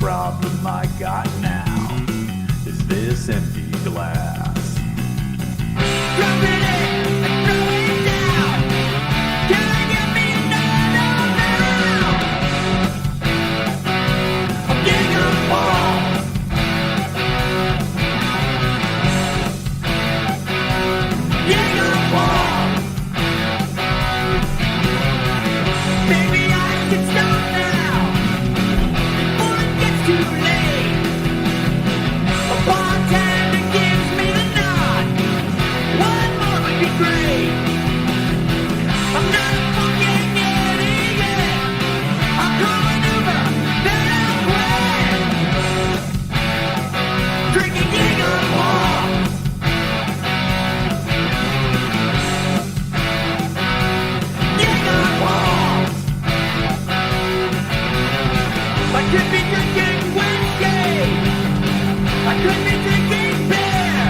problem I got now is this empty glass. Drop it in and throw it down. Can I get me another round? I'm getting a ball. Getting a ball. Maybe I can stop now before it gets too late. A bartender gives me the nod. One more would be great. I'm not a fucking idiot. I'll call an Uber, then I'll quit. Drinking Jaeger Ball. Jaeger Ball. I could be drinking whiskey. I could be drinking beer.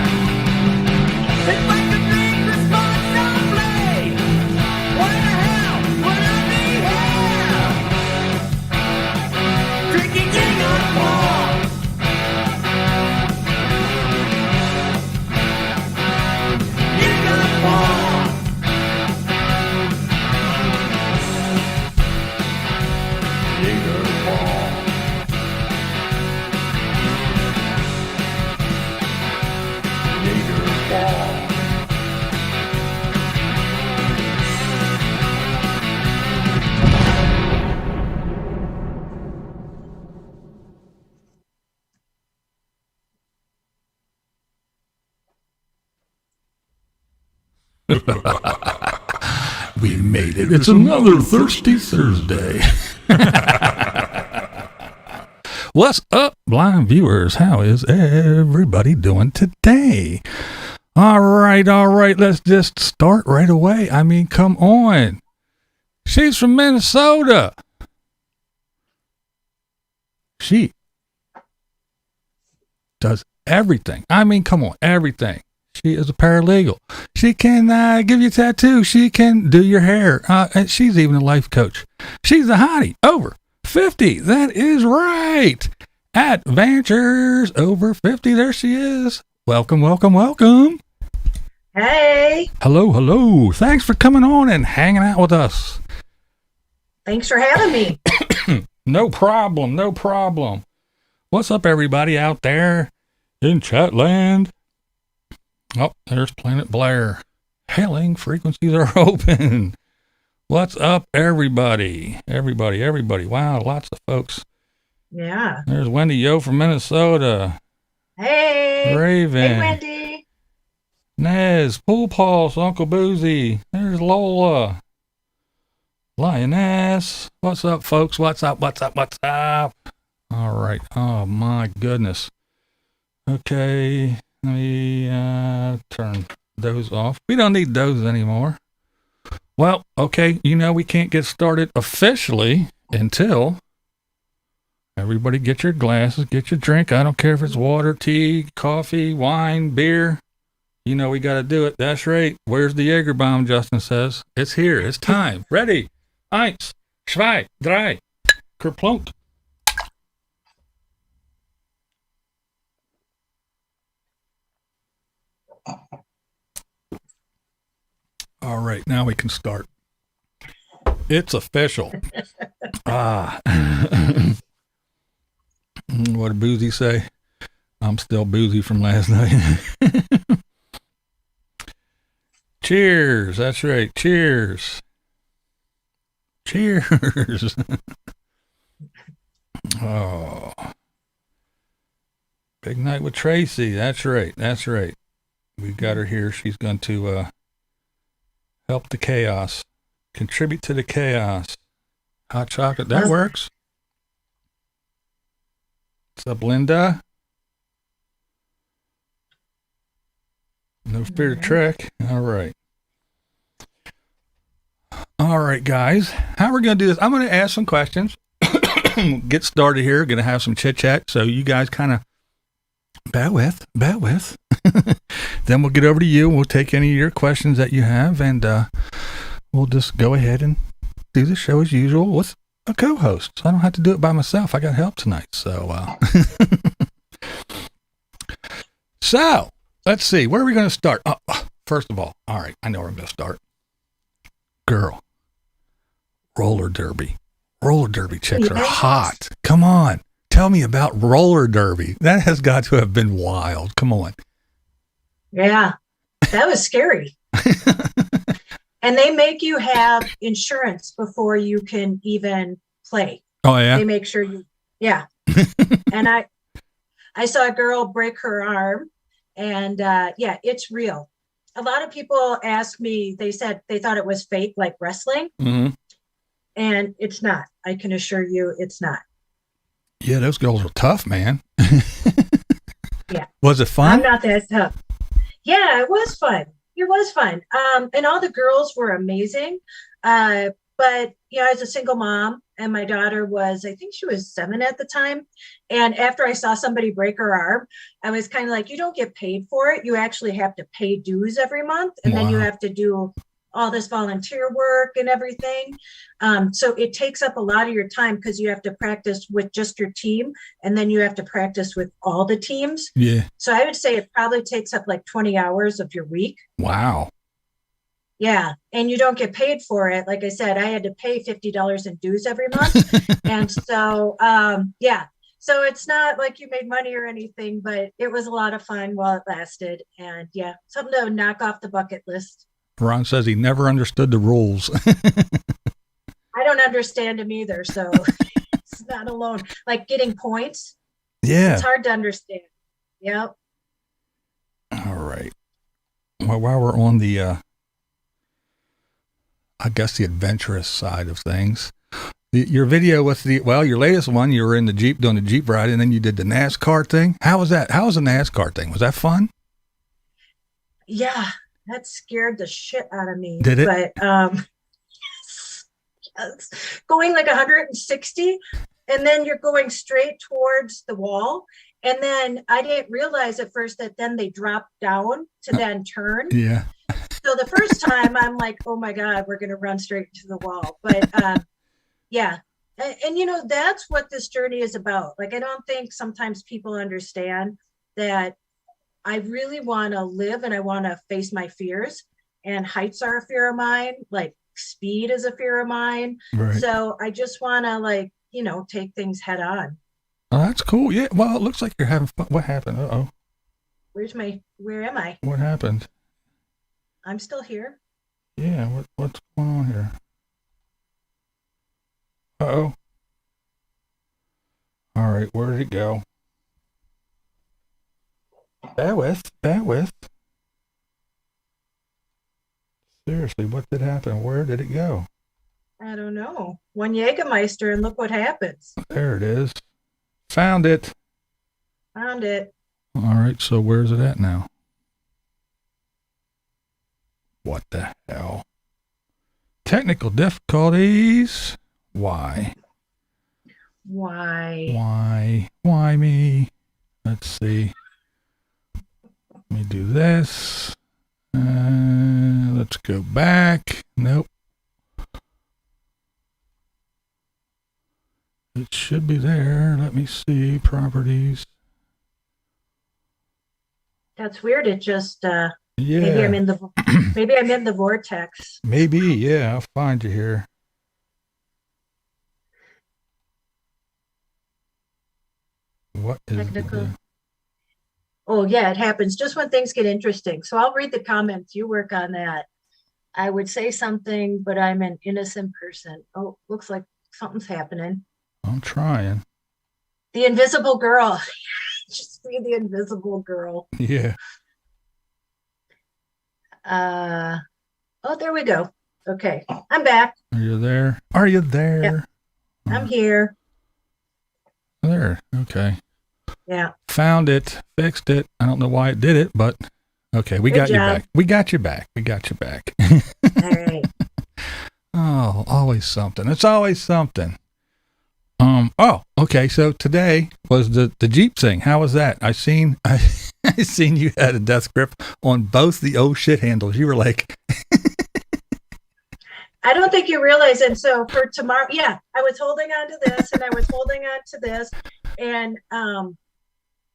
If I could drink responsibly, why the hell would I be here? Drinking Jaeger Ball. Jaeger Ball. Jaeger Ball. Jaeger Ball. We made it. It's another Thirsty Thursday. What's up, blind viewers? How is everybody doing today? All right. Let's just start right away. I mean, come on. She's from Minnesota. She does everything. I mean, come on, everything. She is a paralegal. She can give you a tattoo. She can do your hair. And she's even a life coach. She's a hottie over 50. That is right. Ad-Van-Tures Over 50. There she is. Welcome. Hey. Hello. Thanks for coming on and hanging out with us. Thanks for having me. No problem. What's up, everybody out there in Chatland? Oh, there's Planet Blair. Hailing frequencies are open. What's up, everybody? Everybody. Wow, lots of folks. Yeah. There's Wendy Yo from Minnesota. Hey. Raven. Hey, Wendy. Nez, Pool Pulse, Uncle Boozy. There's Lola. Lioness. What's up, folks? What's up? All right. Oh, my goodness. Okay. Let me turn those off. We don't need those anymore. Well, okay, we can't get started officially until everybody get your glasses, get your drink. I don't care if it's water, tea, coffee, wine, beer. We got to do it. That's right. Where's the Jägerbomb, Justin says. It's here. It's time. Ready. 1, 2, 3. Kerplunk. All right, now we can start. It's official. What did Boozy say? I'm still boozy from last night. Cheers. That's right. Cheers. Oh. Big night with Tracy. That's right. We got her here. She's going to help the chaos. Contribute to the chaos. Hot chocolate. That works. What's up, Linda? No fear to trek. All right. All right, guys. How we're going to do this, I'm going to ask some questions. Get started here. Going to have some chit chat. So you guys kind of bear with. Then we'll get over to you. We'll take any of your questions that you have, and we'll just go ahead and do the show as usual. a co-host, so I don't have to do it by myself. I got help tonight. So, so let's see. Where are we going to start? First of all right, I know where I'm going to start. Girl, roller derby. Roller derby chicks are hot. Come on. Tell me about roller derby. That has got to have been wild. Come on. Yeah, that was scary. And they make you have insurance before you can even play. Oh, yeah? They make sure you, yeah. And I saw a girl break her arm, and yeah, it's real. A lot of people ask me, they said they thought it was fake, like wrestling. Mm-hmm. And it's not. I can assure you it's not. Yeah, those girls were tough, man. Yeah. Was it fun? I'm not that tough. Yeah, it was fun. It was fun. And all the girls were amazing. But yeah, as a single mom, and my daughter was, I think she was 7 at the time. And after I saw somebody break her arm, I was kind of like, you don't get paid for it. You actually have to pay dues every month. And then you have to do all this volunteer work and everything. So it takes up a lot of your time because you have to practice with just your team. And then you have to practice with all the teams. Yeah. So I would say it probably takes up like 20 hours of your week. Wow. Yeah. And you don't get paid for it. Like I said, I had to pay $50 in dues every month. And so, yeah. So it's not like you made money or anything, but it was a lot of fun while it lasted. And yeah, something to knock off the bucket list. Ron says he never understood the rules. I don't understand them either. So it's not alone. Like getting points. Yeah. It's hard to understand. Yep. All right. Well, while we're on the, I guess the adventurous side of things, your video with your latest one, you were in the Jeep doing the Jeep ride, and then you did the NASCAR thing. How was that? How was the NASCAR thing? Was that fun? Yeah. That scared the shit out of me. Did it? But yes. Going like 160, and then you're going straight towards the wall. And then I didn't realize at first that then they drop down to then turn. Yeah. So the first time I'm like, oh my God, we're going to run straight into the wall. But yeah. And you know, that's what this journey is about. Like, I don't think sometimes people understand that I really want to live and I want to face my fears, and heights are a fear of mine. Like speed is a fear of mine. Right. So I just want to, like, you know, take things head on. Oh, that's cool. Yeah. Well, it looks like you're having fun. What happened? Uh-oh. Where am I? What happened? I'm still here. Yeah. What's going on here? Uh-oh. All right. Where did it go? Bear with. Seriously, what did happen? Where did it go? I don't know. One Jägermeister and look what happens. There it is. Found it. Found it. All right, so where's it at now? What the hell? Technical difficulties. Why? Why? Why me? Let's see. Let me do this. Let's go back. Nope. It should be there. Let me see. Properties. That's weird. It just Yeah. maybe I'm in the vortex. Maybe, yeah. I'll find you here. What is Technical. Oh yeah, it happens just when things get interesting. So I'll read the comments. You work on that. I would say something, but I'm an innocent person. Oh, looks like something's happening. I'm trying. The invisible girl. Just see the invisible girl. Yeah. Oh, there we go. Okay, I'm back. Are you there? Are you there? Yep. I'm here. There. Okay. Yeah. Found it. Fixed it. I don't know why it did it, but okay. We Good got you job. back. We got you back. We got you back. All right. Oh, always something. It's always something. Oh, okay. So today was the Jeep thing. How was that? I seen you had a death grip on both the oh shit handles. You were like, I don't think you realize. And so for tomorrow, yeah, I was holding on to this and I was holding on to this. And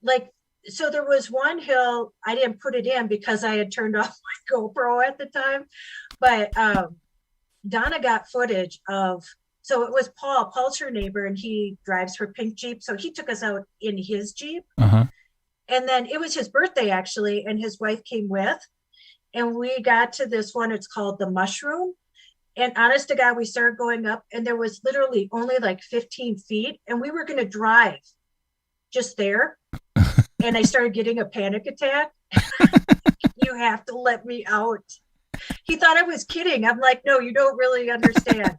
like, so there was one hill, I didn't put it in because I had turned off my GoPro at the time. But Donna got footage of, so it was Paul's her neighbor, and he drives her pink Jeep. So he took us out in his Jeep. Uh-huh. And then it was his birthday actually, and his wife came with. And we got to this one, it's called the Mushroom. And honest to God, we started going up, and there was literally only like 15 feet, and we were going to drive just there. And I started getting a panic attack. You have to let me out. He thought I was kidding. I'm like, no, you don't really understand.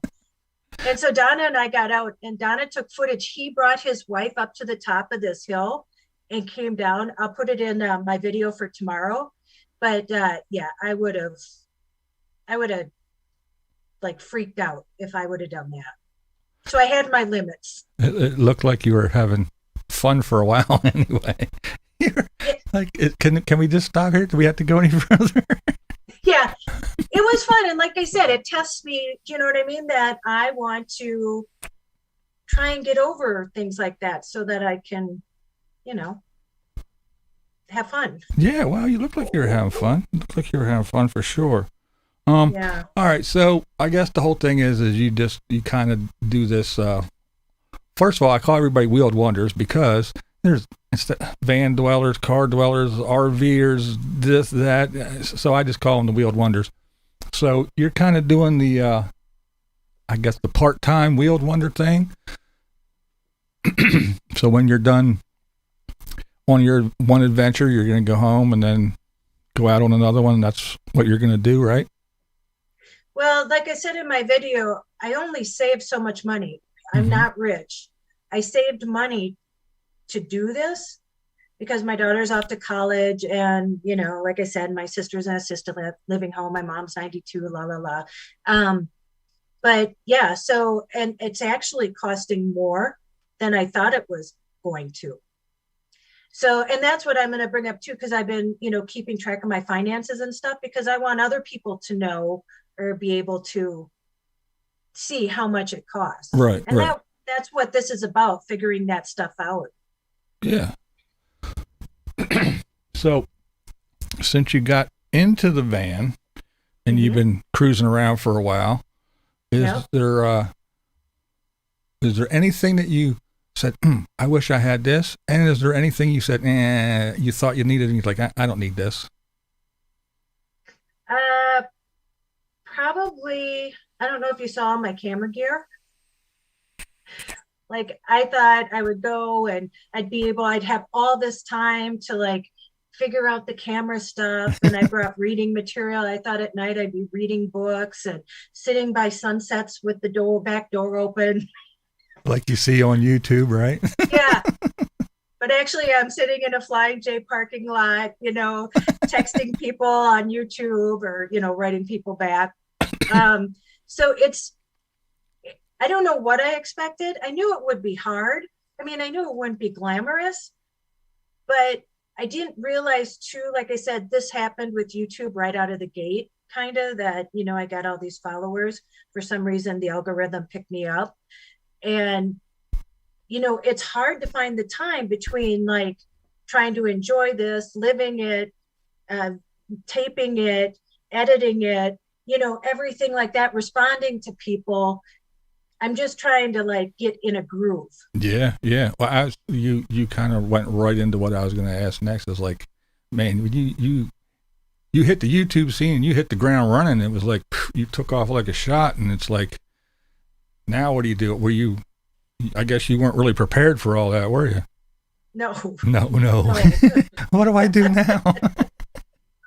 And so Donna and I got out, and Donna took footage. He brought his wife up to the top of this hill and came down. I'll put it in my video for tomorrow. But yeah, I would have like freaked out if I would have done that. So I had my limits. It looked like you were having fun for a while anyway. Like, can we just stop here? Do we have to go any further? Yeah, it was fun. And like I said, it tests me, do you know what I mean? That I want to try and get over things like that so that I can, you know, have fun. Yeah, well, you look like you were having fun. You look like you were having fun for sure. Yeah. All right, so I guess the whole thing is you kind of do this. First of all, I call everybody wheeled wonders because there's van dwellers, car dwellers, RVers, this, that. So I just call them the wheeled wonders. So you're kind of doing the, I guess, the part-time wheeled wonder thing. So when you're done on your one adventure, you're going to go home and then go out on another one. That's what you're going to do, right? Well, like I said in my video, I only saved so much money. I'm not rich. I saved money to do this because my daughter's off to college, and, you know, like I said, my sister's in assisted living home. My mom's 92, la, la, la. But yeah, so, and it's actually costing more than I thought it was going to. So, and that's what I'm going to bring up too, because I've been, you know, keeping track of my finances and stuff, because I want other people to know or be able to see how much it costs. Right. And right. that's what this is about, figuring that stuff out. Yeah. So since you got into the van and you've been cruising around for a while, is there anything that you said, I wish I had this? And is there anything you said, you thought you needed, and you're like, I don't need this? Probably, I don't know if you saw my camera gear. Like, I thought I would go and I'd have all this time to like figure out the camera stuff. And I brought reading material. I thought at night I'd be reading books and sitting by sunsets with the back door open. Like you see on YouTube, right? Yeah. But actually I'm sitting in a Flying J parking lot, you know, texting people on YouTube or, you know, writing people back. So I don't know what I expected. I knew it would be hard. I mean, I knew it wouldn't be glamorous, but I didn't realize too, like I said, this happened with YouTube right out of the gate, kind of, that, you know, I got all these followers. For some reason, the algorithm picked me up. And, you know, it's hard to find the time between like trying to enjoy this, living it, taping it, editing it, you know, everything like that, responding to people. I'm just trying to like get in a groove. Yeah. Well, you kind of went right into what I was going to ask next. Is like, man, you hit the YouTube scene and you hit the ground running. It was like you took off like a shot, and it's like, now what do you do? I guess you weren't really prepared for all that, were you? No. What do I do now?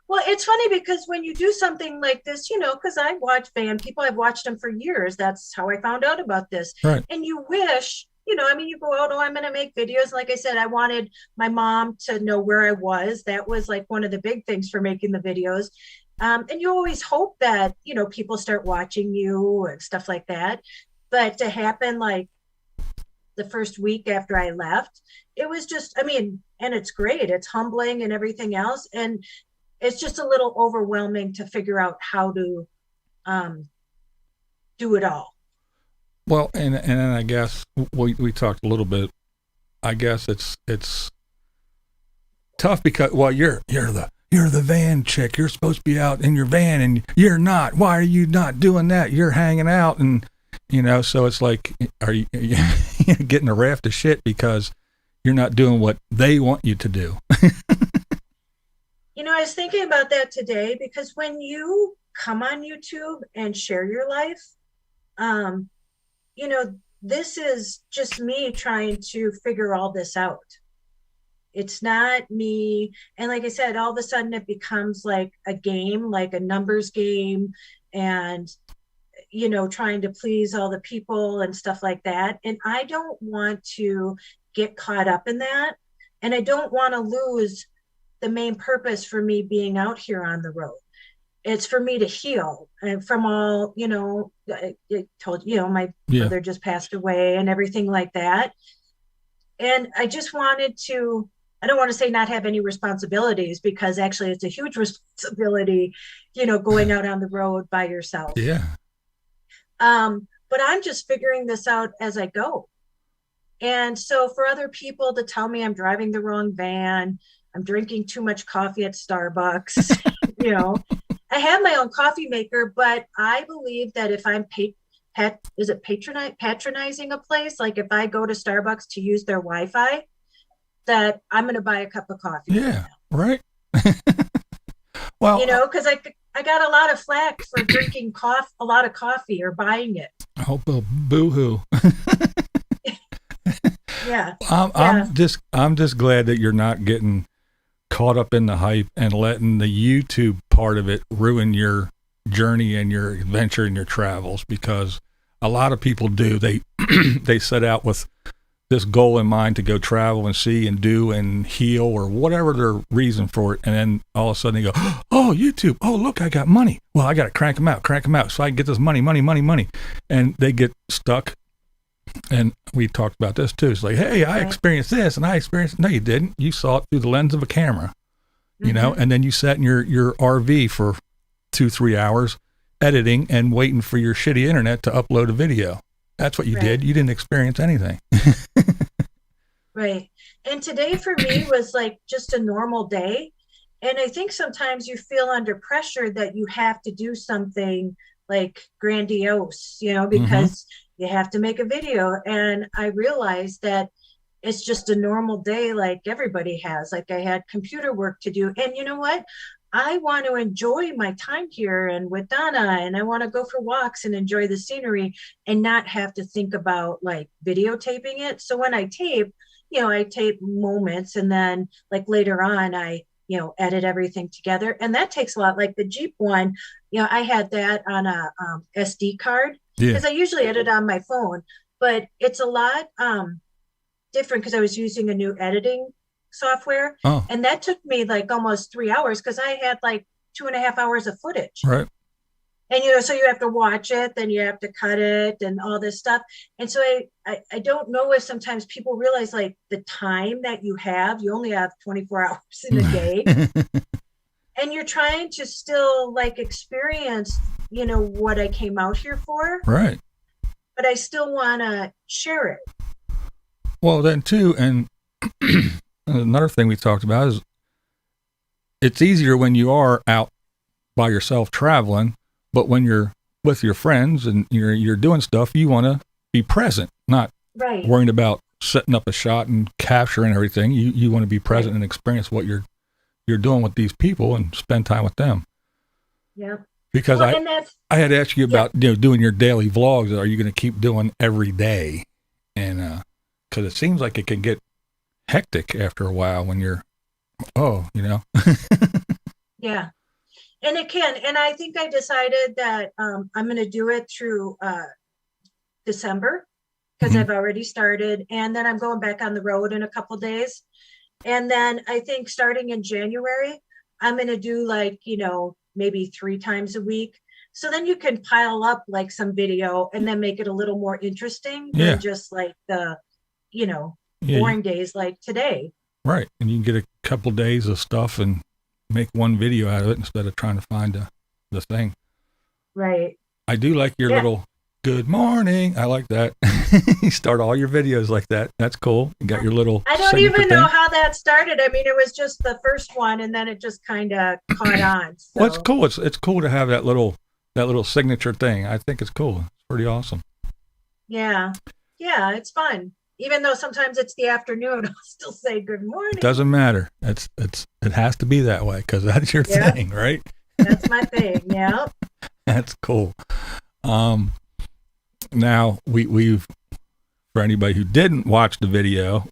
Well, it's funny because when you do something like this, you know, because I watch van people, I've watched them for years. That's how I found out about this. Right. And you wish, you know, I mean, you go out, I'm going to make videos. Like I said, I wanted my mom to know where I was. That was like one of the big things for making the videos. And you always hope that, you know, people start watching you and stuff like that. But to happen like the first week after I left, it was just, I mean, and it's great. It's humbling and everything else. And it's just a little overwhelming to figure out how to do it all. Well, and then I guess we talked a little bit. I guess it's tough because, well, you're the van chick. You're supposed to be out in your van, and you're not. Why are you not doing that? You're hanging out, and so it's like, are you getting a raft of shit because you're not doing what they want you to do? I was thinking about that today, because when you come on YouTube and share your life, this is just me trying to figure all this out. It's not me. And like I said, all of a sudden it becomes like a game, like a numbers game, and, trying to please all the people and stuff like that. And I don't want to get caught up in that. And I don't want to lose the main purpose for me being out here on the road. It's for me to heal and from all, I told my brother just passed away and everything like that. And I just wanted to, I don't want to say not have any responsibilities, because actually it's a huge responsibility, going out on the road by yourself. Yeah. But I'm just figuring this out as I go. And so for other people to tell me I'm driving the wrong van, I'm drinking too much coffee at Starbucks, I have my own coffee maker, but I believe that if I'm patronizing a place, like if I go to Starbucks to use their Wi-Fi, that I'm going to buy a cup of coffee. Yeah, right. Well, because I got a lot of flack for drinking a lot of coffee or buying it. Oh, boo-hoo. Yeah. I'm just glad that you're not getting caught up in the hype and letting the YouTube part of it ruin your journey and your adventure and your travels, because a lot of people do. They set out with this goal in mind to go travel and see and do and heal or whatever their reason for it. And then all of a sudden they go, oh, YouTube. Oh, look, I got money. Well, I got to crank them out so I can get this money. And they get stuck. And we talked about this too. It's like, hey, I experienced this and I experienced, no, you didn't. You saw it through the lens of a camera, and then you sat in your RV for 2-3 hours editing and waiting for your shitty internet to upload a video. That's what you did. You didn't experience anything. Right. And today for me was like just a normal day. And I think sometimes you feel under pressure that you have to do something like grandiose, because you have to make a video. And I realized that it's just a normal day like everybody has. Like I had computer work to do. And you know what? I want to enjoy my time here and with Donna, and I want to go for walks and enjoy the scenery and not have to think about like videotaping it. So when I tape, I tape moments, and then like later on, I edit everything together. And that takes a lot. Like the Jeep one, I had that on a SD card, because I usually edit on my phone, but it's a lot different because I was using a new editing software. And that took me like almost 3 hours, because I had like 2.5 hours of footage. Right. And, so you have to watch it, then you have to cut it and all this stuff. And so I don't know if sometimes people realize like the time that you only have 24 hours in a day. And you're trying to still like experience, what I came out here for. Right. But I still want to share it. Well, then too, and another thing we talked about is it's easier when you are out by yourself traveling, but when you're with your friends and you're doing stuff, you want to be present, not worrying about setting up a shot and capturing everything. You want to be present and experience what you're doing with these people and spend time with them. Yeah. Because I had asked you about doing your daily vlogs. Are you going to keep doing every day? And because it seems like it can get hectic after a while when you're Yeah. And it can. And I think I decided that I'm going to do it through December, because I've already started. And then I'm going back on the road in a couple of days. And then I think starting in January, I'm going to do like, maybe 3 times a week. So then you can pile up like some video and then make it a little more interesting than just like the, boring days like today. Right. And you can get a couple days of stuff and make one video out of it instead of trying to find the thing. Right. I do like your little Good morning. I like that. You start all your videos like that. That's cool. You got your little. I don't signature even know thing. how that started. I mean, it was just the first one, and then it just kind of caught on. So. Well, it's cool. It's cool to have that little signature thing. I think it's cool. It's pretty awesome. Yeah, it's fun. Even though sometimes it's the afternoon, I'll still say good morning. It doesn't matter. It has to be that way because that's your thing, right? That's my thing. Yeah. That's cool. Now we've for anybody who didn't watch the video,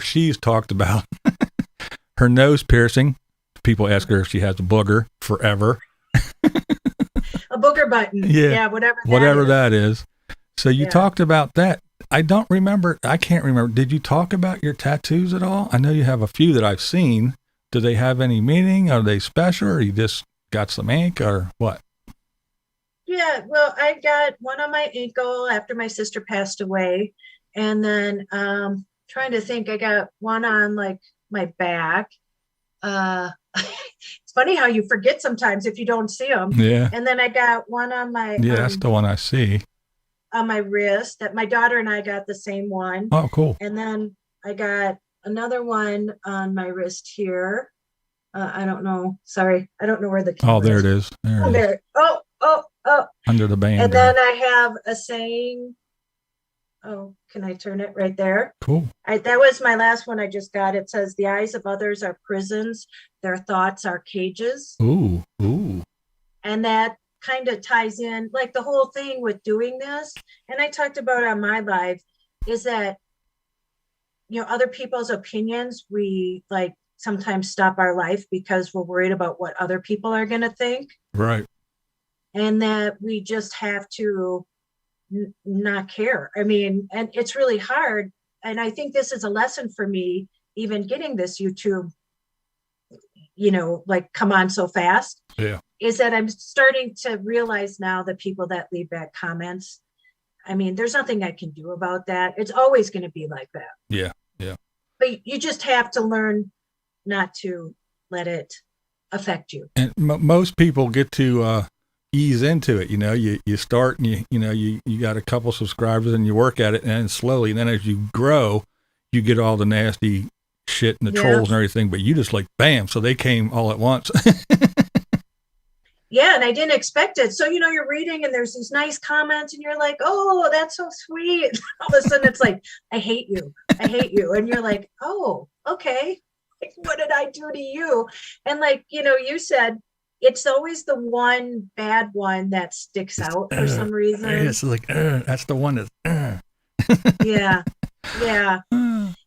she's talked about her nose piercing. People ask her if she has a booger forever. A booger button. Yeah, whatever that is. So you talked about that. I can't remember. Did you talk about your tattoos at all? I know you have a few that I've seen. Do they have any meaning? Are they special, or you just got some ink, or what? Yeah, well, I got one on my ankle after my sister passed away. And then trying to think, I got one on like my back. It's funny how you forget sometimes if you don't see them. Yeah. And then I got one on my that's the one I see. On my wrist. That my daughter and I got the same one. Oh, cool. And then I got another one on my wrist here. I don't know. Sorry, I don't know where the camera there it is. There. Oh. Under the band. And then I have a saying. Oh, can I turn it right there? Cool. That was my last one I just got. It says, "The eyes of others are prisons. Their thoughts are cages." Ooh. And that kind of ties in, like the whole thing with doing this. And I talked about on my live is that, other people's opinions, we like sometimes stop our life because we're worried about what other people are going to think. Right. And that we just have to not care. I mean, and it's really hard. And I think this is a lesson for me, even getting this YouTube, like come on so fast. Yeah. Is that I'm starting to realize now that people that leave bad comments, I mean, there's nothing I can do about that. It's always going to be like that. Yeah. But you just have to learn not to let it affect you. And most people get to ease into it. You start and you got a couple subscribers and you work at it, and then slowly, and then as you grow, you get all the nasty shit and the trolls and everything, but you just like bam, so they came all at once. Yeah, and I didn't expect it. So you're reading and there's these nice comments and you're like, oh, that's so sweet. All of a sudden it's like, I hate you, and you're like, oh, okay, like, what did I do to you? And like you said, it's always the one bad one that sticks out for some reason. It's like, that's the one that's. Yeah.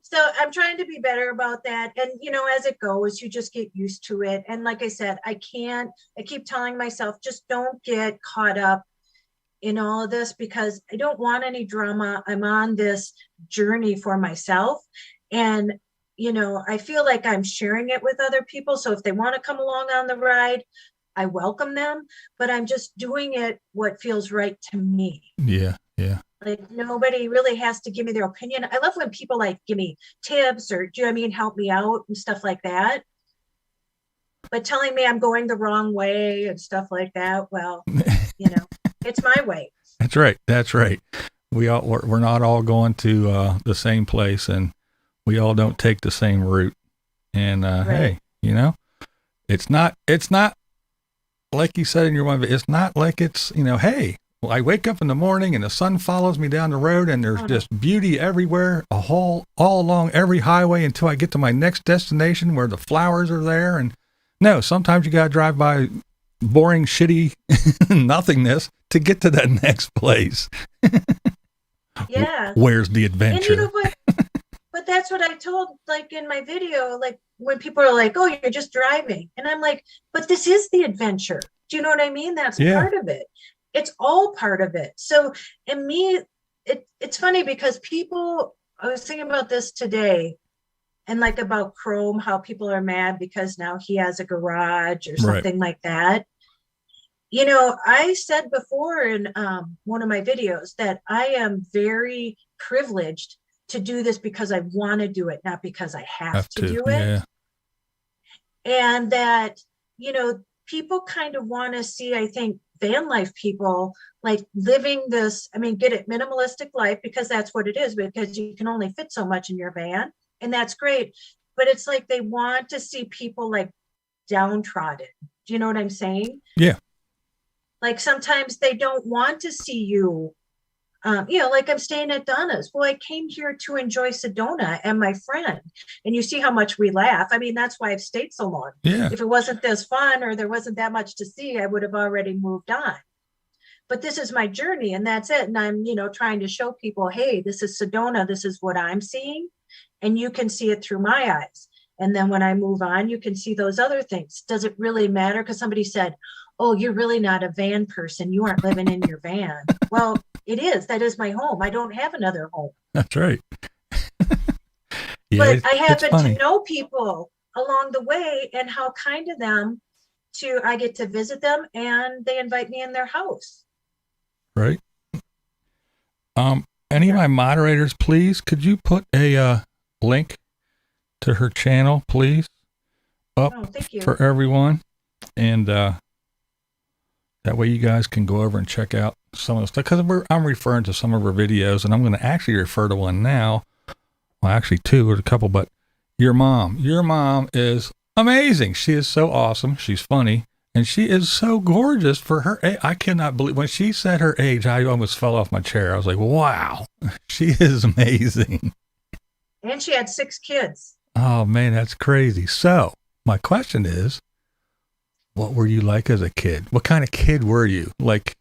So I'm trying to be better about that. And, as it goes, you just get used to it. And like I said, I keep telling myself, just don't get caught up in all of this because I don't want any drama. I'm on this journey for myself. And, I feel like I'm sharing it with other people. So if they want to come along on the ride, I welcome them, but I'm just doing it what feels right to me. Yeah. Like nobody really has to give me their opinion. I love when people like give me tips or help me out and stuff like that. But telling me I'm going the wrong way and stuff like that, well, it's my way. That's right. We're not all going to the same place, and we all don't take the same route. And Right. hey, it's not like you said in your one, it's not like it's hey. Well, I wake up in the morning and the sun follows me down the road and there's just beauty everywhere, all along every highway until I get to my next destination where the flowers are there. And no, sometimes you got to drive by boring, shitty nothingness to get to that next place. Yeah. Where's the adventure? And but that's what I told, like in my video, like when people are like, oh, you're just driving. And I'm like, but this is the adventure. Do you know what I mean? That's part of it. It's all part of it. So in me, it's funny because I was thinking about this today and like about Chrome, how people are mad because now he has a garage or something like that. I said before in one of my videos that I am very privileged to do this because I want to do it, not because I have to do it. Yeah. And that, people kind of want to see, I think, van life people, like living this, I mean, get it, minimalistic life, because that's what it is, because you can only fit so much in your van, and that's great. But it's like they want to see people like downtrodden. Do you know what I'm saying? Yeah. Like sometimes they don't want to see you. Like I'm staying at Donna's. Well, I came here to enjoy Sedona and my friend. And you see how much we laugh. I mean, that's why I've stayed so long. Yeah. If it wasn't this fun or there wasn't that much to see, I would have already moved on. But this is my journey and that's it. And I'm, trying to show people, hey, this is Sedona. This is what I'm seeing. And you can see it through my eyes. And then when I move on, you can see those other things. Does it really matter? Because somebody said, oh, you're really not a van person. You aren't living in your van. Well, it is. That is my home. I don't have another home. That's right. But I happen to know people along the way and how kind of them I get to visit them and they invite me in their house. Right. Any of my moderators, please, could you put a link to her channel, please, up thank you. for everyone? And that way you guys can go over and check out some of the stuff, because I'm referring to some of her videos, and I'm going to actually refer to one now. Well, actually two or a couple, but your mom is amazing. She is so awesome. She's funny, and she is so gorgeous for her age. I cannot believe when she said her age, I almost fell off my chair. I was like, wow, she is amazing. And she had 6 kids. Oh man, that's crazy. So my question is, what were you like as a kid? What kind of kid were you? Like,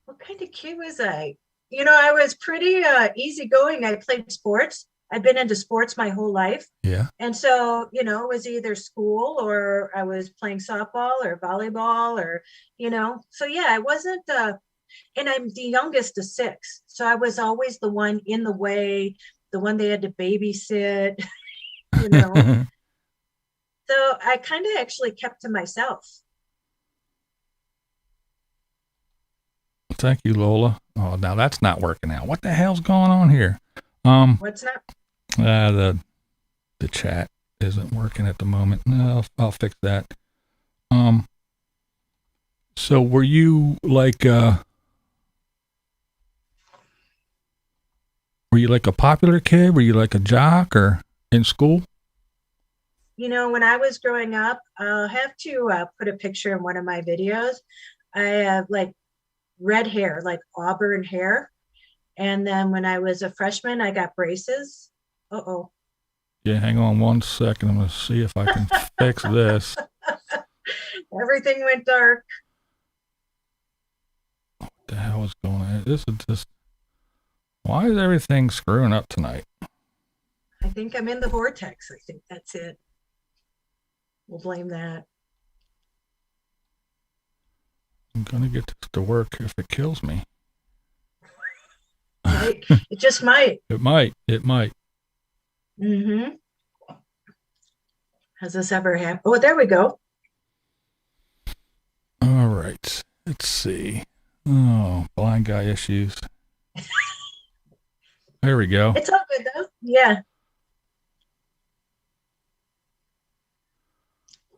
what kind of kid was I? I was pretty easygoing. I played sports. I've been into sports my whole life. Yeah. And so, it was either school or I was playing softball or volleyball or, so yeah, I wasn't, and I'm the youngest of 6. So I was always the one in the way, the one they had to babysit, So I kind of actually kept to myself. Thank you, Lola. Oh, now that's not working out. What the hell's going on here? What's that? The chat isn't working at the moment. No, I'll fix that. So were you like a popular kid? Were you like a jock or in school? When I was growing up, I'll have to put a picture in one of my videos. I have like red hair, like auburn hair. And then when I was a freshman, I got braces. Uh-oh. Yeah, hang on one second. I'm going to see if I can fix this. Everything went dark. What the hell is going on? This is just, why is everything screwing up tonight? I think I'm in the vortex. I think that's it. We'll blame that. I'm going to get this to work if it kills me. Right? It just might. It might. Mm-hmm. Has this ever happened? Oh, there we go. All right. Let's see. Oh, blind guy issues. There we go. It's all good though. Yeah.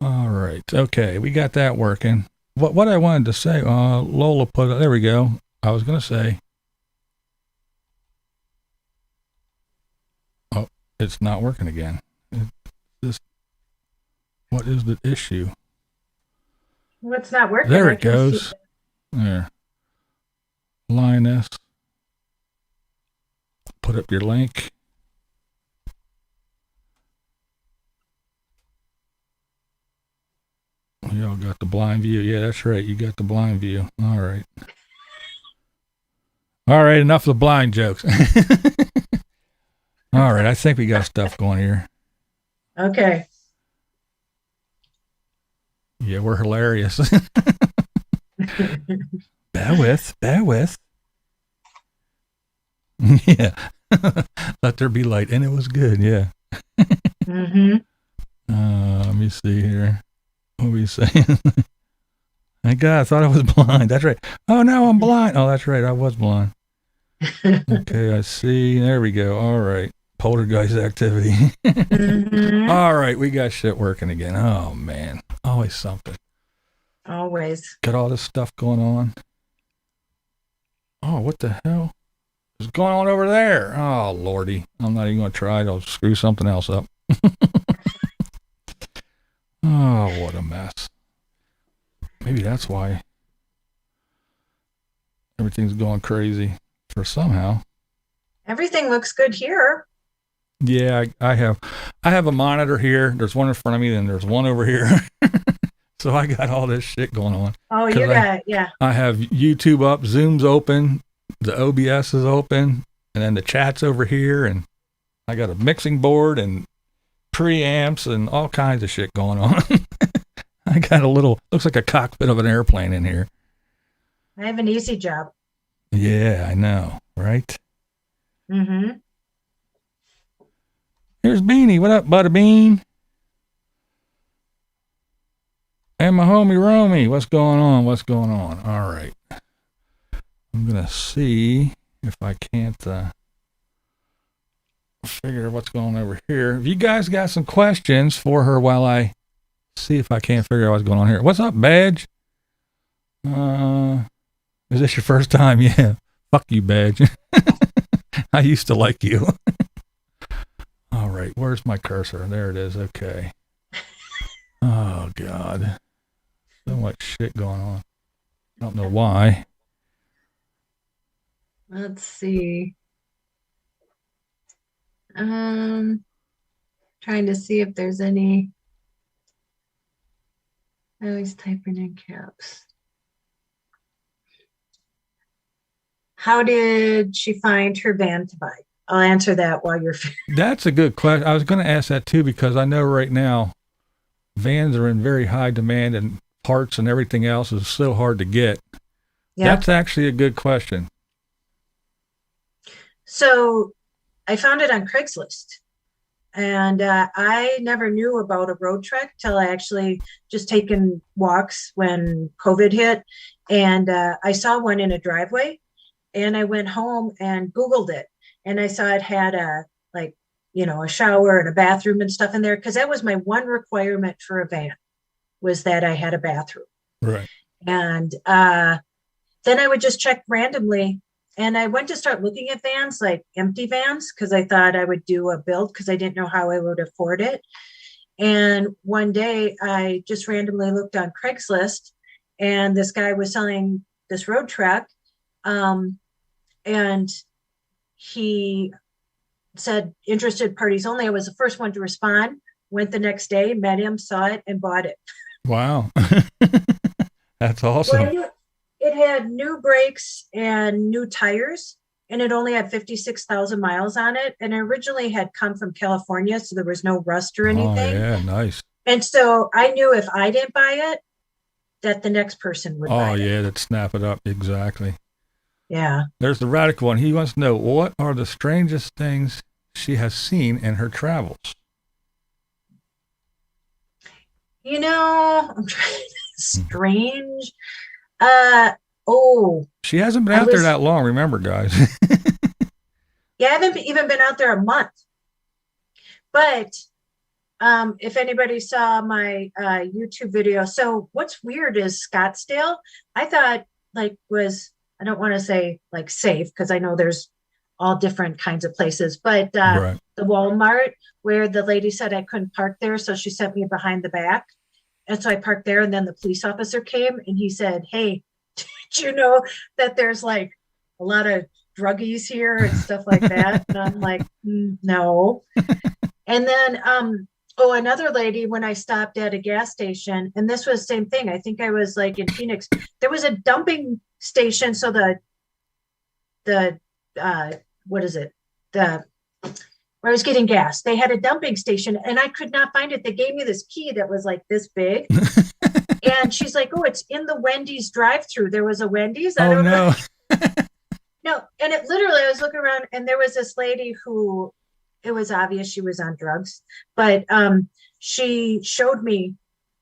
All right. Okay. We got that working. What I wanted to say, Lola put, there we go. I was going to say, oh, it's not working again. What is the issue? What's not working? There it goes. There. Linus. Put up your link. Y'all got the blind view. Yeah, that's right. You got the blind view. All right. All right. Enough of the blind jokes. All right. I think we got stuff going here. Okay. Yeah, we're hilarious. Bear with. Yeah. Let there be light. And it was good. Yeah. Mm-hmm. Let me see here. What were you saying? Thank God, I thought I was blind. That's right. Oh, no, I'm blind. Oh, that's right. I was blind. Okay, I see. There we go. All right. Poltergeist activity. Mm-hmm. All right. We got shit working again. Oh, man. Always something. Always. Got all this stuff going on. Oh, what the hell is going on over there? Oh, Lordy. I'm not even going to try. I'll screw something else up. Oh, what a mess. Maybe that's why everything's going crazy for somehow. Everything looks good here. Yeah, I have a monitor here. There's one in front of me, and there's one over here. So I got all this shit going on. Oh, you got, yeah. I have YouTube up, Zoom's open, the OBS is open, and then the chat's over here, and I got a mixing board and preamps and all kinds of shit going on. I got a little, looks like a cockpit of an airplane in here. I have an easy job. Yeah, I know, right? Mm-hmm. Here's Beanie. What up, Butter Bean? And my homie Romy. What's going on? What's going on? All right. I'm going to see if I can't figure what's going on over here. If you guys got some questions for her while I see if I can't figure out what's going on here. What's up, Badge? Is this your first time? Yeah. Fuck you, Badge. I used to like you. All right. Where's my cursor? There it is. Okay. Oh, God. So much shit going on. I don't know why. Let's see. Trying to see if there's any. I always type in caps. How did she find her van to buy? I'll answer that while you're. That's a good question. I was going to ask that too, because I know right now vans are in very high demand and parts and everything else is so hard to get. Yeah. That's actually a good question. So I found it on Craigslist, and I never knew about a Roadtrek till I actually just taken walks when COVID hit, and I saw one in a driveway, and I went home and Googled it, and I saw it had a shower and a bathroom and stuff in there, because that was my one requirement for a van, was that I had a bathroom. Right. And then I would just check randomly. And I went to start looking at vans, like empty vans, because I thought I would do a build because I didn't know how I would afford it. And one day I just randomly looked on Craigslist, and this guy was selling this Roadtrek. And he said, interested parties only. I was the first one to respond, went the next day, met him, saw it, and bought it. Wow. That's awesome. Well, it had new brakes and new tires, and it only had 56,000 miles on it. And it originally had come from California, so there was no rust or anything. Oh, yeah, nice. And so I knew if I didn't buy it, that the next person would buy it. Oh, yeah, that'd snap it up. Exactly. Yeah. There's the radical one. He wants to know, what are the strangest things she has seen in her travels? You know, I'm trying to strange. She hasn't been out there that long, remember, guys. Yeah, I haven't even been out there a month. But if anybody saw my YouTube video, so what's weird is Scottsdale, I thought was, I don't want to say safe, because I know there's all different kinds of places, but right. The Walmart, where the lady said I couldn't park there, so she sent me behind the back. And so I parked there, and then the police officer came, and he said, hey, did you know that there's a lot of druggies here and stuff like that? And I'm like, no. And then, another lady, when I stopped at a gas station, and this was the same thing. I think I was in Phoenix, there was a dumping station. So where I was getting gas, they had a dumping station, and I could not find it. They gave me this key that was this big. And she's like, oh, it's in the Wendy's drive-through. There was a Wendy's. I don't know. No. And it literally, I was looking around, and there was this lady who, it was obvious she was on drugs, but she showed me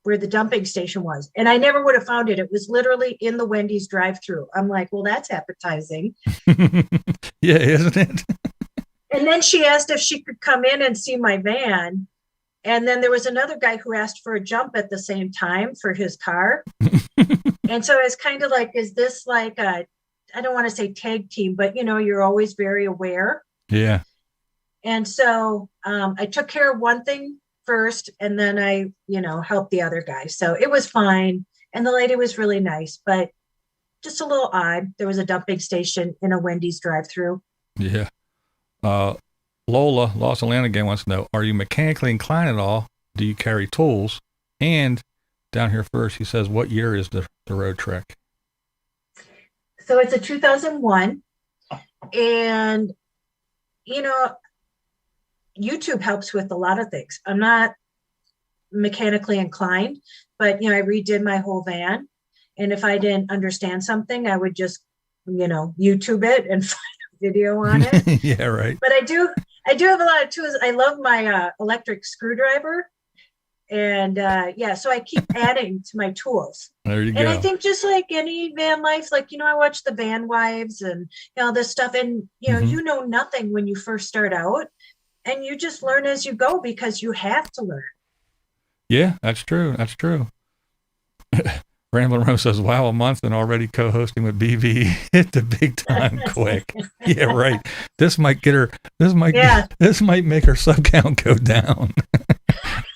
where the dumping station was, and I never would have found it. It was literally in the Wendy's drive-through. I'm like, well, that's appetizing. Yeah, isn't it? And then she asked if she could come in and see my van. And then there was another guy who asked for a jump at the same time for his car. And so it's kind of like, is this like a, I don't want to say tag team, but you're always very aware. Yeah. And so I took care of one thing first, and then I, helped the other guy. So it was fine. And the lady was really nice, but just a little odd. There was a dumping station in a Wendy's drive-through. Yeah. Lola, Los Atlanta again, wants to know, are you mechanically inclined at all? Do you carry tools? And down here first, he says, what year is the Roadtrek? So it's a 2001. And, YouTube helps with a lot of things. I'm not mechanically inclined, but, I redid my whole van. And if I didn't understand something, I would just, YouTube it and find a video on it. Yeah, right. But I do have a lot of tools. I love my electric screwdriver. And so I keep adding to my tools. There you go. And I think just like any van life, like, I watch the Van Wives and, this stuff. And, you know nothing when you first start out. And you just learn as you go because you have to learn. Yeah, that's true. That's true. Ramblin' Rose says, wow, a month and already co-hosting with BV. Hit the big time quick. Yeah, right. This might make her sub count go down.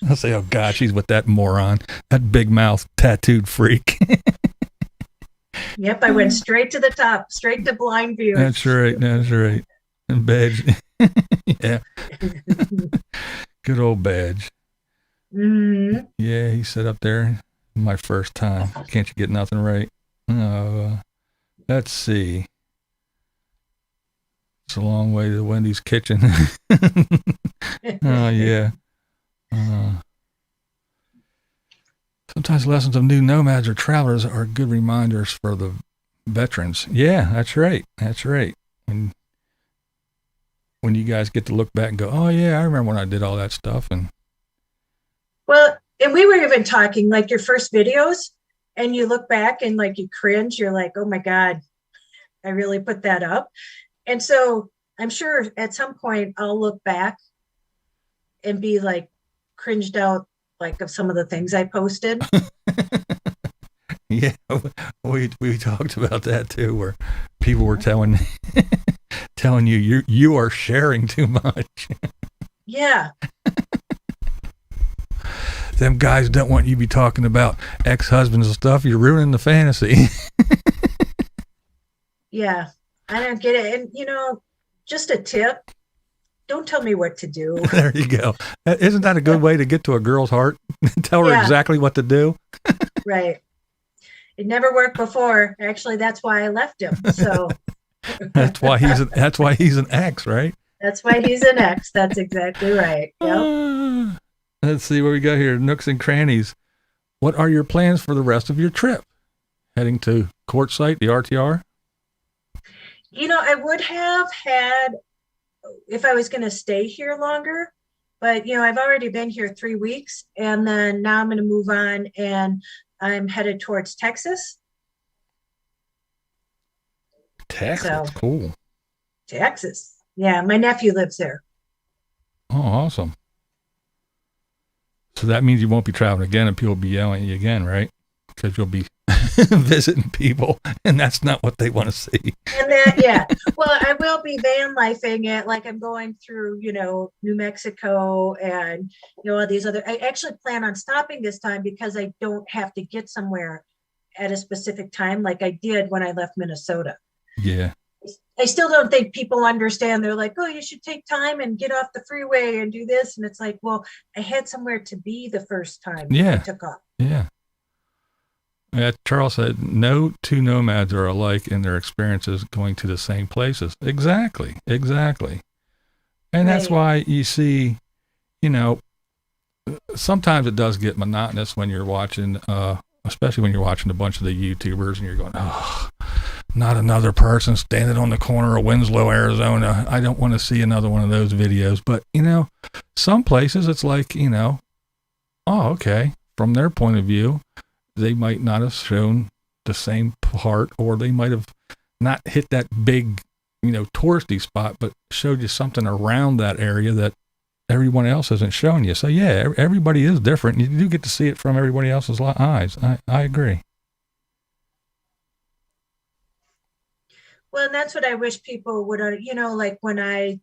I'll say, oh God, she's with that moron, that big mouth tattooed freak. Yep, I went straight to the top, straight to BlindViews. That's right. And badge. Yeah. Good old badge. Mm-hmm. Yeah, he said up there, my first time. Can't you get nothing right? Let's see. It's a long way to the Wendy's kitchen. Oh, yeah. Sometimes lessons of new nomads or travelers are good reminders for the veterans. Yeah, that's right. And when you guys get to look back and go, oh yeah, I remember when I did all that stuff. And we were even talking like your first videos, and you look back and like you cringe. You're like, oh my God, I really put that up. And so I'm sure at some point I'll look back and be like cringed out like of some of the things I posted. Yeah, we talked about that too, where people were telling you are sharing too much. Yeah. Them guys don't want you to be talking about ex-husbands and stuff. You're ruining the fantasy. Yeah, I don't get it. And, just a tip. Don't tell me what to do. There you go. Isn't that a good way to get to a girl's heart? Tell her exactly what to do. Right. It never worked before. Actually, that's why I left him. So that's why he's an ex, right? That's why he's an ex. That's exactly right. Yep. Let's see what we got here. Nooks and crannies. What are your plans for the rest of your trip? Heading to Quartzsite, the RTR? I would have had, if I was going to stay here longer, but, I've already been here 3 weeks, and then now I'm going to move on, and I'm headed towards Texas. Texas, cool. Texas. Yeah, my nephew lives there. Oh, awesome. So that means you won't be traveling again and people will be yelling at you again, right? Because you'll be visiting people, and that's not what they want to see. And that, yeah. Well, I will be van lifing it, like I'm going through, New Mexico and, all these other. I actually plan on stopping this time because I don't have to get somewhere at a specific time like I did when I left Minnesota. Yeah. I still don't think people understand. They're like, oh, you should take time and get off the freeway and do this. And it's like, well, I had somewhere to be the first time I took off. Yeah. Charles said, no two nomads are alike in their experiences going to the same places. Exactly. And that's why you see, sometimes it does get monotonous when you're watching, especially when you're watching a bunch of the YouTubers and you're going, oh, not another person standing on the corner of Winslow, Arizona. I don't want to see another one of those videos. But, some places it's like, oh, okay. From their point of view, they might not have shown the same part, or they might have not hit that big, touristy spot, but showed you something around that area that everyone else hasn't shown you. So yeah, everybody is different. You do get to see it from everybody else's eyes. I agree. Well, and that's what I wish people would, like when I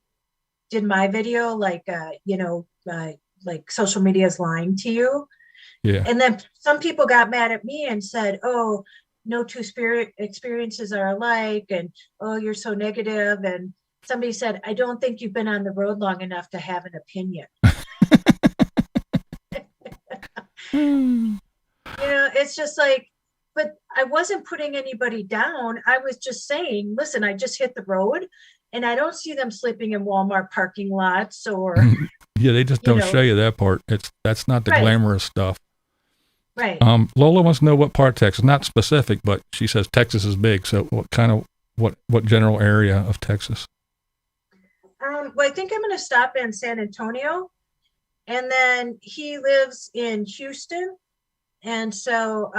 did my video, like, like social media is lying to you. Yeah. And then some people got mad at me and said, oh, no two spirit experiences are alike. And, oh, you're so negative. And somebody said, I don't think you've been on the road long enough to have an opinion. It's just like, but I wasn't putting anybody down. I was just saying, listen, I just hit the road and I don't see them sleeping in Walmart parking lots or. Yeah, they just don't show you that part. That's not the glamorous stuff. Right. Lola wants to know what part of Texas, not specific, but she says Texas is big. So what general area of Texas? Well, I think I'm going to stop in San Antonio, and then he lives in Houston. And so,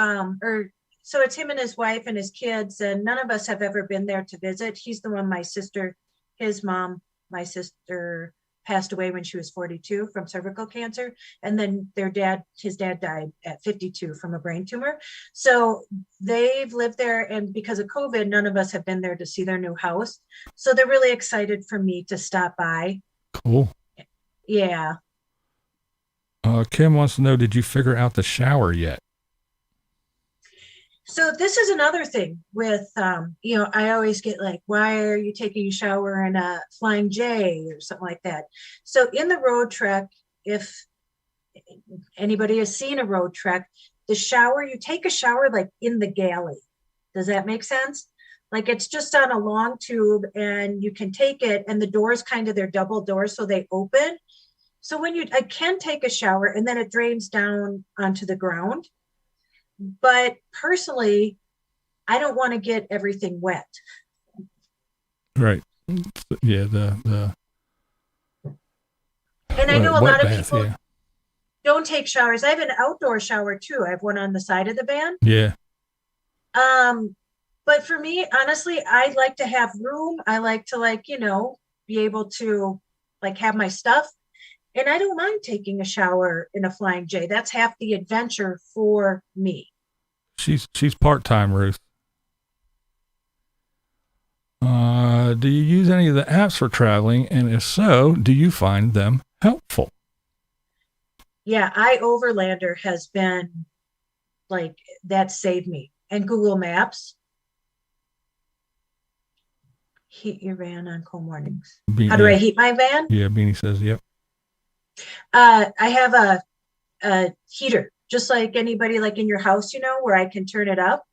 so it's him and his wife and his kids, and none of us have ever been there to visit. He's the one, his mom, my sister passed away when she was 42 from cervical cancer. And then his dad died at 52 from a brain tumor. So they've lived there. And because of COVID, none of us have been there to see their new house. So they're really excited for me to stop by. Cool. Yeah. Kim wants to know, did you figure out the shower yet? So this is another thing with, I always get like, why are you taking a shower in a Flying J or something like that? So in the Roadtrek, if anybody has seen a Roadtrek, the shower, you take a shower like in the galley. Does that make sense? Like it's just on a long tube and you can take it and the doors they're double doors, so they open. So I can take a shower and then it drains down onto the ground. But personally, I don't want to get everything wet. Right. Yeah. And I know a lot of people don't take showers. I have an outdoor shower too. I have one on the side of the van. Yeah. But for me, honestly, I like to have room. I like to be able to have my stuff. And I don't mind taking a shower in a Flying J. That's half the adventure for me. She's part-time, Ruth. Do you use any of the apps for traveling? And if so, do you find them helpful? Yeah, iOverlander has been that saved me. And Google Maps. Heat your van on cold mornings. How do I heat my van? Yeah, Beanie says, yep. I have a heater, just like anybody in your house, where I can turn it up.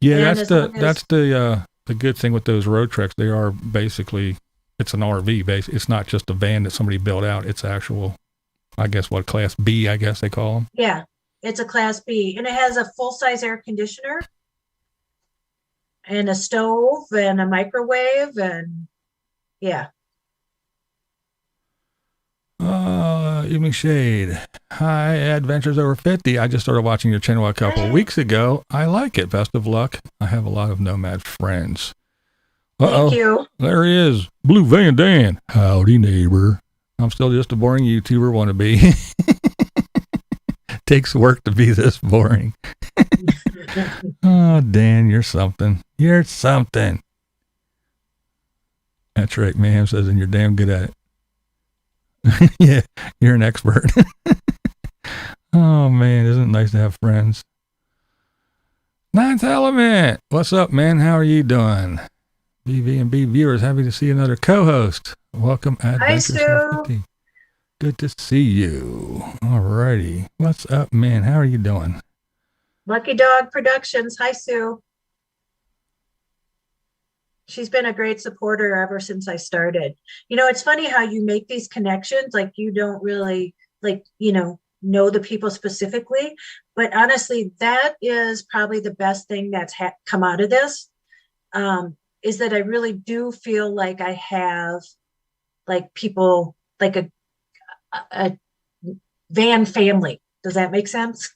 Yeah, and that's the good thing with those Roadtreks. They are basically, it's an RV base. It's not just a van that somebody built out. It's actual, I guess, Class B, I guess they call them. Yeah, it's a Class B, and it has a full-size air conditioner and a stove and a microwave, and yeah. Evening Shade. Hi, Ad-Ventures Over 50. I just started watching your channel a couple of weeks ago. I like it. Best of luck. I have a lot of nomad friends. Thank you. There he is. Blue Van Dan. Howdy, neighbor. I'm still just a boring YouTuber wannabe. Takes work to be this boring. Oh, Dan, you're something. You're something. That's right, Mayhem says, and you're damn good at it. Yeah, you're an expert. Oh man, isn't it nice to have friends? Ninth Element, what's up, man? How are you doing? BV&B viewers, happy to see another co-host. Welcome, Ad-Ventures Over 50. Good to see you. Alrighty, what's up, man? How are you doing? Lucky Dog Productions. Hi, Sue. She's been a great supporter ever since I started. It's funny how you make these connections. You don't really know the people specifically, but honestly, that is probably the best thing that's come out of this, is that I really do feel like I have people, a van family. Does that make sense?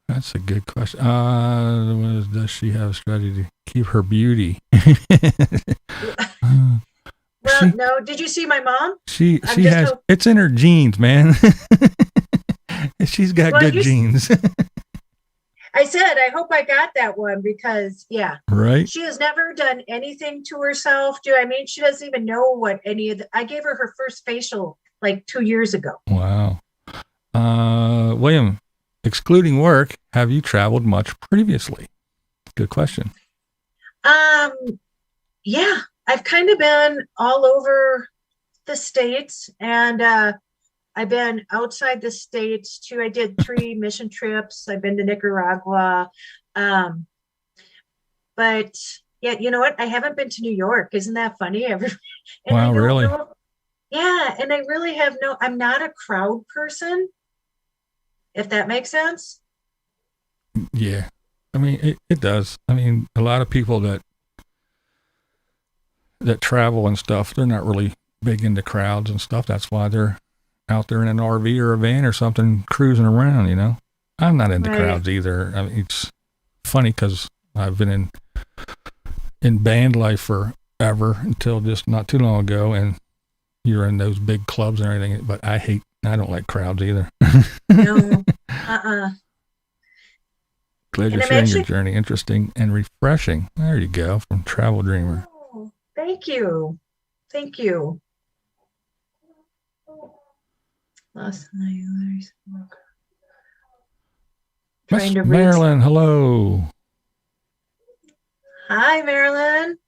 That's a good question. Does she have a strategy to keep her beauty? No. Did you see my mom? She has. It's in her genes, man. She's got good genes. I said, I hope I got that one because, yeah, Right? she has never done anything to herself. Do you know what I mean? She doesn't even know what any of the, I gave her first facial like 2 years ago. Wow. William, excluding work, have you traveled much previously? Good question. Yeah, I've kind of been all over the States and, I've been outside the States too. I did 3 mission trips. I've been to Nicaragua. Um, but yeah, you know what? I haven't been to New York. Isn't that funny? And I Wow, don't really? know. Yeah, and I really have no, I'm not a crowd person, if that makes sense. Yeah. I mean, it does. I mean, a lot of people that travel and stuff, they're not really big into crowds and stuff. That's why they're out there in an RV or a van or something cruising around, you know. I'm not into Right. crowds either. I mean, it's funny because I've been in band life forever until just not too long ago, and you're in those big clubs and everything, but I don't like crowds either. No. Glad you're And I'm sharing your actually, journey. Interesting and refreshing. There you go, from Travel Dreamer. oh, thank you. Thank you. Last night, trying Miss to read. Marilyn, hello. Hi, Marilyn.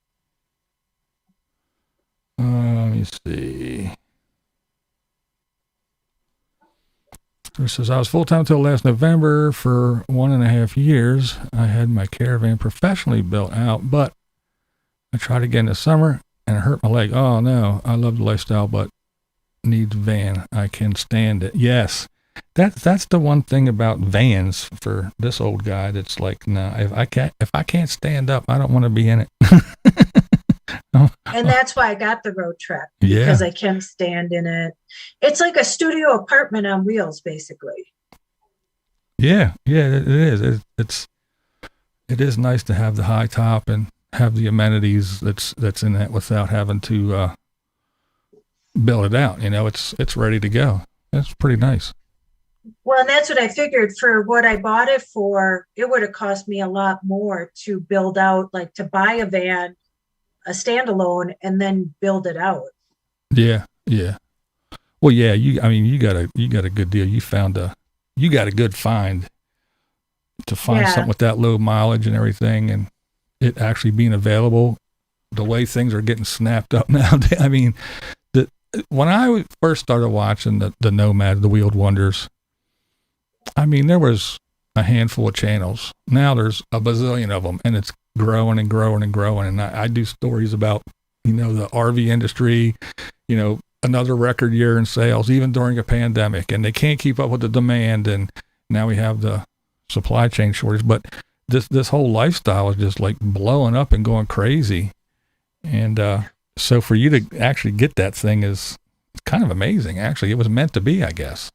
Let me see. It says, I was full-time until last November. For 1.5 years, I had my caravan professionally built out, but I tried again this summer and it hurt my leg. Oh no, I love the lifestyle, but needs van. I can stand it. Yes. That's the one thing about vans for this old guy. That's like, no, if I can't stand up, I don't want to be in it. And that's why I got the Roadtrek, Yeah. because I can stand in it. It's like a studio apartment on wheels, basically. Yeah, it is. It is nice to have the high top and have the amenities that's in that without having to build it out. You know, it's ready to go. That's pretty nice. Well, and that's what I figured for what I bought it for. It would have cost me a lot more to build out, like to buy a van, a standalone, and then build it out. Yeah. Well, yeah, you got a good deal. You got a good find to find Yeah. something with that low mileage and everything, and it actually being available the way things are getting snapped up nowadays. I mean, when I first started watching the Nomad, the Wheeled Wonders, I mean, there was a handful of channels. Now there's a bazillion of them, and it's growing and growing and growing. And I do stories about, you know, the RV industry, you know, another record year in sales, even during a pandemic, and they can't keep up with the demand. And now we have the supply chain shortage, but this whole lifestyle is just like blowing up and going crazy. And, so for you to actually get that thing is kind of amazing. Actually, it was meant to be, I guess.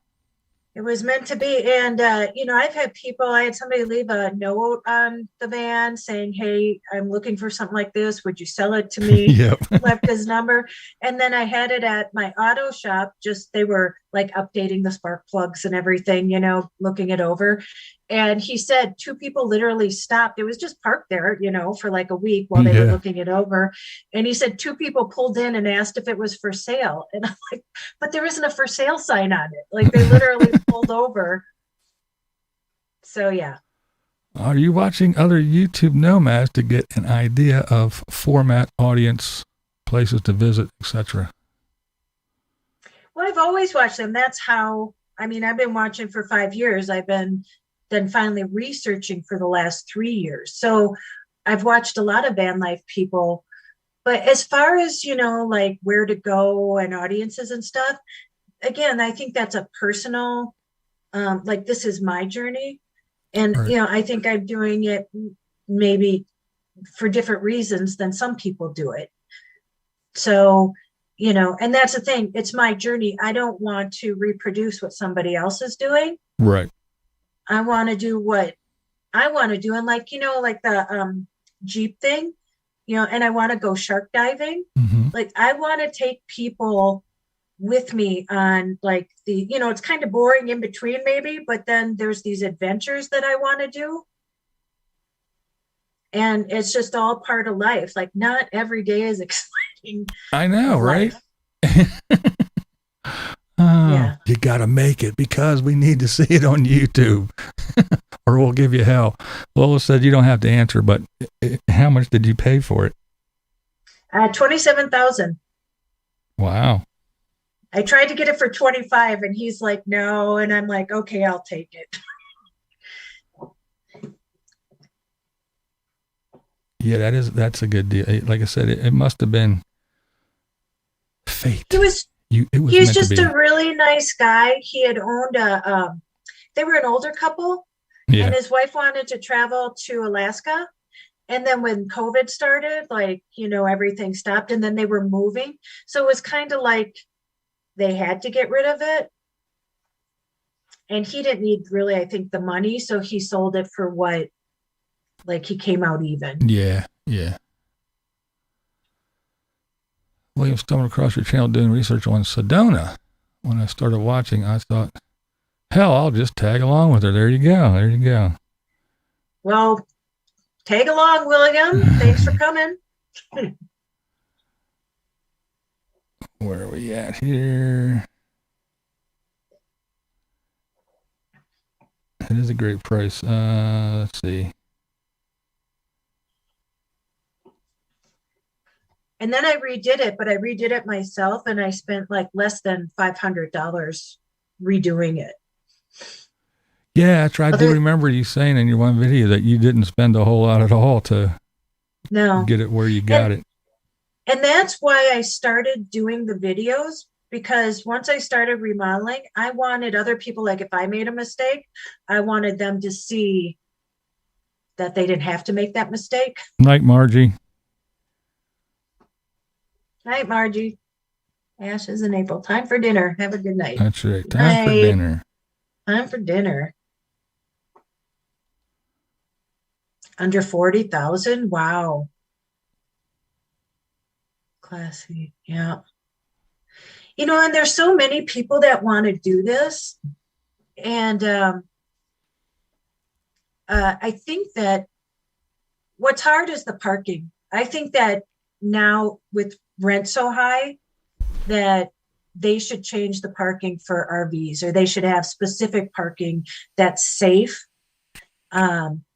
It was meant to be. And, you know, I've had people, I had somebody leave a note on the van saying, hey, I'm looking for something like this. Would you sell it to me? Yep. Left his number. And then I had it at my auto shop. Just, they were like updating the spark plugs and everything, you know, looking it over. And he said 2 people literally stopped. It was just parked there, you know, for like a week while they were looking it over. And he said 2 people pulled in and asked if it was for sale. And I'm like, but there isn't a for sale sign on it. Like they literally pulled over. So yeah. Are you watching other YouTube nomads to get an idea of format, audience, places to visit, etc.? Well, I've always watched them. That's how, I mean, I've been watching for 5 years. I've been then finally researching for the last 3 years. So I've watched a lot of van life people. But as far as, you know, like where to go and audiences and stuff, again, I think that's a personal, like this is my journey. And, Right. you know, I think I'm doing it maybe for different reasons than some people do it. So, you know, and that's the thing. It's my journey. I don't want to reproduce what somebody else is doing. Right. I want to do what I want to do. And like, you know, like the Jeep thing, you know, and I want to go shark diving. Mm-hmm. Like I want to take people with me on like the, you know, it's kind of boring in between maybe, but then there's these adventures that I want to do. And it's just all part of life. Like not every day is exciting. I know, of right? life. Oh, Yeah. you got to make it because we need to see it on YouTube or we'll give you hell. Lola said you don't have to answer, but how much did you pay for it? 27,000. Wow. I tried to get it for 25 and he's like, no. And I'm like, okay, I'll take it. Yeah, that's a good deal. Like I said, it must have been fate. He was meant just to be. a really nice guy. He had owned they were an older couple, Yeah. and his wife wanted to travel to Alaska. And then when COVID started, like, everything stopped and then they were moving. So it was kind of like they had to get rid of it. And he didn't need really, I think, the money. So he sold it for what, like he came out even. Yeah. Yeah. William stumbled across your channel doing research on Sedona. When I started watching, I thought, hell, I'll just tag along with her. There you go. There you go. Well, tag along, William. Thanks for coming. Where are we at here? It is a great price. Let's see. And then I redid it, but I redid it myself and I spent like less than $500 redoing it. Yeah, I do remember you saying in your one video that you didn't spend a whole lot at all to get it where you got it. And that's why I started doing the videos, because once I started remodeling, I wanted other people, like if I made a mistake, I wanted them to see that they didn't have to make that mistake. Night, Margie. Night, Margie. Ashes in April. Time for dinner. Have a good night. That's right. Time for dinner. Time for dinner. Under 40,000. Wow. Classy. Yeah. And there's so many people that want to do this. And I think that what's hard is the parking. I think that now with rent so high that they should change the parking for RVs, or they should have specific parking that's safe,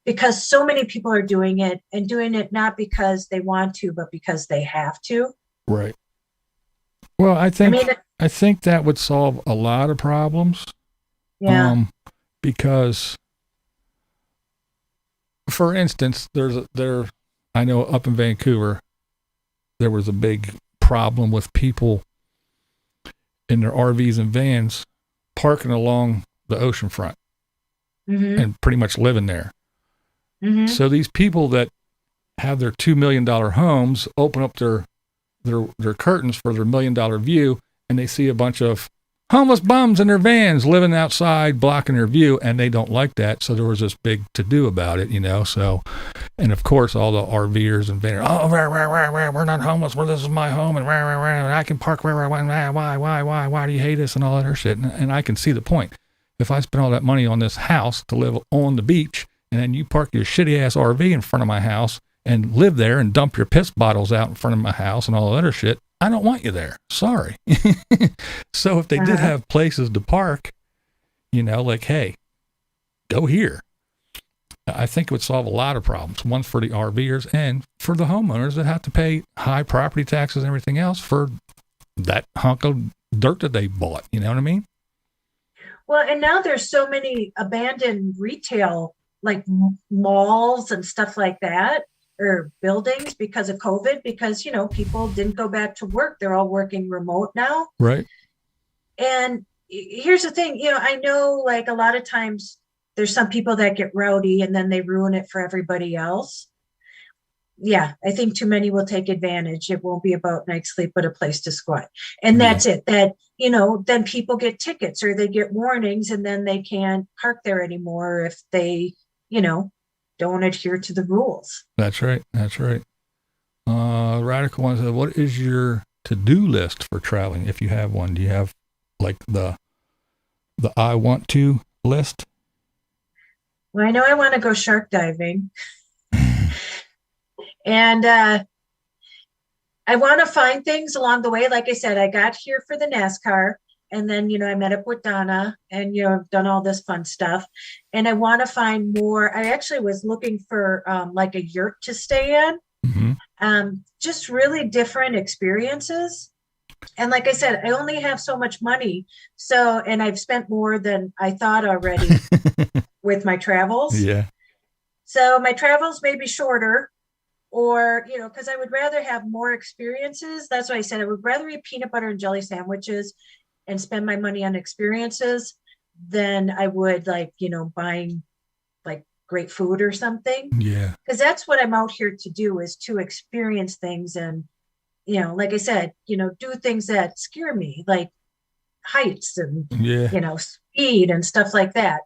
because so many people are doing it and doing it not because they want to, but because they have to. Right. Well, I think that would solve a lot of problems. Yeah. Because, for instance, I know up in Vancouver, there was a big problem with people in their RVs and vans parking along the ocean front and pretty much living there. Mm-hmm. So these people that have their $2 million homes open up their curtains for their $1 million view, and they see a bunch of homeless bums in their vans living outside, blocking their view, and they don't like that. So there was this big to-do about it, so, and of course, all the RVers and vanners, we're not homeless, this is my home, and I can park where I want, why do you hate us, and all that other shit. And I can see the point. If I spend all that money on this house to live on the beach, and then you park your shitty-ass RV in front of my house and live there and dump your piss bottles out in front of my house and all that other shit, I don't want you there. Sorry. So if they did have places to park, like, hey, go here, I think it would solve a lot of problems. One for the RVers and for the homeowners that have to pay high property taxes and everything else for that hunk of dirt that they bought. You know what I mean? Well, and now there's so many abandoned retail, like malls and stuff like that, or buildings because of COVID, because, people didn't go back to work. They're all working remote now. Right. And here's the thing, I know like a lot of times there's some people that get rowdy and then they ruin it for everybody else. Yeah, I think too many will take advantage. It won't be about night's sleep, but a place to squat. And that's it. That, then people get tickets or they get warnings and then they can't park there anymore if they, don't adhere to the rules. That's right. Radical one said, what is your to-do list for traveling? If you have one, do you have like the I want to list? Well, I know I want to go shark diving. And I want to find things along the way. Like I said, I got here for the NASCAR, and then, I met up with Donna, and, I've done all this fun stuff. And I want to find more. I actually was looking for like a yurt to stay in, just really different experiences. And like I said, I only have so much money. So, and I've spent more than I thought already with my travels. Yeah. So my travels may be shorter, or, because I would rather have more experiences. That's why I said I would rather eat peanut butter and jelly sandwiches and spend my money on experiences than I would buying like great food or something. Yeah. Because that's what I'm out here to do, is to experience things. And, like I said, do things that scare me, like heights and, speed and stuff like that.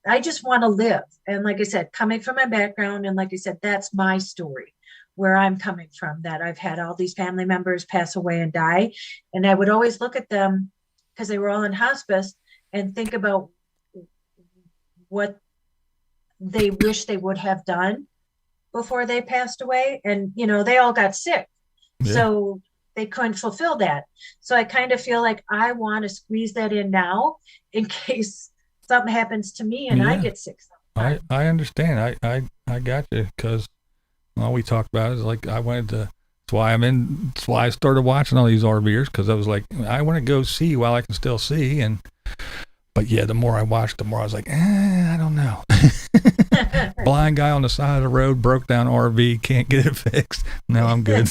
I just want to live. And like I said, coming from my background, and like I said, that's my story, where I'm coming from, that I've had all these family members pass away and die. And I would always look at them, because they were all in hospice, and think about what they wish they would have done before they passed away. And, they all got sick. Yeah. So they couldn't fulfill that. So I kind of feel like I want to squeeze that in now in case something happens to me and I get sick sometime. I understand. I got you, because all we talked about is like, I wanted to, that's why I started watching all these RVers, because I was like, I want to go see while I can still see. But yeah, the more I watched, the more I was like, I don't know. Blind guy on the side of the road, broke down RV, can't get it fixed. No, I'm good.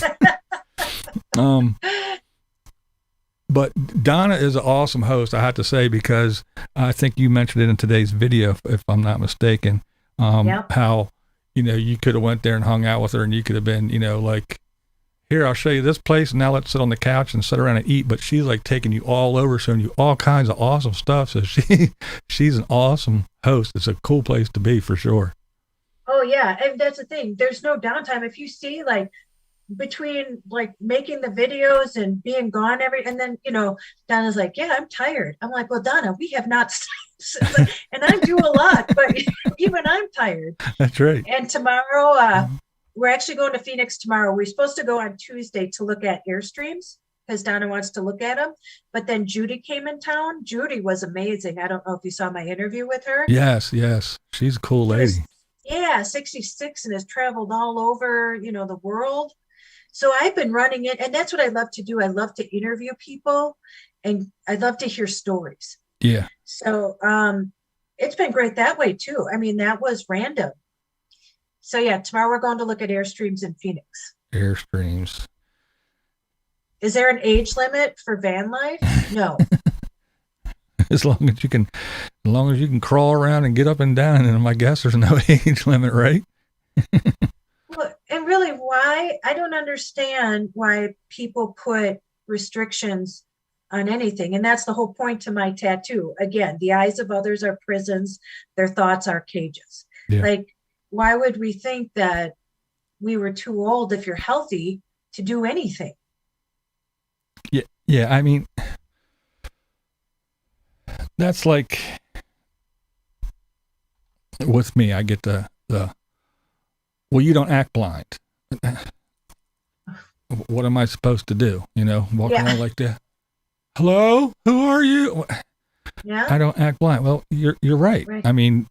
But Donna is an awesome host, I have to say, because I think you mentioned it in today's video, if I'm not mistaken, how, you could have went there and hung out with her, and you could have been, like, here, I'll show you this place, and now let's sit on the couch and sit around and eat. But she's like taking you all over, showing you all kinds of awesome stuff. So she's an awesome host. It's a cool place to be, for sure. Oh yeah, and that's the thing. There's no downtime. If you see, like, between like making the videos and being gone and then Donna's like, yeah, I'm tired. I'm like, well, Donna, we have not stopped. And I do a lot, but even I'm tired. That's right. And tomorrow we're actually going to Phoenix tomorrow. We're supposed to go on Tuesday to look at Airstreams, because Donna wants to look at them. But then Judy came in town. Judy was amazing. I don't know if you saw my interview with her. Yes. She's a cool lady. 66, and has traveled all over, the world. So I've been running it, and that's what I love to do. I love to interview people, and I love to hear stories. Yeah. So it's been great that way too. I mean, that was random. So yeah, tomorrow we're going to look at Airstreams in Phoenix. Airstreams. Is there an age limit for van life? No. As long as you can crawl around and get up and down, and I guess there's no age limit, right? Well, and really, why? I don't understand why people put restrictions on anything. And that's the whole point to my tattoo. Again, the eyes of others are prisons. Their thoughts are cages. Yeah. Like, why would we think that we were too old, if you're healthy, to do anything? Yeah. I mean, that's like, with me, I get the well, you don't act blind. What am I supposed to do? Walk around like that. Hello, who are you? Yeah. I don't act blind. Well, you're right. I mean,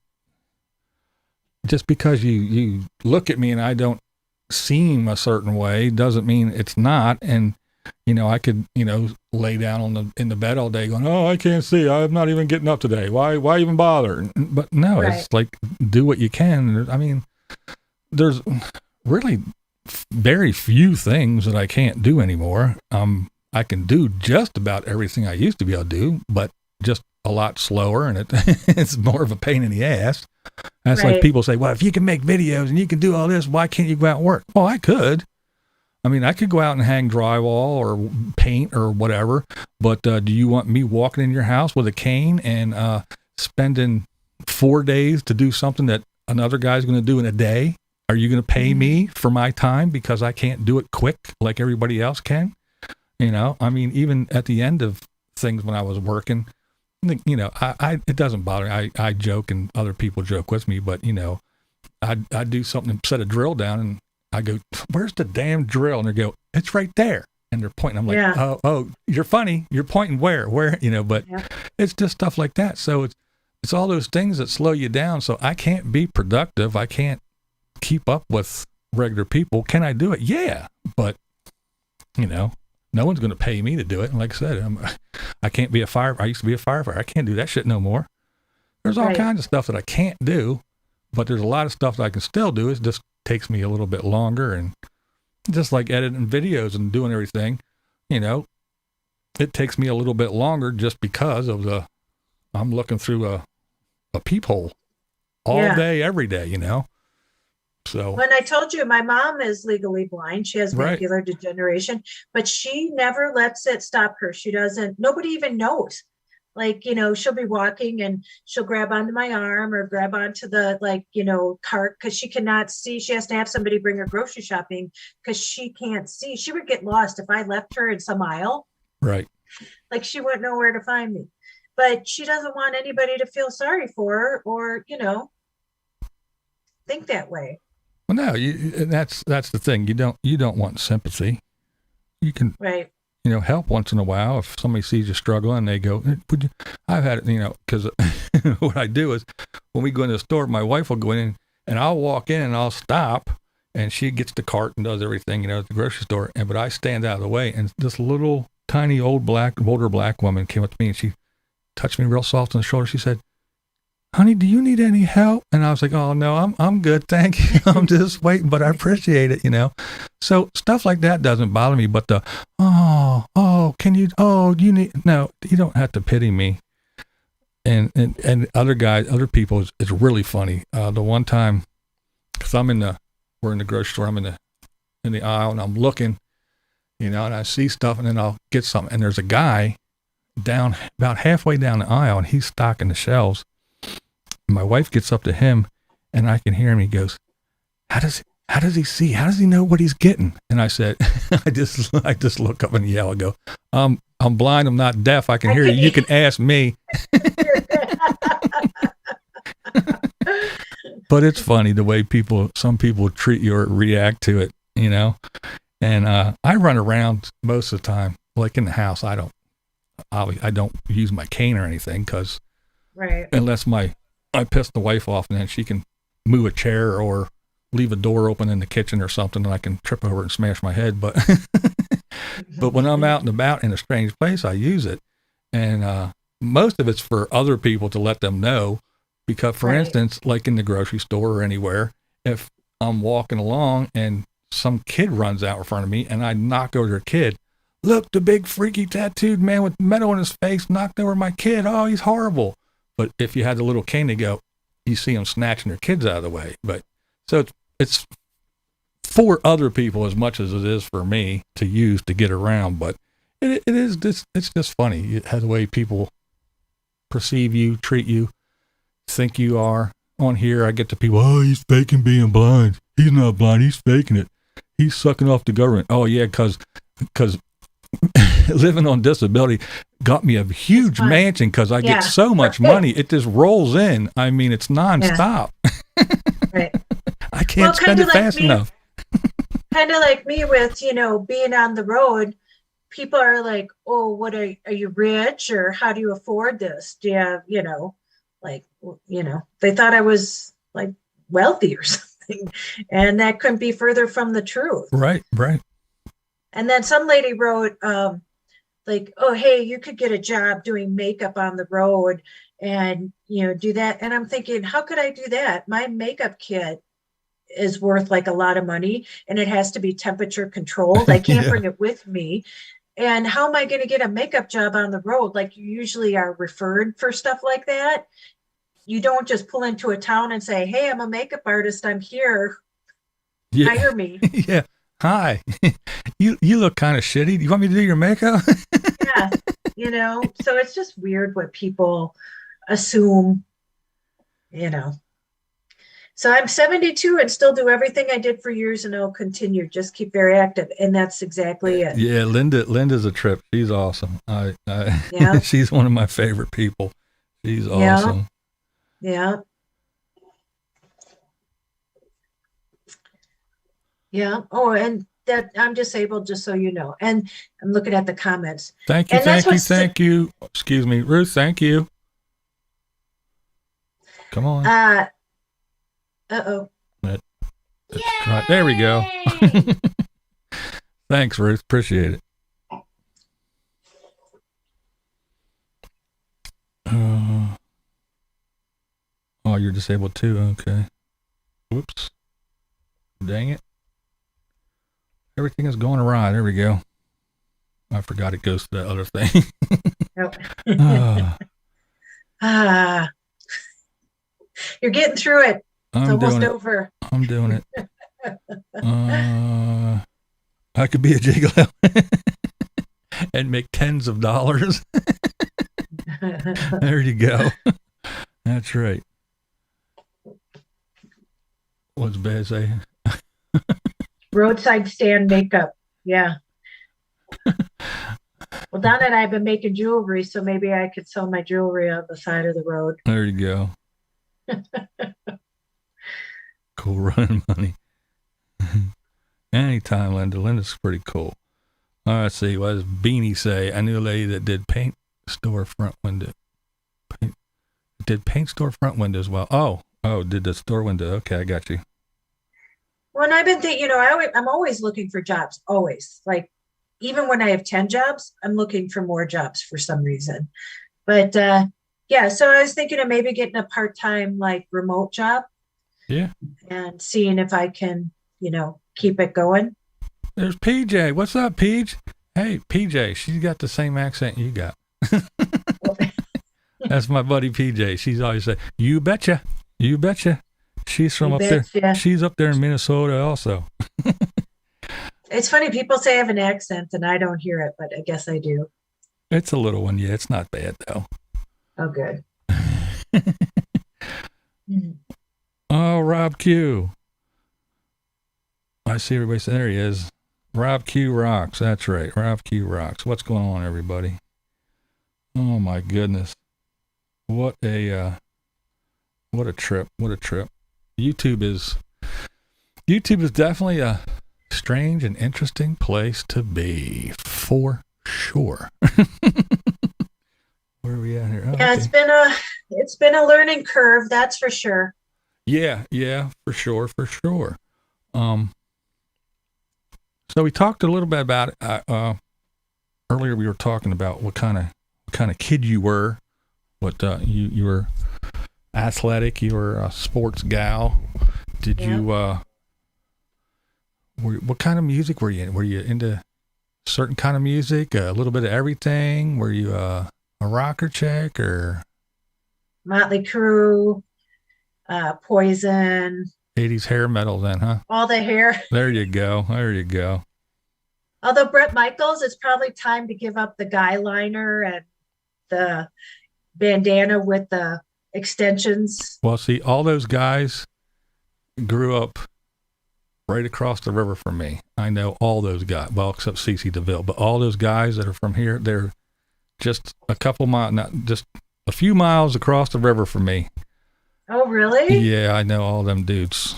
just because you look at me and I don't seem a certain way doesn't mean it's not. And I could lay down in the bed all day going, oh, I can't see. I'm not even getting up today. Why even bother? But no, It's like, do what you can. I mean, there's really very few things that I can't do anymore. I can do just about everything I used to be able to do, but just a lot slower, and it's more of a pain in the ass. That's like people say, well, if you can make videos and you can do all this, why can't you go out and work? Well, I could. I mean, I could go out and hang drywall or paint or whatever, but do you want me walking in your house with a cane and spending 4 days to do something that another guy's going to do in a day? Are you going to pay me for my time because I can't do it quick like everybody else can? I mean, even at the end of things when I was working, I it doesn't bother me. I joke and other people joke with me, but I do something, set a drill down, and I go, where's the damn drill? And they go, it's right there. And they're pointing. I'm like, Yeah. oh, you're funny. You're pointing where, but Yeah. it's just stuff like that. So it's all those things that slow you down. So I can't be productive. I can't keep up with regular people. Can I do it? Yeah. But, no one's going to pay me to do it. And like I said, I can't be I used to be a firefighter. I can't do that shit no more. There's all kinds of stuff that I can't do, but there's a lot of stuff that I can still do. It just takes me a little bit longer. And just like editing videos and doing everything, it takes me a little bit longer just because of I'm looking through a peephole all day, every day, So When I told you my mom is legally blind, she has macular degeneration, but she never lets it stop her. She doesn't, nobody even knows. Like, she'll be walking and she'll grab onto my arm or grab onto the, cart because she cannot see. She has to have somebody bring her grocery shopping because she can't see. She would get lost if I left her in some aisle. Right. Like she wouldn't know where to find me. But she doesn't want anybody to feel sorry for her or, think that way. Well, no, that's the thing. You don't want sympathy. You can, help once in a while if somebody sees you struggling and they go, would you? I've had it, because what I do is when we go into the store, my wife will go in and I'll walk in and I'll stop and she gets the cart and does everything, at the grocery store. But I stand out of the way and this little tiny older black woman came up to me and she touched me real soft on the shoulder. She said, honey, do you need any help? And I was like, oh no, I'm good. Thank you. I'm just waiting, but I appreciate it, So stuff like that doesn't bother me, but you need, no, you don't have to pity me. And other people is really funny. The one time, cause we're in the grocery store, I'm in the aisle and I'm looking, and I see stuff and then I'll get something. And there's a guy down about halfway down the aisle and he's stocking the shelves. My wife gets up to him and I can hear him. He goes, how does he see? How does he know what he's getting? And I said, I just look up and yell and go, I'm blind. I'm not deaf. I can hear you. You can ask me. But it's funny the way some people treat you or react to it, and I run around most of the time, like in the house. I don't use my cane or anything because unless I piss the wife off and then she can move a chair or leave a door open in the kitchen or something and I can trip over and smash my head. But when I'm out and about in a strange place, I use it. And most of it's for other people to let them know because, for instance, like in the grocery store or anywhere, if I'm walking along and some kid runs out in front of me and I knock over their kid, look, the big freaky tattooed man with metal in his face knocked over my kid. Oh, he's horrible. But if you had the little cane, they go, you see them snatching their kids out of the way. But so it's for other people as much as it is for me to use to get around. But it's just funny how the way people perceive you, treat you, think you are. On here, I get the people, oh, he's faking being blind. He's not blind. He's faking it. He's sucking off the government. Oh, yeah, because living on disability got me a huge mansion because I get so much money. It just rolls in. I mean, it's nonstop. Right. I can't spend it fast enough. Kind of like me with, being on the road. People are like, oh, what are you rich or how do you afford this? Do you have, they thought I was like wealthy or something. And that couldn't be further from the truth. Right. And then some lady wrote, like, oh, hey, you could get a job doing makeup on the road and, do that. And I'm thinking, how could I do that? My makeup kit is worth like a lot of money and it has to be temperature controlled. I can't bring it with me. And how am I going to get a makeup job on the road? Like you usually are referred for stuff like that. You don't just pull into a town and say, hey, I'm a makeup artist. I'm here. Hire me. Yeah. Hi, you look kind of shitty. Do you want me to do your makeup? Yeah, so it's just weird what people assume, So I'm 72 and still do everything I did for years and I'll continue. Just keep very active. And that's exactly it. Yeah, Linda's a trip. She's awesome. She's one of my favorite people. She's awesome. Yeah. Yeah. Oh, and that I'm disabled, just so you know. And I'm looking at the comments. Thank you, And that's thank you, what's thank you. Excuse me, Ruth, thank you. Come on. uh-oh. Let's try. There we go. Thanks, Ruth. Appreciate it. Oh, you're disabled too. Okay. Whoops. Dang it. Everything is going awry. There we go. I forgot it goes to that other thing. Oh. Ah, you're getting through it. It's almost over. I'm doing it. I could be a gigolo and make tens of dollars. There you go. That's right. What's bad say? Roadside stand makeup. Yeah. Well, Donna and I have been making jewelry, so maybe I could sell my jewelry on the side of the road. There you go. Cool running money. Anytime, Linda. Linda's pretty cool. All right, let's see. What does Beanie say? I knew a lady that did paint store front window. Did paint store front window as well. Oh, did the store window. Okay, I got you. Well, and I've been thinking, I'm always looking for jobs, always. Like, even when I have 10 jobs, I'm looking for more jobs for some reason. But yeah, so I was thinking of maybe getting a part-time, like, remote job. Yeah. And seeing if I can, keep it going. There's PJ. What's up, PJ? Hey, PJ, she's got the same accent you got. That's my buddy PJ. She's always say, "You betcha, you betcha." She's from there. She's up there in Minnesota also. It's funny. People say I have an accent and I don't hear it, but I guess I do. It's a little one. Yeah, it's not bad though. Oh, good. Oh, Rob Q. I see everybody. There he is. Rob Q rocks. That's right. Rob Q rocks. What's going on, everybody? Oh my goodness. What a trip. What a trip. YouTube is definitely a strange and interesting place to be, for sure. Where are we at here? Oh, yeah, okay. It's been a learning curve, that's for sure. Yeah, for sure. So we talked a little bit about it. Earlier we were talking about what kind of kid you were. What you were athletic. You were a sports gal. Did you? What kind of music were you in? Were you into certain kind of music? A little bit of everything. Were you a rocker chick or? Motley Crue, Poison. 80s hair metal then, huh? All the hair. There you go. Although Bret Michaels, it's probably time to give up the guy liner and the bandana with the extensions. Well, see, all those guys grew up right across the river from me. I know all those guys, well, except CeCe DeVille, but all those guys that are from here, they're just a couple miles, not just a few miles across the river from me. Oh, really? Yeah, I know all them dudes.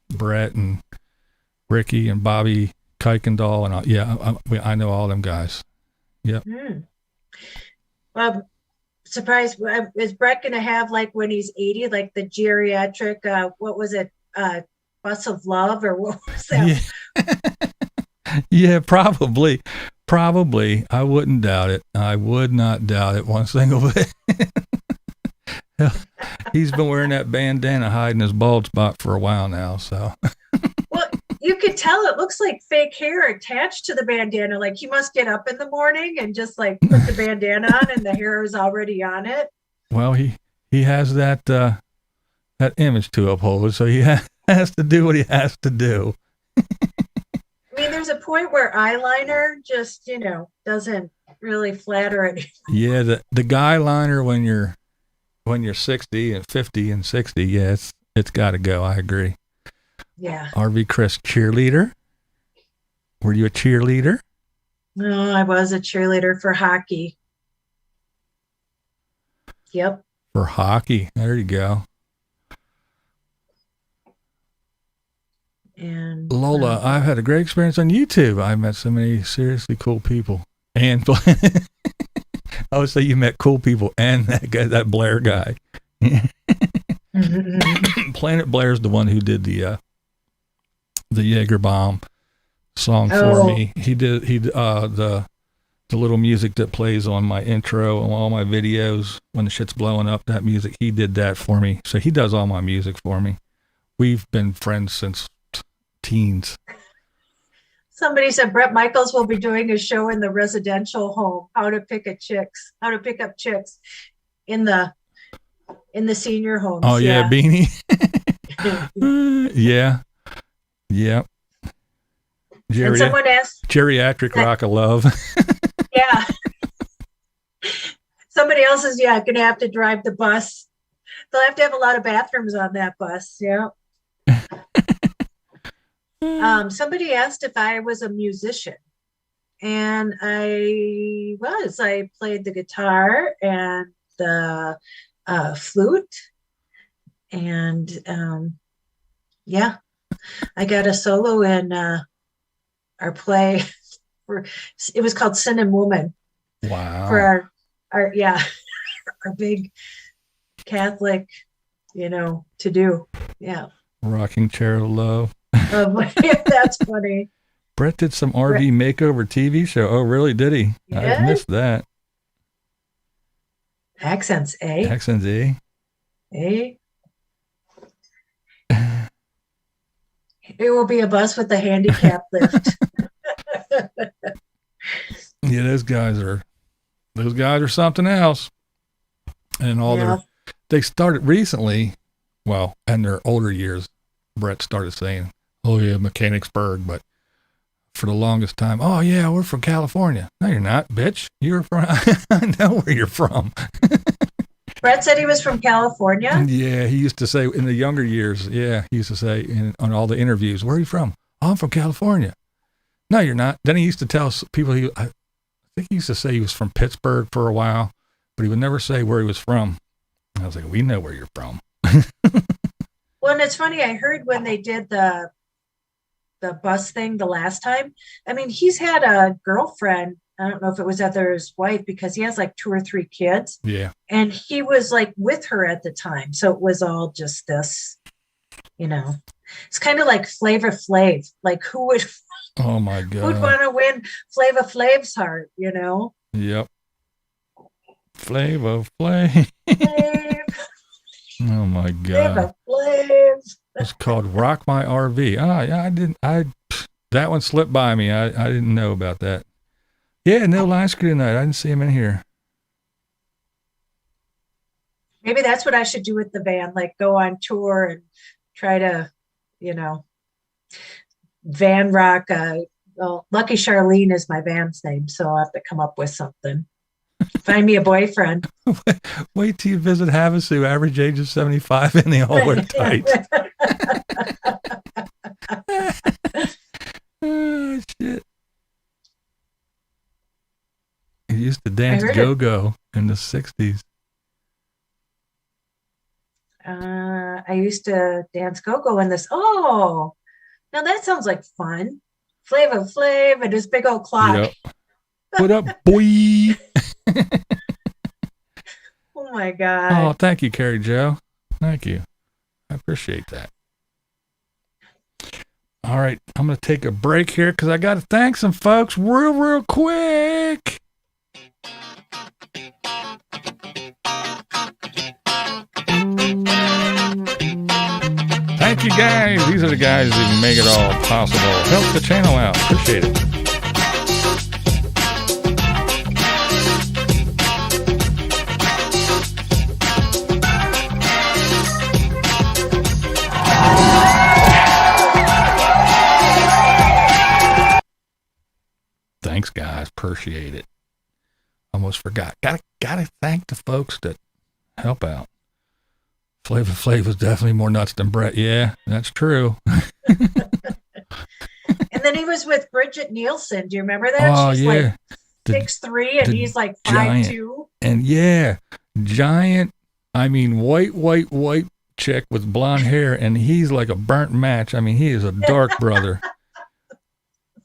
Brett and Ricky and Bobby Kuykendall and all. Yeah, I know all them guys. Yep. Well, surprised. Is Brett going to have, like, when he's 80, like the geriatric, what was it? Bus of Love, or what was that? Yeah, probably. I wouldn't doubt it. I would not doubt it one single bit. He's been wearing that bandana hiding his bald spot for a while now, so. Well, you could tell it looks like fake hair attached to the bandana. Like, he must get up in the morning and just, like, put the bandana on and the hair is already on it. Well, he has that image to uphold, so he has to do what he has to do. I mean, there's a point where eyeliner just, doesn't really flatter it. Yeah, the guy liner when you're 60 and 50 and 60, yeah, it's got to go. I agree. Yeah. RV Chris, cheerleader? Were you a cheerleader? No, I was a cheerleader for hockey. Yep. For hockey. There you go. And Lola, I've had a great experience on YouTube. I met so many seriously cool people. And I would say you met cool people and that guy, that Blair guy. Planet Blair's the one who did the Jaeger bomb song for me. He did the little music that plays on my intro and all my videos when the shit's blowing up, that music. He did that for me. So he does all my music for me. We've been friends since teens. Somebody said Brett Michaels will be doing a show in the residential home, how to pick up chicks in the senior homes. Oh yeah, Beanie. Yeah. And someone asked, geriatric rock of love. Yeah. Somebody else is going to have to drive the bus. They'll have to have a lot of bathrooms on that bus. Yeah. Somebody asked if I was a musician, and I was. I played the guitar and the flute, and I got a solo in our play. It was called Sin and Woman. Wow. For our our big Catholic, to do. Yeah. Rocking Chair of Love. That's funny. Brett did some RV makeover TV show. Oh, really? Did he? Yeah. I missed that. Accents, eh? Accents, eh? Eh? It will be a bus with a handicap lift. Yeah, those guys are something else. And they started recently, well, in their older years, Brett started saying, oh yeah, Mechanicsburg, but for the longest time, oh yeah, we're from California. No, you're not, bitch. You're from, I know where you're from. Brett said he was from California? Yeah, he used to say in the younger years, he used to say on all the interviews, where are you from? Oh, I'm from California. No, you're not. Then he used to tell people, I think he used to say he was from Pittsburgh for a while, but he would never say where he was from. I was like, we know where you're from. Well, and it's funny, I heard when they did the bus thing the last time, I mean, he's had a girlfriend. I don't know if it was his wife, because he has like 2 or 3 kids. Yeah. And he was like with her at the time. So it was all just this, it's kind of like Flava Flav. Like who would, oh my God, who'd want to win Flava Flav's heart, Yep. Flava Flav. Oh my God. Flava Flav. It's called Rock My RV. Oh yeah, that one slipped by me. I didn't know about that. Yeah, no line screw tonight. I didn't see him in here. Maybe that's what I should do with the band, like go on tour and try to, van rock. Well, Lucky Charlene is my band's name, so I'll have to come up with something. Find me a boyfriend. Wait till you visit Havasu, average age of 75, and they all wear tights. Oh, shit. He used to dance go-go in the 60s. I used to dance go-go in this. Oh, now that sounds like fun. Flava Flav and his big old clock. Yep. What up, boy? Oh my God. Oh, thank you, Carrie Joe. Thank you. I appreciate that. All right, I'm going to take a break here because I got to thank some folks real quick. Thank you, guys. These are the guys that make it all possible. Help the channel out. Appreciate it. Thanks, guys. Appreciate it. Almost forgot. Gotta thank the folks that help out. Flava Flav was definitely more nuts than Brett. Yeah, that's true. And then he was with Bridget Nielsen. Do you remember that? Oh, She's yeah. like 6'3", and he's like 5'2". And yeah, giant. I mean, white, chick with blonde hair, and he's like a burnt match. I mean, he is a dark brother.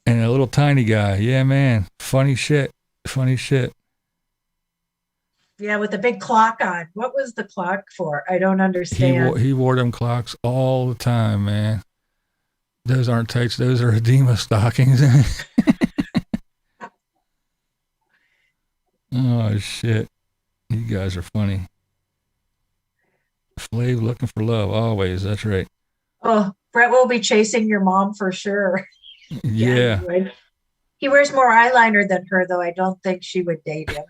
And a little tiny guy. Yeah, man. Funny shit. Yeah, with the big clock on. What was the clock for? I don't understand. He wore them clocks all the time, man. Those aren't tights. Those are edema stockings. Oh, shit. You guys are funny. Flav looking for love always. That's right. Oh, Brett will be chasing your mom for sure. Yeah. He wears more eyeliner than her, though. I don't think she would date him.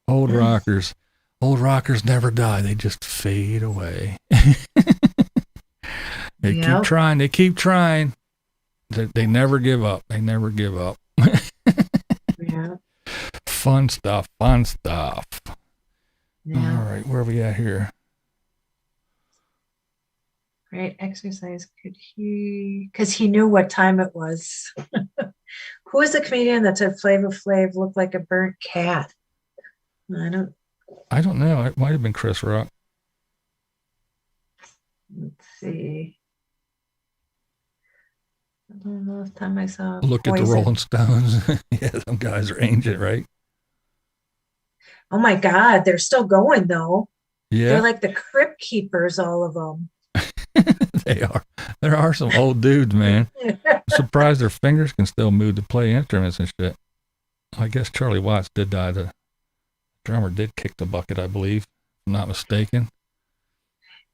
Old rockers never die. They just fade away. They keep trying. They never give up. Yeah. Fun stuff. Yeah. All right, where are we at here? Great exercise. Because he knew what time it was. Who is the comedian that said Flavor Flav looked like a burnt cat? I don't know. It might have been Chris Rock. Let's see. I don't know if time I saw. Look at the Rolling Stones. Yeah, them guys are ancient, right? Oh my God, they're still going though. Yeah. They're like the crypt keepers, all of them. They are. There are some old dudes, man. I'm surprised their fingers can still move to play instruments and shit. I guess Charlie Watts did die. The drummer did kick the bucket, I believe, if I'm not mistaken.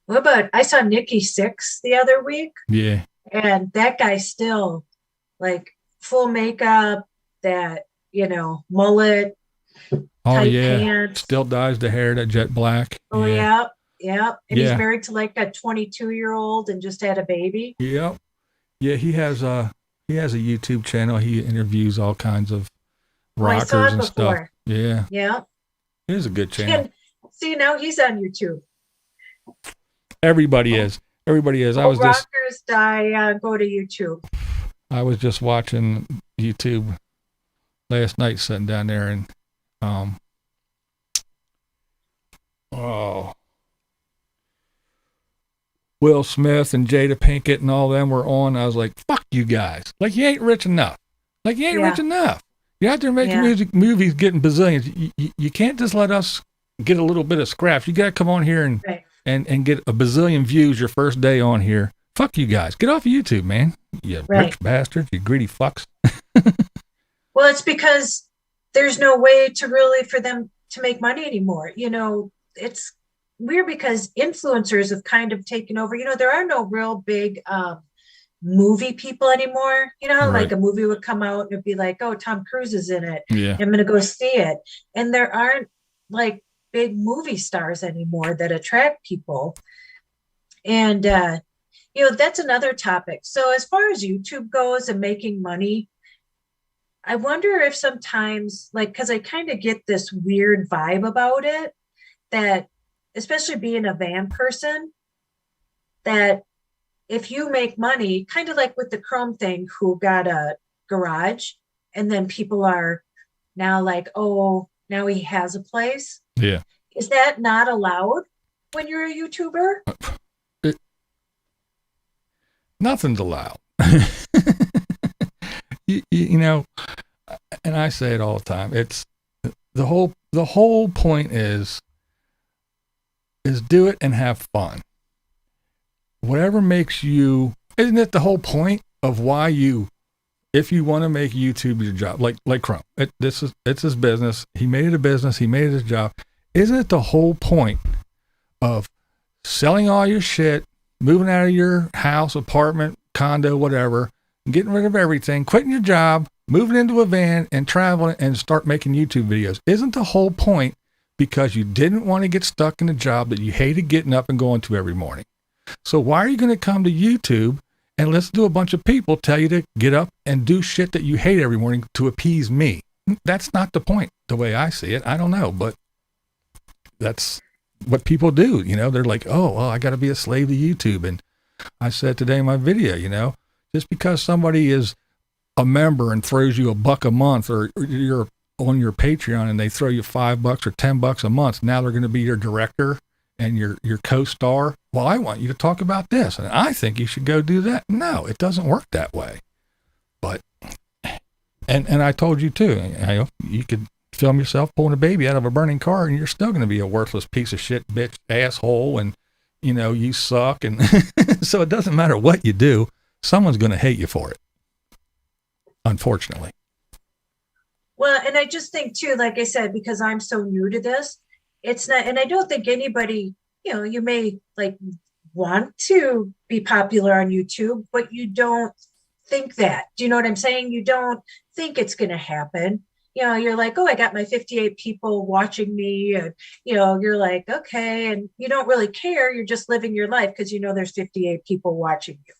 What about, I saw Nikki Sixx the other week. Yeah. And that guy still, like, full makeup, that, mullet, tight pants. Still dyes the hair, that jet black. Oh, yeah. And he's married to like a 22-year-old and just had a baby. Yep. Yeah, he has a YouTube channel. He interviews all kinds of rockers and stuff. Yeah. Yeah. It is a good channel. And see, now he's on YouTube. Everybody is. I was rockers die. Go to YouTube. I was just watching YouTube last night, sitting down there, and Will Smith and Jada Pinkett and all them were on. I was like, "Fuck you guys! Like, you ain't rich enough. You're out there making movies, getting bazillions. You can't just let us get a little bit of scraps. You got to come on here and get a bazillion views your first day on here. Fuck you guys. Get off of YouTube, man. You rich bastards. You greedy fucks." Well, it's because there's no way for them to make money anymore. It's weird because influencers have kind of taken over. There are no real big movie people anymore. Like a movie would come out and it'd be like, oh, Tom Cruise is in it. Yeah. I'm going to go see it. And there aren't like big movie stars anymore that attract people. And, that's another topic. So as far as YouTube goes and making money, I wonder if sometimes, because I kind of get this weird vibe about it, that especially being a van person, that if you make money, kind of like with the Chrome thing, who got a garage, and then people are now like, oh, now he has a place. Yeah. Is that not allowed when you're a YouTuber? Nothing's allowed. And I say it all the time. It's the whole point is do it and have fun. Whatever makes you, isn't it the whole point of why if you want to make YouTube your job, like Chrome, it's his business. He made it a business. He made it his job. Isn't it the whole point of selling all your shit, moving out of your house, apartment, condo, whatever, getting rid of everything, quitting your job, moving into a van and traveling and start making YouTube videos? Isn't the whole point because you didn't want to get stuck in a job that you hated getting up and going to every morning? So why are you going to come to YouTube and listen to a bunch of people tell you to get up and do shit that you hate every morning to appease me? That's not the point, the way I see it. I don't know, but that's what people do. They're like, oh, well, I got to be a slave to YouTube. And I said today in my video, just because somebody is a member and throws you $1 a month, or you're on your Patreon and they throw you $5 or $10 a month, now they're going to be your director and your co-star, well, I want you to talk about this, and I think you should go do that. No, it doesn't work that way. But, and I told you too, you could film yourself pulling a baby out of a burning car, and you're still going to be a worthless piece of shit, bitch, asshole, and you suck. And so it doesn't matter what you do, someone's going to hate you for it, unfortunately. Well, and I just think too, like I said, because I'm so new to this, it's not, and I don't think anybody, you may like want to be popular on YouTube, but you don't think that. Do you know what I'm saying? You don't think it's going to happen. You're like, oh, I got my 58 people watching me. And, you're like, okay. And you don't really care. You're just living your life because there's 58 people watching you.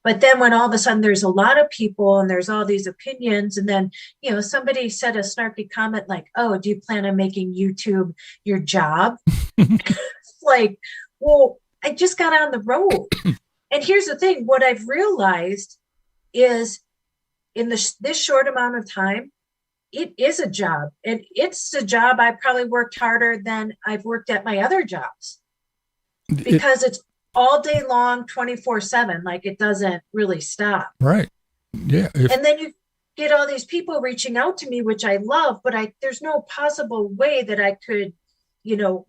But then when all of a sudden there's a lot of people and there's all these opinions, and then, somebody said a snarky comment like, oh, do you plan on making YouTube your job? It's like, well, I just got on the road. And here's the thing. What I've realized is in this short amount of time, it is a job. And it's a job I probably worked harder than I've worked at my other jobs. Because it's all day long, 24/7, like it doesn't really stop. Right. Yeah. And then you get all these people reaching out to me, which I love, but there's no possible way that I could,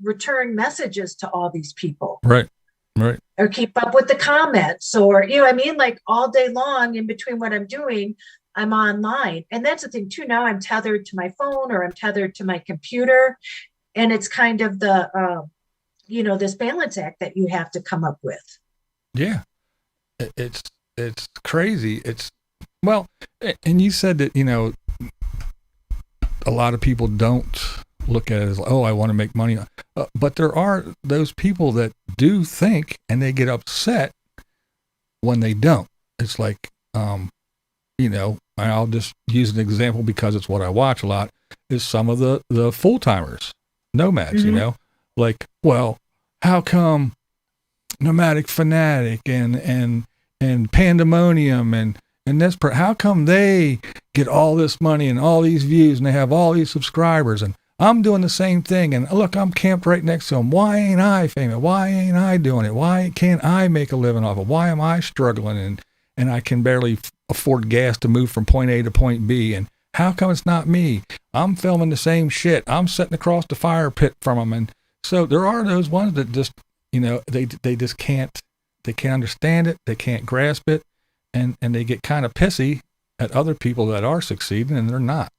return messages to all these people. Right. Right. Or keep up with the comments, or, I mean, like all day long in between what I'm doing, I'm online. And that's the thing too. Now I'm tethered to my phone, or I'm tethered to my computer. And it's kind of the, this balance act that you have to come up with. Yeah. It's crazy. Well, and you said that, a lot of people don't look at it as, oh, I want to make money. But there are those people that do think, and they get upset when they don't. It's like, I'll just use an example because it's what I watch a lot, is some of the full-timers, nomads, Mm-hmm. like, well, how come Nomadic Fanatic and Pandemonium and this, how come they get all this money and all these views and they have all these subscribers, and I'm doing the same thing, and look, I'm camped right next to them. Why ain't I famous? Why ain't I doing it? Why can't I make a living off it? Why am I struggling and I can barely afford gas to move from point A to point B? And how come it's not me? I'm filming the same shit. I'm sitting across the fire pit from them. And so there are those ones that just, they just can't understand it. They can't grasp it. And they get kind of pissy at other people that are succeeding and they're not.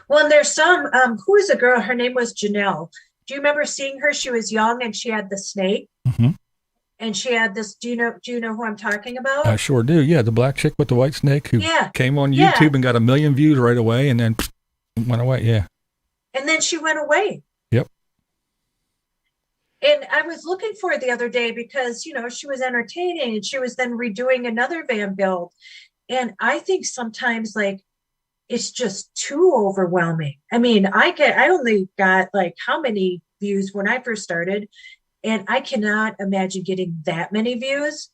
Well, and there's some, who is a girl? Her name was Janelle. Do you remember seeing her? She was young and she had the snake. Mm-hmm. And she had this, do you know who I'm talking about? I sure do. Yeah. The black chick with the white snake who came on YouTube and got 1 million views right away and then went away. Yeah. And then she went away. Yep. And I was looking for her the other day because, she was entertaining and she was then redoing another van build. And I think sometimes like, it's just too overwhelming. I mean, I only got like how many views when I first started, and I cannot imagine getting that many views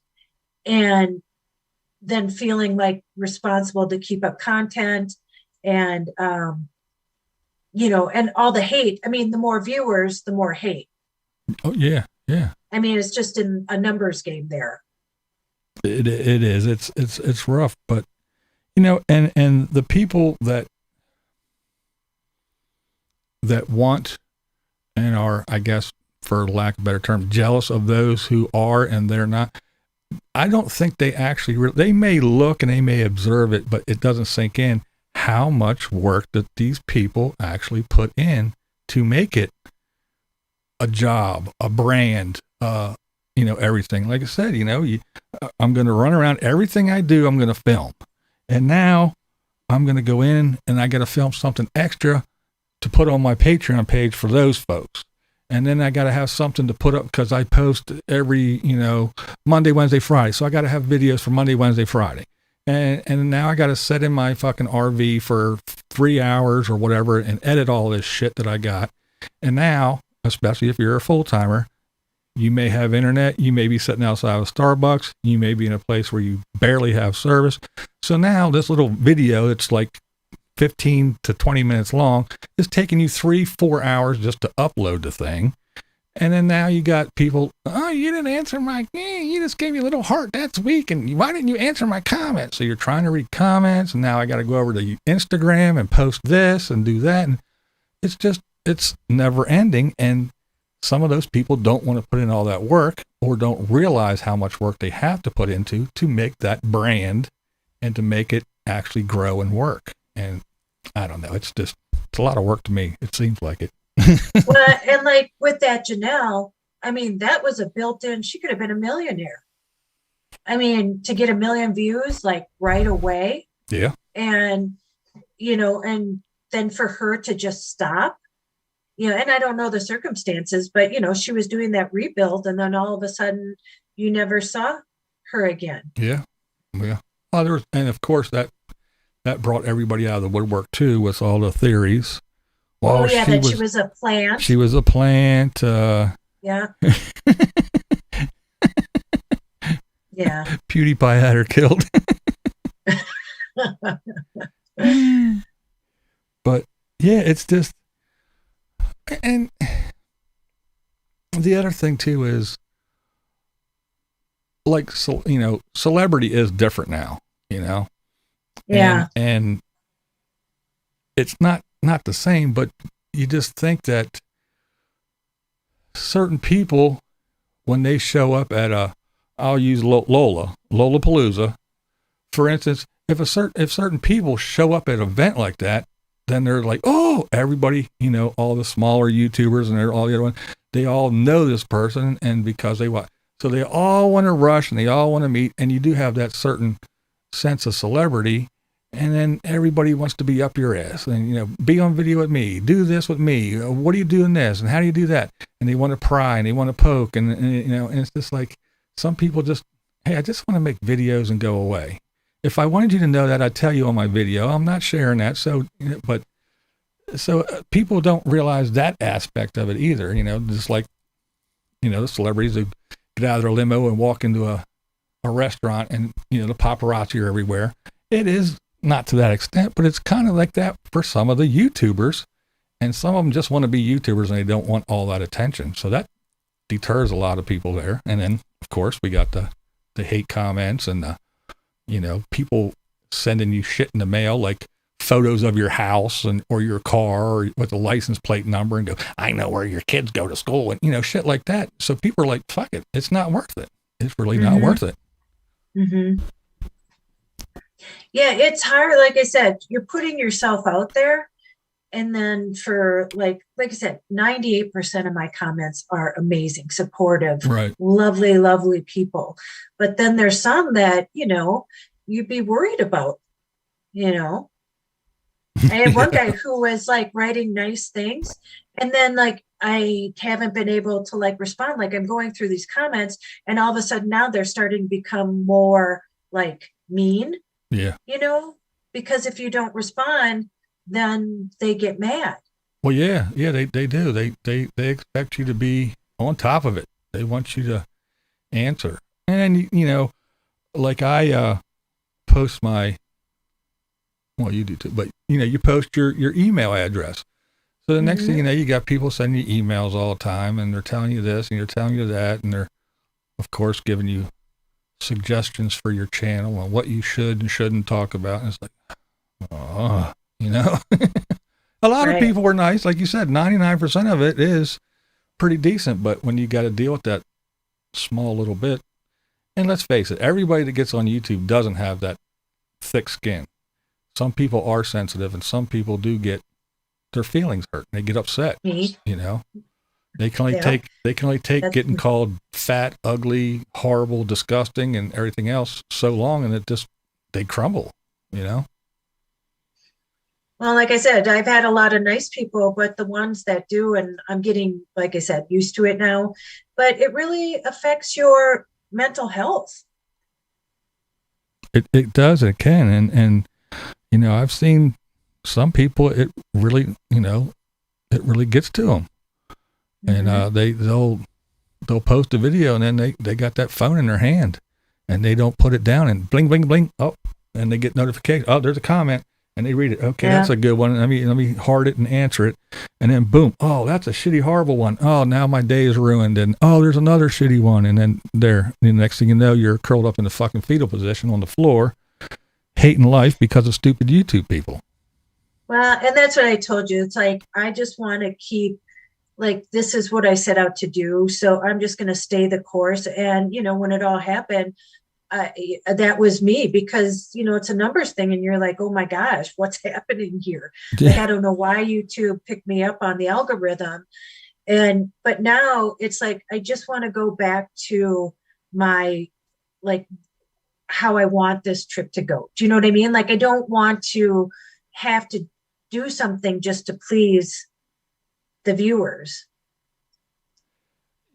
and then feeling like responsible to keep up content and, and all the hate. I mean, the more viewers, the more hate. Oh yeah. Yeah. I mean, it's just in a numbers game there. It is. It's rough, but and the people that want and are, I guess, for lack of a better term, jealous of those who are and they're not, I don't think they actually, they may look and they may observe it, but it doesn't sink in how much work that these people actually put in to make it a job, a brand, everything. Like I said, I'm going to run around, everything I do, I'm going to film. And now I'm going to go in and I got to film something extra to put on my Patreon page for those folks. And then I got to have something to put up because I post every, Monday, Wednesday, Friday. So I got to have videos for Monday, Wednesday, Friday. And now I got to sit in my fucking RV for 3 hours or whatever and edit all this shit that I got. And now, especially if you're a full timer, you may have internet, you may be sitting outside of a Starbucks, you may be in a place where you barely have service. So now this little video, it's like 15 to 20 minutes long. It's taking you 3-4 hours just to upload the thing. And then now you got people, oh, you didn't answer you just gave me a little heart. That's weak. And why didn't you answer my comments? So you're trying to read comments, and now I got to go over to Instagram and post this and do that. And it's never ending. And some of those people don't want to put in all that work, or don't realize how much work they have to put into to make that brand and to make it actually grow and work. And I don't know. It's a lot of work to me. It seems like it. Well, and like with that Janelle, I mean, that was a built-in, she could have been a millionaire. I mean, to get 1 million views like right away. Yeah. And, and then for her to just stop, and I don't know the circumstances, but, she was doing that rebuild, and then all of a sudden you never saw her again. Yeah. Yeah. Well, and of course that brought everybody out of the woodwork too, with all the theories. Well, she was a plant. She was a plant. Yeah. Yeah. PewDiePie had her killed. But yeah, it's just, and the other thing too is, like, so, celebrity is different now, Yeah. And it's not the same, but you just think that certain people, when they show up at I'll use Lollapalooza, for instance, if certain people show up at an event like that, then they're like, oh, everybody, all the smaller YouTubers and all the other ones, they all know this person, and because so they all want to rush and they all want to meet, and you do have that certain sense of celebrity. And then everybody wants to be up your ass and, be on video with me, do this with me. What do you do in this? And how do you do that? And they want to pry and they want to poke. And it's just like, some people hey, I just want to make videos and go away. If I wanted you to know that, I'd tell you on my video. I'm not sharing that. So people don't realize that aspect of it either. Just like, the celebrities who get out of their limo and walk into a restaurant, and, the paparazzi are everywhere. It is not to that extent, but it's kind of like that for some of the YouTubers, and some of them just want to be YouTubers and they don't want all that attention. So that deters a lot of people there. And then of course we got the hate comments and people sending you shit in the mail, like photos of your house or your car or with a license plate number, and go, I know where your kids go to school, and shit like that. So people are like, fuck it. It's not worth it. It's really not worth it. Mm-hmm. Yeah, it's hard. Like I said, you're putting yourself out there. And then for like I said, 98% of my comments are amazing, supportive, right, lovely, lovely people. But then there's some that, you'd be worried about, I had one guy who was like writing nice things. And then like, I haven't been able to like respond. Like, I'm going through these comments, and all of a sudden now they're starting to become more like mean. Yeah. Because if you don't respond, then they get mad. Well, yeah, they do. They expect you to be on top of it. They want you to answer. And like I post my, well, you do too, but you post your email address. So the next thing you know, you got people sending you emails all the time, and they're telling you this and you're telling you that, and they're of course giving you suggestions for your channel on what you should and shouldn't talk about. And it's like, a lot of people were nice. Like you said, 99% of it is pretty decent, but when you got to deal with that small little bit, and let's face it, everybody that gets on YouTube doesn't have that thick skin. Some people are sensitive, and some people do get their feelings hurt. They get upset. They can only take getting called fat, ugly, horrible, disgusting, and everything else so long, and they crumble, Well, like I said, I've had a lot of nice people, but the ones that do, and I'm getting, like I said, used to it now, but it really affects your mental health. It does. It can. And I've seen some people, it really, it really gets to them. And they'll post a video, and then they got that phone in their hand, and they don't put it down, and bling, bling, bling. Oh, and they get notification. Oh, there's a comment. And they read it. Okay, Yeah. that's a good one. Let me heart it and answer it. And then boom. Oh, that's a shitty, horrible one. Oh, now my day is ruined. And oh, there's another shitty one. And then there. And the next thing you know, you're curled up in the fucking fetal position on the floor, hating life because of stupid YouTube people. Well, and that's what I told you. It's like, I just want to keep, like, this is what I set out to do. So I'm just going to stay the course. And, you know, when it all happened, that was me, because, you know, it's a numbers thing. And you're like, oh my gosh, what's happening here? Yeah. Like, I don't know why YouTube picked me up on the algorithm. But now it's like, I just want to go back to my, like, how I want this trip to go. Do you know what I mean? Like, I don't want to have to do something just to please the viewers.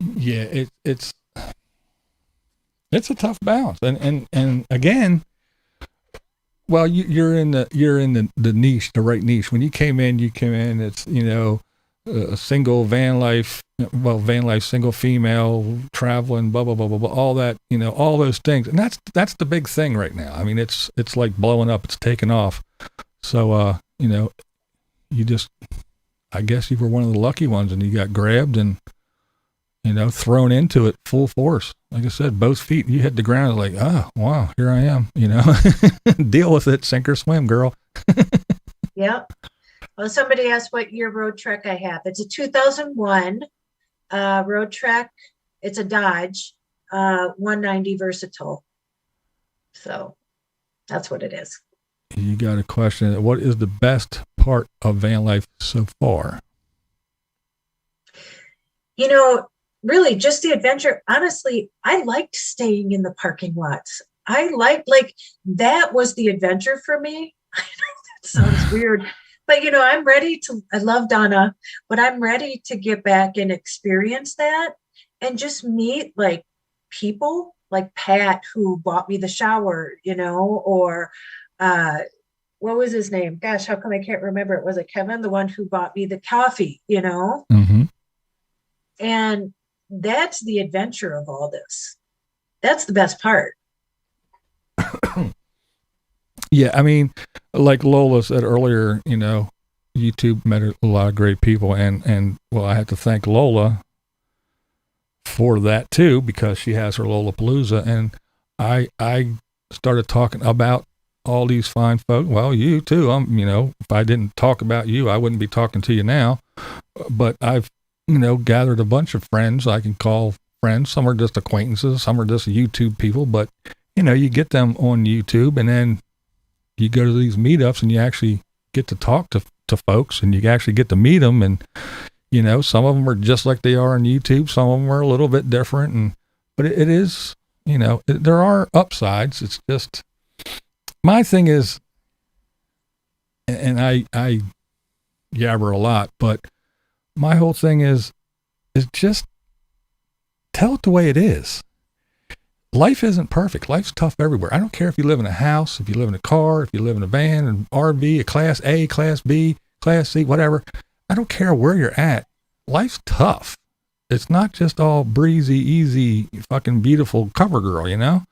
Yeah, it's a tough balance, and again, well, you're in the niche, the right niche. When you came in, it's, you know, a single van life, single female traveling, blah blah blah blah blah, all that, you know, all those things, and that's the big thing right now. I mean, it's like blowing up, it's taking off. So you know, I guess you were one of the lucky ones, and you got grabbed and, you know, thrown into it full force. Like I said, both feet, you hit the ground, like, oh, wow, here I am, you know. Deal with it, sink or swim, girl. Yep. Well, somebody asked what year Roadtrek I have. It's a 2001 Roadtrek. It's a Dodge 190 Versatile. So that's what it is. You got a question. What is the best part of van life so far? You know, really just the adventure. Honestly, I liked staying in the parking lots. I liked, like, that was the adventure for me. I know that sounds weird, but, you know, I love Donna, but I'm ready to get back and experience that and just meet, like, people like Pat, who bought me the shower, you know, or what was his name? Gosh, how come I can't remember? It was it Kevin, the one who bought me the coffee, you know? Mm-hmm. And that's the adventure of all this. That's the best part. Yeah, I mean, like Lola said earlier, you know, YouTube met a lot of great people, and well, I have to thank Lola for that too, because she has her Lollapalooza, and I started talking about all these fine folk. Well, you too. You know, if I didn't talk about you, I wouldn't be talking to you now. But I've, you know, gathered a bunch of friends I can call friends. Some are just acquaintances, some are just YouTube people, but, you know, you get them on YouTube, and then you go to these meetups and you actually get to talk to folks, and you actually get to meet them. And, you know, some of them are just like they are on YouTube. Some of them are a little bit different. But it is, you know, there are upsides. It's just, my thing is, and I yabber a lot, but my whole thing is just tell it the way it is. Life isn't perfect. Life's tough everywhere. I don't care if you live in a house, if you live in a car, if you live in a van, an RV, a Class A, Class B, Class C, whatever. I don't care where you're at. Life's tough. It's not just all breezy, easy, fucking beautiful cover girl, you know?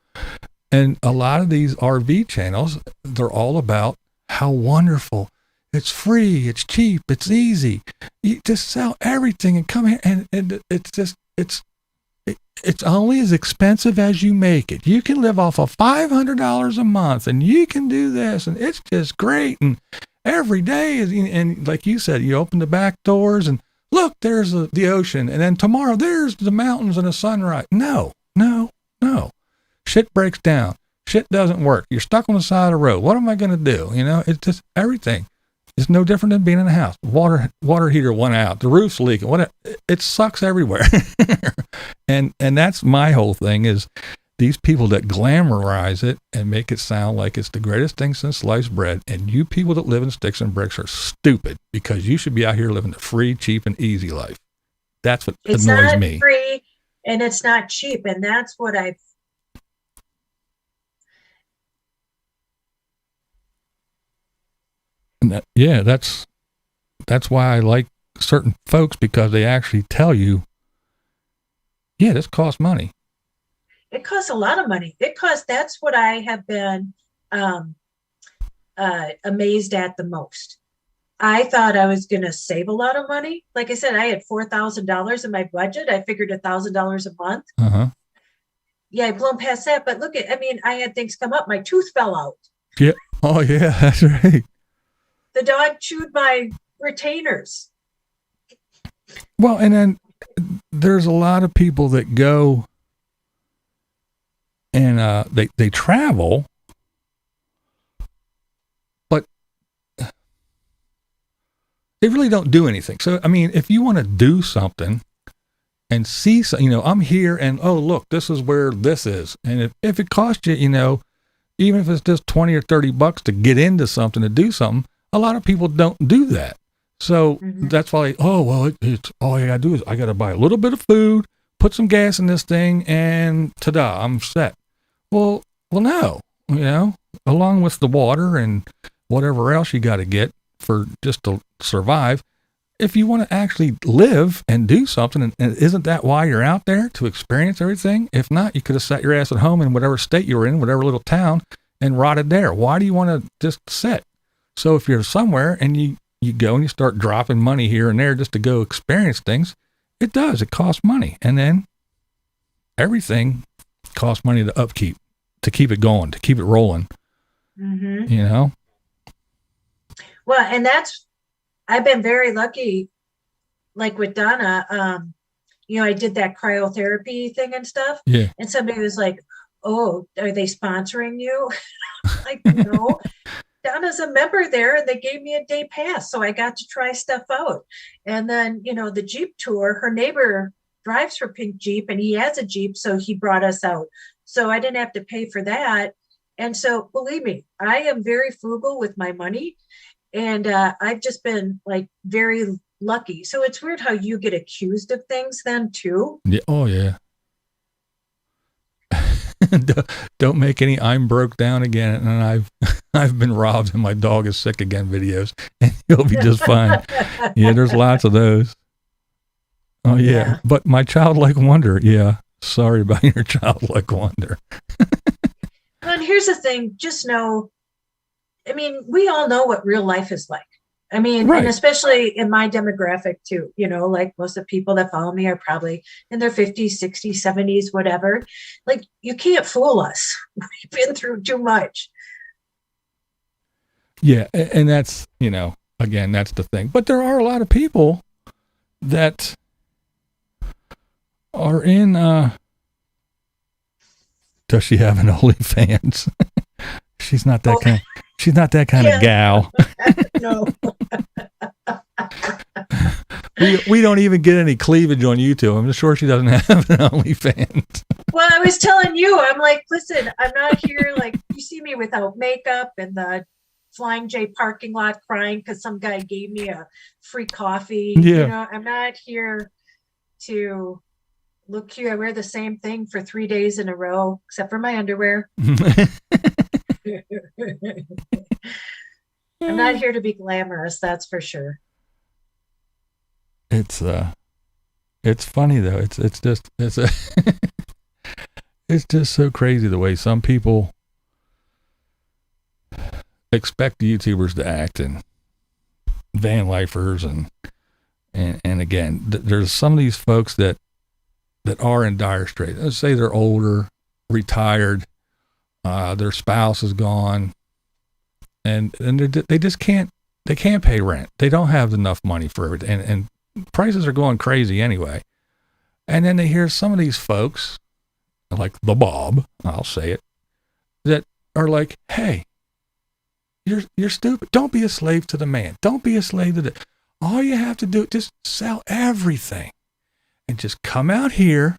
And a lot of these RV channels, they're all about how wonderful. It's free, it's cheap, it's easy. You just sell everything and come here, and it's just, it's only as expensive as you make it. You can live off of $500 a month, and you can do this, and it's just great. And every day is, and like you said, you open the back doors and look, there's the ocean, and then tomorrow there's the mountains and a sunrise. No. Shit breaks down. Shit doesn't work. You're stuck on the side of the road. What am I going to do? You know, it's just everything. It's no different than being in a house. Water heater went out. The roof's leaking. It sucks everywhere. and that's my whole thing, is these people that glamorize it and make it sound like it's the greatest thing since sliced bread. And you people that live in sticks and bricks are stupid, because you should be out here living the free, cheap, and easy life. That's what annoys me. It's not free and it's not cheap. And that's what that's why I like certain folks, because they actually tell you, yeah, this costs money. It costs a lot of money. That's what I have been amazed at the most. I thought I was going to save a lot of money. Like I said, I had $4,000 in my budget. I figured $1,000 a month. Uh-huh. Yeah, I blown past that. But look at, I mean, I had things come up. My tooth fell out. Yeah. Oh, yeah, that's right. The dog chewed my retainers. Well, and then there's a lot of people that go and they travel, but they really don't do anything. So, I mean, if you want to do something and see, I'm here and, oh, look, this is where this is. And if it costs you, even if it's just 20 or 30 bucks to get into something, to do something, a lot of people don't do that. So that's why, it's all I gotta do is I gotta buy a little bit of food, put some gas in this thing, and ta-da, I'm set. Well, no, along with the water and whatever else you got to get for just to survive. If you want to actually live and do something, and isn't that why you're out there, to experience everything? If not, you could have sat your ass at home in whatever state you were in, whatever little town, and rotted there. Why do you want to just sit? So if you're somewhere and you go and you start dropping money here and there just to go experience things, it costs money. And then everything costs money to upkeep, to keep it going, to keep it rolling, Well, and I've been very lucky, like with Donna, I did that cryotherapy thing and stuff. Yeah. And somebody was like, oh, are they sponsoring you? Like, no. Donna's a member there, and they gave me a day pass, so I got to try stuff out. And then, the Jeep tour, her neighbor drives for Pink Jeep, and he has a Jeep, so he brought us out. So I didn't have to pay for that. And so, believe me, I am very frugal with my money, and I've just been like very lucky. So it's weird how you get accused of things then too. Yeah. Oh yeah. Don't make any "I'm broke down again" and I've been robbed and my dog is sick again videos, and you'll be just fine. Yeah, there's lots of those. Oh yeah. But my childlike wonder. Yeah. Sorry about your childlike wonder. And here's the thing, just know, I mean, we all know what real life is like. I mean, right. And especially in my demographic too, like most of the people that follow me are probably in their 50s, 60s, 70s, whatever. Like, you can't fool us. We've been through too much. Yeah. And that's, again, that's the thing. But there are a lot of people that are in, does she have an OnlyFans? She's not that kind. She's not that kind of gal. No. We don't even get any cleavage on YouTube. I'm sure she doesn't have an OnlyFans. Well, I was telling you, I'm like, listen, I'm not here. Like, you see me without makeup in the Flying J parking lot crying because some guy gave me a free coffee. Yeah. I'm not here to look cute. I wear the same thing for 3 days in a row, except for my underwear. I'm not here to be glamorous, that's for sure. It's funny though. It's just so crazy the way some people expect YouTubers to act, and van lifers, and again, there's some of these folks that are in dire straits. Let's say they're older, retired, their spouse is gone, and they just can't pay rent. They don't have enough money for everything, and prices are going crazy anyway. And then they hear some of these folks, like the Bob, I'll say it, that are like, hey, you're stupid. Don't be a slave to the man. Don't be a slave to all you have to do, just sell everything and just come out here.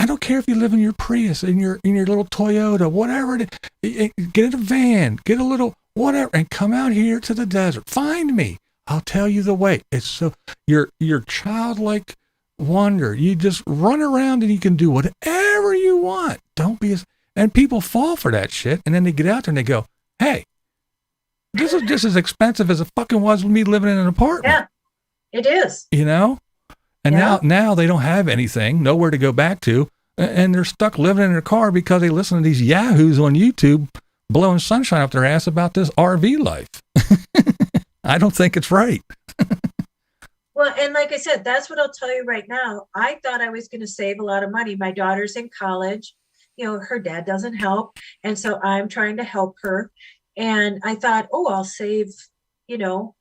I don't care if you live in your Prius, in your little Toyota, whatever it is, get in a van, get a little whatever, and come out here to the desert. Find me. I'll tell you the way. It's so your childlike wonder. You just run around and you can do whatever you want. Don't be and people fall for that shit, and then they get out there and they go, hey, this is just as expensive as it fucking was with me living in an apartment. Yeah, it is. And now they don't have anything, nowhere to go back to, and they're stuck living in their car because they listen to these yahoos on YouTube blowing sunshine up their ass about this RV life. I don't think it's right. Well, and like I said, that's what I'll tell you right now. I thought I was going to save a lot of money. My daughter's in college. Her dad doesn't help. And so I'm trying to help her. And I thought, oh, I'll save,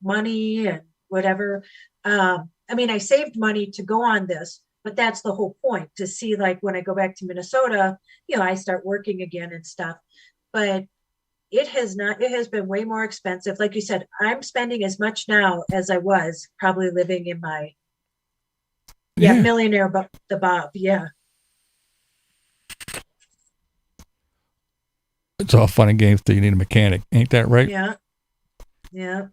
money and whatever. I saved money to go on this, but that's the whole point, to see, like, when I go back to Minnesota, I start working again and stuff. But it has been way more expensive. Like you said, I'm spending as much now as I was probably living in my millionaire, the Bob. Yeah. It's all fun and games till you need a mechanic. Ain't that right? Yeah. Yeah.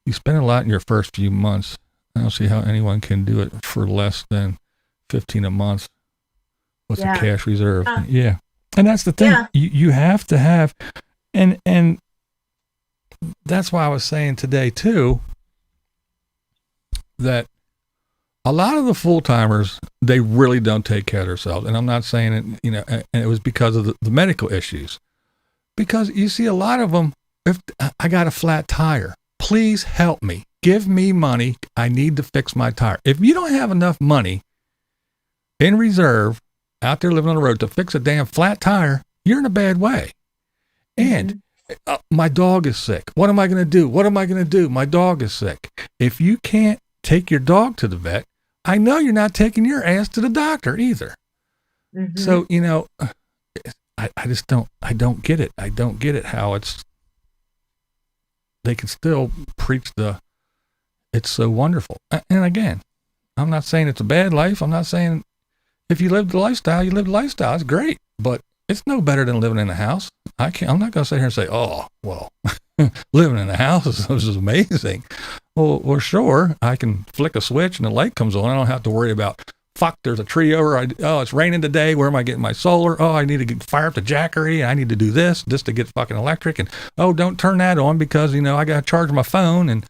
You spend a lot in your first few months. I don't see how anyone can do it for less than $15 a month with a cash reserve. Yeah. And that's the thing. Yeah. You have to have, and that's why I was saying today too, that a lot of the full-timers, they really don't take care of themselves. And I'm not saying it, and it was because of the medical issues. Because you see a lot of them, if I got a flat tire, please help me. Give me money. I need to fix my tire. If you don't have enough money in reserve out there living on the road to fix a damn flat tire, you're in a bad way. And my dog is sick. What am I going to do? What am I going to do? My dog is sick. If you can't take your dog to the vet, I know you're not taking your ass to the doctor either. Mm-hmm. So, I just don't get it. I don't get it how they can still preach it's so wonderful. And again, I'm not saying it's a bad life. I'm not saying if you live the lifestyle, you live the lifestyle. It's great, but it's no better than living in a house. I'm not going to sit here and say, oh, well, living in a house is amazing. Well, sure, I can flick a switch and the light comes on. I don't have to worry about, there's a tree over. It's raining today. Where am I getting my solar? Oh, I need to fire up the jackery. I need to do this just to get fucking electric. And, don't turn that on because, I got to charge my phone and,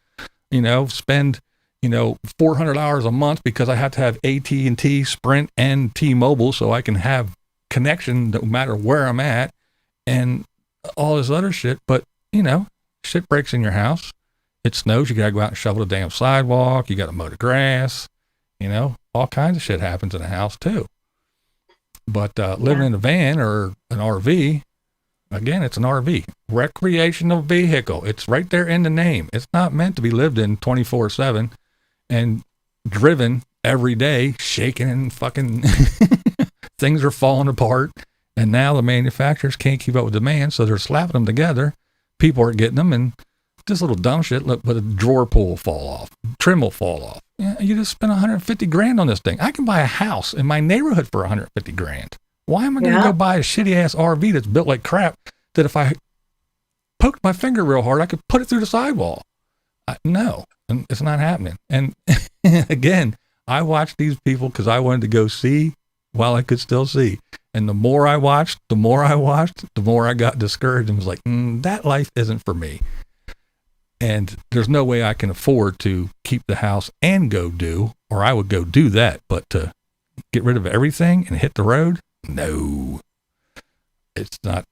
spend, $400 a month because I have to have AT&T, Sprint, and T-Mobile so I can have connection no matter where I'm at and all this other shit. But, shit breaks in your house. It snows. You got to go out and shovel the damn sidewalk. You got to mow the grass. All kinds of shit happens in a house too. But living in a van or an RV, again, it's an RV, recreational vehicle. It's right there in the name. It's not meant to be lived in 24/7 and driven every day, shaking and fucking things are falling apart. And now the manufacturers can't keep up with demand, so they're slapping them together. People are getting them, and this little dumb shit, but a drawer pull will fall off, trim will fall off. You just spent $150,000 on this thing. I can buy a house in my neighborhood for $150,000. Why am I going to go buy a shitty ass RV that's built like crap that if I poked my finger real hard, I could put it through the sidewall? No, it's not happening. And again, I watched these people because I wanted to go see while I could still see. And the more I watched, the more I got discouraged and was like, that life isn't for me. And there's no way I can afford to keep the house and go do, or I would go do that. But to get rid of everything and hit the road, no. It's not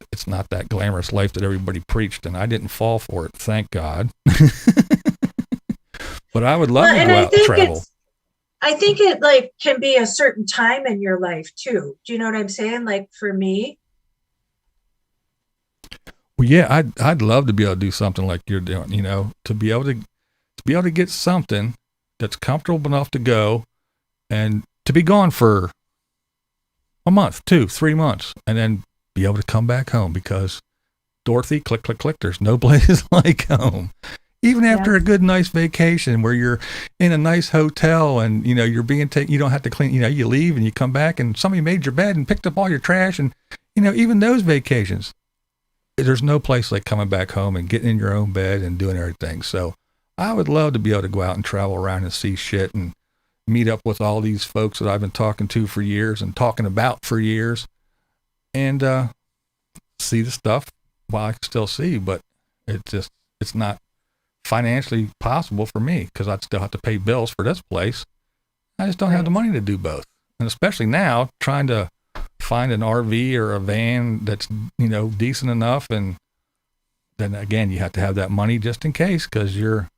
that glamorous life that everybody preached, and I didn't fall for it, thank God. But I would love to go out and travel. I think it can be a certain time in your life too. Do you know what I'm saying? Like for me. Well, yeah, I'd love to be able to do something like you're doing, to be able to get something that's comfortable enough to go and to be gone for a month, 2, 3 months, and then be able to come back home because Dorothy, click, click, click, there's no place like home. Even after a good, nice vacation where you're in a nice hotel and, you're being taken, you don't have to clean, you leave and you come back and somebody made your bed and picked up all your trash and, even those vacations. There's no place like coming back home and getting in your own bed and doing everything. So I would love to be able to go out and travel around and see shit and meet up with all these folks that I've been talking to for years and talking about for years and see the stuff while I can still see, but it's not financially possible for me because I'd still have to pay bills for this place. I just don't have the money to do both. And especially now trying to find an RV or a van that's, decent enough and then again, you have to have that money just in case, because you're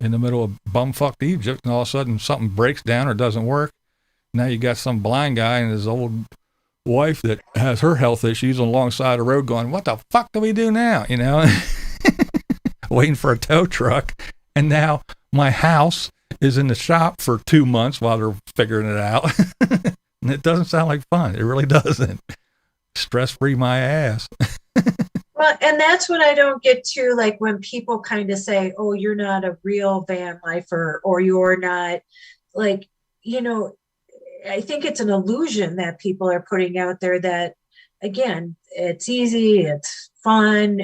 in the middle of bumfucked Egypt and all of a sudden something breaks down or doesn't work. Now you got some blind guy and his old wife that has her health issues alongside the road going, what the fuck do we do now? You know, waiting for a tow truck. And now my house is in the shop for 2 months while they're figuring it out. And it doesn't sound like fun. It really doesn't. Stress-free my ass. Well, and that's what I don't get to, like when people kind of say, oh, you're not a real van lifer, or you're not, like, you know, I think it's an illusion that people are putting out there that, again, it's easy, it's fun,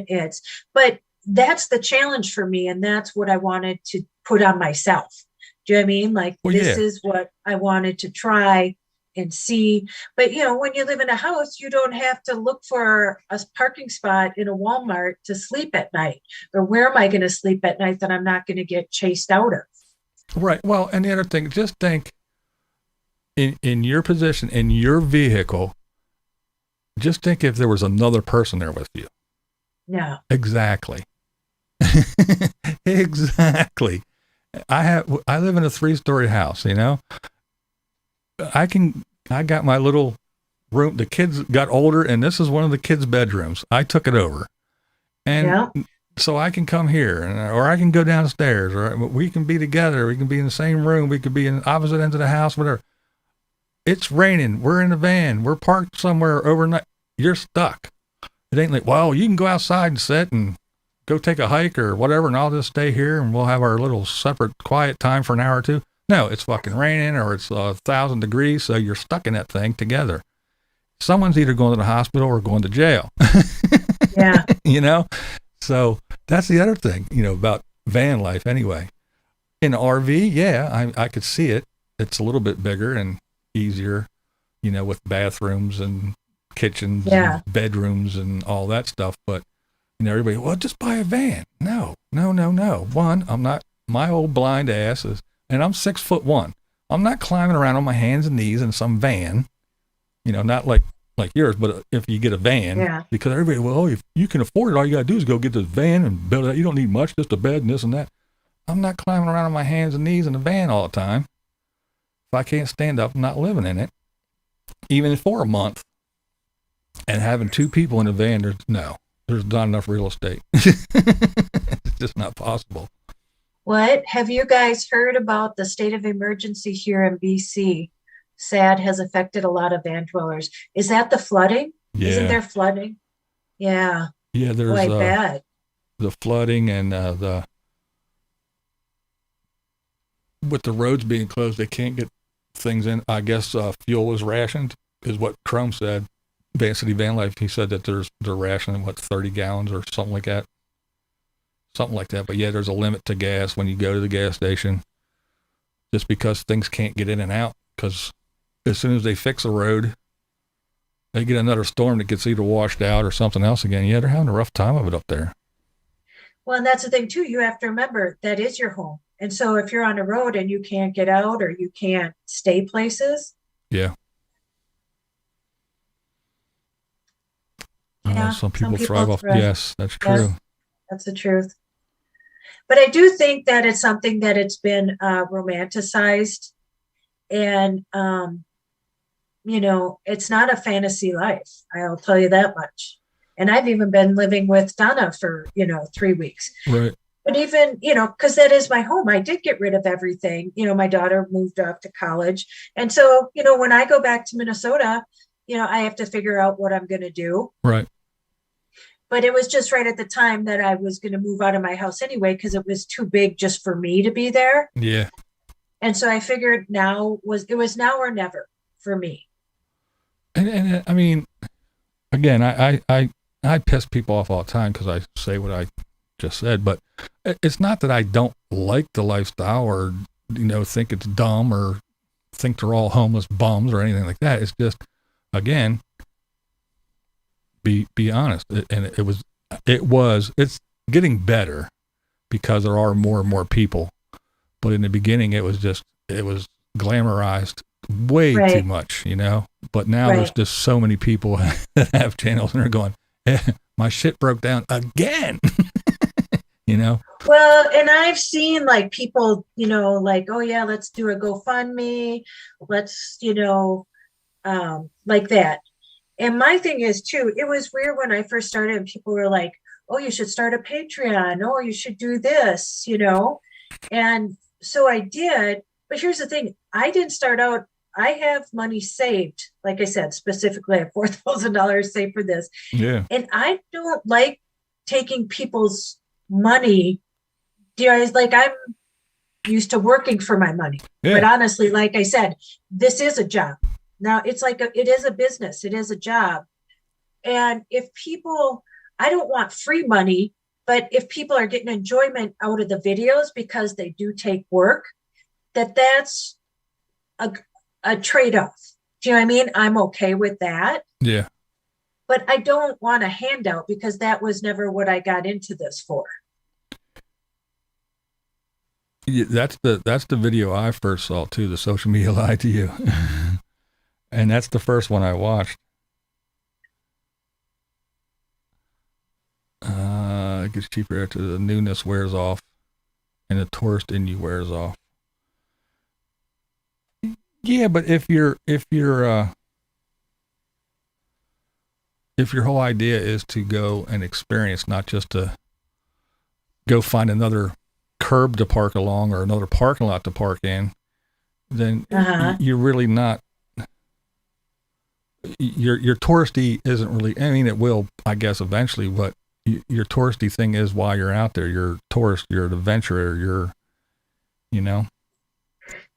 but that's the challenge for me. And that's what I wanted to put on myself. Do you know what I mean? Like, this is what I wanted to try and see. But, you know, when you live in a house, you don't have to look for a parking spot in a Walmart to sleep at night. Or where am I going to sleep at night that I'm not going to get chased out of? Right. Well, and the other thing, just think in your position, in your vehicle, just think if there was another person there with you. Yeah. Exactly. Exactly. I live in a 3-story house, you know. I got my little room. The kids got older, and this is one of the kids' bedrooms. I took it over. And so I can come here, or I can go downstairs, or we can be together. We can be in the same room. We could be in opposite ends of the house, whatever. It's raining. We're in a van. We're parked somewhere overnight. You're stuck. It ain't like, well, you can go outside and sit and go take a hike or whatever, and I'll just stay here and we'll have our little separate quiet time for an hour or two. No, it's fucking raining or it's 1,000 degrees, so you're stuck in that thing together. Someone's either going to the hospital or going to jail. Yeah. You know? So that's the other thing, you know, about van life anyway. In an RV, yeah, I could see it. It's a little bit bigger and easier, you know, with bathrooms and kitchens and bedrooms and all that stuff. But, you know, everybody, well, just buy a van. No. One, I'm not, my old blind ass is, and I'm 6'1". I'm not climbing around on my hands and knees in some van, you know, not like yours, but if you get a van, because everybody, well, if you can afford it, all you got to do is go get this van and build it. You don't need much, just a bed and this and that. I'm not climbing around on my hands and knees in a van all the time. If I can't stand up, I'm not living in it, even for a month. And having 2 people in a van, there's not enough real estate. It's just not possible. What? Have you guys heard about the state of emergency here in BC? SAD has affected a lot of van dwellers. Is that the flooding? Yeah. Isn't there flooding? Yeah. Yeah, there's quite bad. The flooding and with the roads being closed, they can't get things in. I guess fuel was rationed, is what Chrome said. Van City Van Life, he said that they're rationing 30 gallons or something like that. But yeah, there's a limit to gas when you go to the gas station, just because things can't get in and out. Because as soon as they fix a road, they get another storm that gets either washed out or something else again. Yeah, they're having a rough time of it up there. Well, and that's the thing too. You have to remember that is your home. And so if you're on a road and you can't get out or you can't stay places. Yeah. Some people thrive off. Yes, that's true. Yes, that's the truth. But I do think that it's something that it's been romanticized, and you know, it's not a fantasy life. I'll tell you that much. And I've even been living with Donna for 3 weeks. Right. But even, because that is my home. I did get rid of everything. My daughter moved off to college, and so when I go back to Minnesota, I have to figure out what I'm going to do. Right. But it was just right at the time that I was going to move out of my house anyway, because it was too big just for me to be there. Yeah. And so I figured it was now or never for me. And I mean, again, I piss people off all the time because I say what I just said, but it's not that I don't like the lifestyle or, think it's dumb or think they're all homeless bums or anything like that. It's just, again, be honest. It's getting better because there are more and more people. But in the beginning, it was glamorized way too much, But now there's just so many people that have channels and they're going, my shit broke down again. You know? Well, and I've seen like people, like, oh yeah, let's do a GoFundMe. Let's, like that. And my thing is too, it was weird when I first started and people were like, oh, you should start a Patreon. Oh, you should do this, And so I did. But here's the thing. I didn't start out. I have money saved. Like I said, specifically, I have $4,000 saved for this. Yeah. And I don't like taking people's money. It's like I'm used to working for my money. Yeah. But honestly, like I said, this is a job. Now it's like it is a business. It is a job. And if people, I don't want free money, but if people are getting enjoyment out of the videos because they do take work, that's a trade-off. Do you know what I mean? I'm okay with that. Yeah. But I don't want a handout because that was never what I got into this for. Yeah, that's the video I first saw too, the social media lied to you. And that's the first one I watched. It gets cheaper after the newness wears off and the tourist in you wears off. Yeah, but if your whole idea is to go and experience, not just to go find another curb to park along or another parking lot to park in, then you're really not. Your touristy isn't really. I mean, it will, I guess, eventually. But your touristy thing is while you're out there. You're a tourist. You're an adventurer.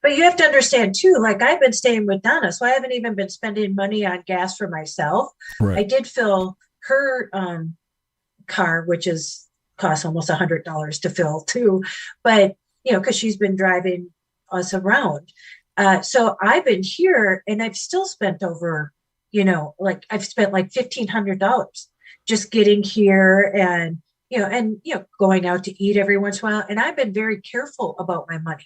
But you have to understand too, like I've been staying with Donna, so I haven't even been spending money on gas for myself. Right. I did fill her car, which costs almost $100 to fill too. But, because she's been driving us around. So I've been here and I've still spent over, like I've spent like $1,500 just getting here and, going out to eat every once in a while. And I've been very careful about my money.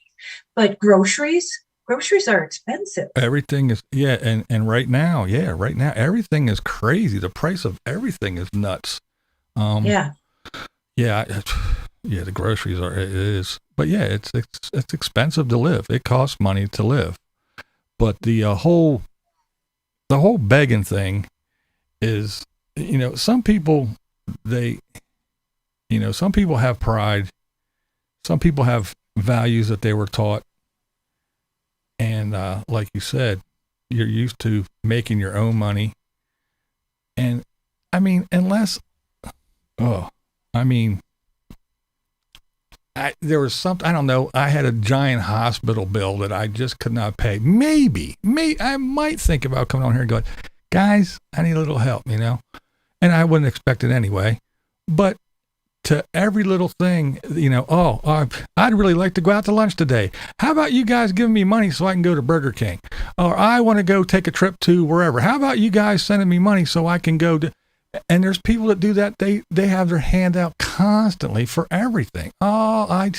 But groceries are expensive. Everything is, and right now, everything is crazy. The price of everything is nuts. The groceries it is, but yeah, it's expensive to live. It costs money to live. But the whole begging thing is, some people some people have pride. Some people have values that they were taught. And like you said, you're used to making your own money. And I mean, there was something, I don't know. I had a giant hospital bill that I just could not pay. Maybe I might think about coming on here and going, guys, I need a little help, and I wouldn't expect it anyway. But to every little thing, I'd really like to go out to lunch today. How about you guys giving me money so I can go to Burger King? Or I want to go take a trip to wherever. How about you guys sending me money so I can go to... And there's people that do that. They have their hand out constantly for everything. Oh,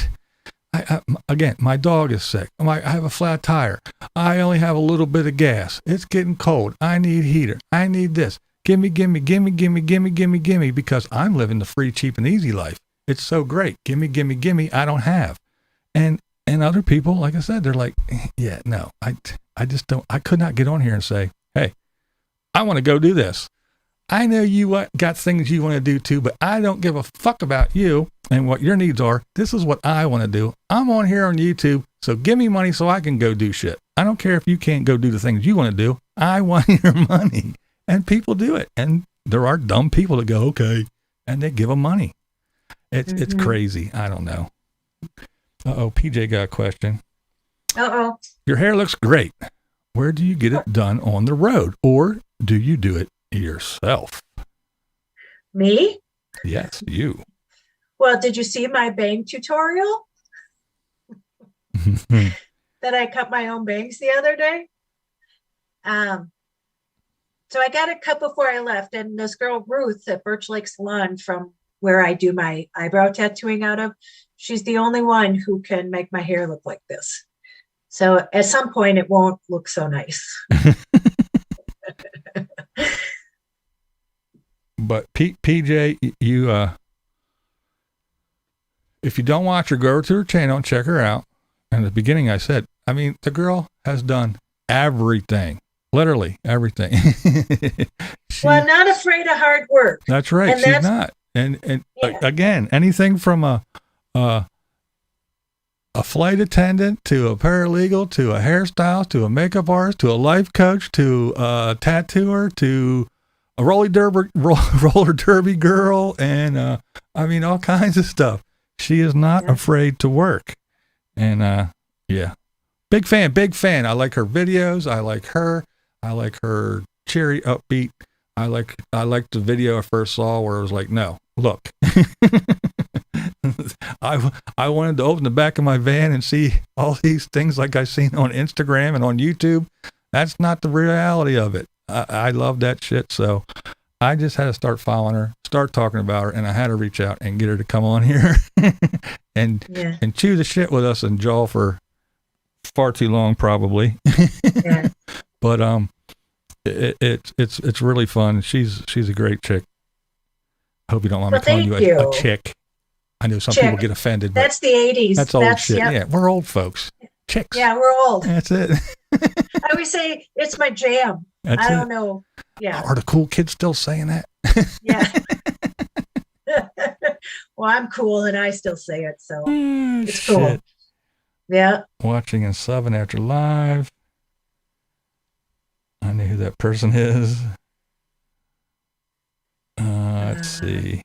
again, my dog is sick. I have a flat tire. I only have a little bit of gas. It's getting cold. I need heater. I need this. Give me, because I'm living the free, cheap, and easy life. It's so great. Give me. I don't have. And other people, like I said, they're like, yeah, no, I just don't. I could not get on here and say, hey, I want to go do this. I know you got things you want to do too, but I don't give a fuck about you and what your needs are. This is what I want to do. I'm on here on YouTube, so give me money so I can go do shit. I don't care if you can't go do the things you want to do. I want your money. And people do it. And there are dumb people that go, okay, and they give them money. It's crazy. I don't know. PJ got a question. Your hair looks great. Where do you get it done on the road? Or do you do it yourself? Me? Yes, you. Well, did you see my bang tutorial? That I cut my own bangs the other day? So I got it cut before I left, and this girl, Ruth, at Birch Lake Salon, from where I do my eyebrow tattooing out of, she's the only one who can make my hair look like this. So at some point, it won't look so nice. But PJ, you if you don't watch her, go to her channel and check her out. And at the beginning, I said, I mean, the girl has done everything, literally everything. Well, not afraid of hard work. That's right. And She's not. And Yeah. again, anything from a flight attendant to a paralegal to a hairstylist to a makeup artist to a life coach to a tattooer to a roller derby girl, and I mean all kinds of stuff. She is not afraid to work, and yeah, big fan. I like her videos. I like her. I like her cheery, upbeat. I like the video I first saw where it was like, no, look. I wanted to open the back of my van and see all these things like I've seen on Instagram and on YouTube. That's not the reality of it. I love that shit. So I just had to start following her, start talking about her, and I had to reach out and get her to come on here and chew the shit with us and jaw for far too long, probably. Yeah. But it's really fun. She's a great chick. I hope you don't mind me calling you a chick. I know some people get offended. But that's the 80s. That's old shit. Yep. Yeah, we're old folks. Chicks. Yeah, we're old. That's it. I always say it's my jam. I don't know. Yeah. Are the cool kids still saying that? Yeah. Well, I'm cool and I still say it, so it's cool. Yeah. Watching and subbing after live. I know who that person is. Let's see.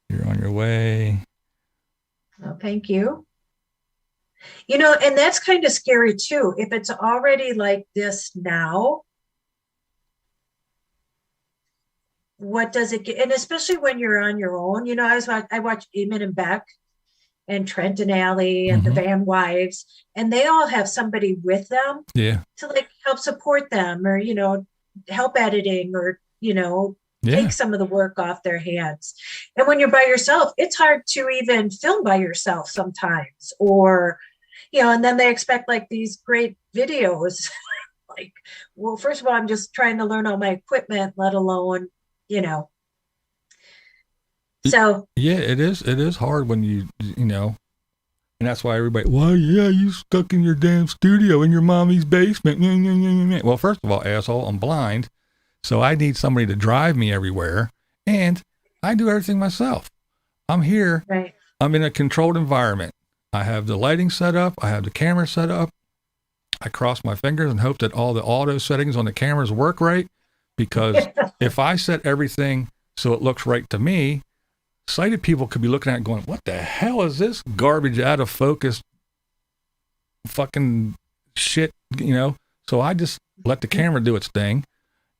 You're on your way. Well, thank you. You know, and that's kind of scary too. If it's already like this now, what does it get? And especially when you're on your own, you know, I watch Eamon and Beck and Trent and Allie and the Van Wives, and they all have somebody with them to like help support them or, you know, help editing or, you know, take some of the work off their hands. And when you're by yourself, it's hard to even film by yourself sometimes, or, you know, and then they expect like these great videos. Like, well, first of all, I'm just trying to learn all my equipment, let alone, you know. So yeah, it is hard when you know, and that's why everybody, well, yeah, you stuck in your damn studio in your mommy's basement. Well, first of all, asshole, I'm blind. So I need somebody to drive me everywhere, and I do everything myself. I'm here. Right. I'm in a controlled environment. I have the lighting set up. I have the camera set up. I cross my fingers and hope that all the auto settings on the cameras work right, because if I set everything so it looks right to me, sighted people could be looking at it going, what the hell is this garbage out of focus fucking shit, you know? So I just let the camera do its thing.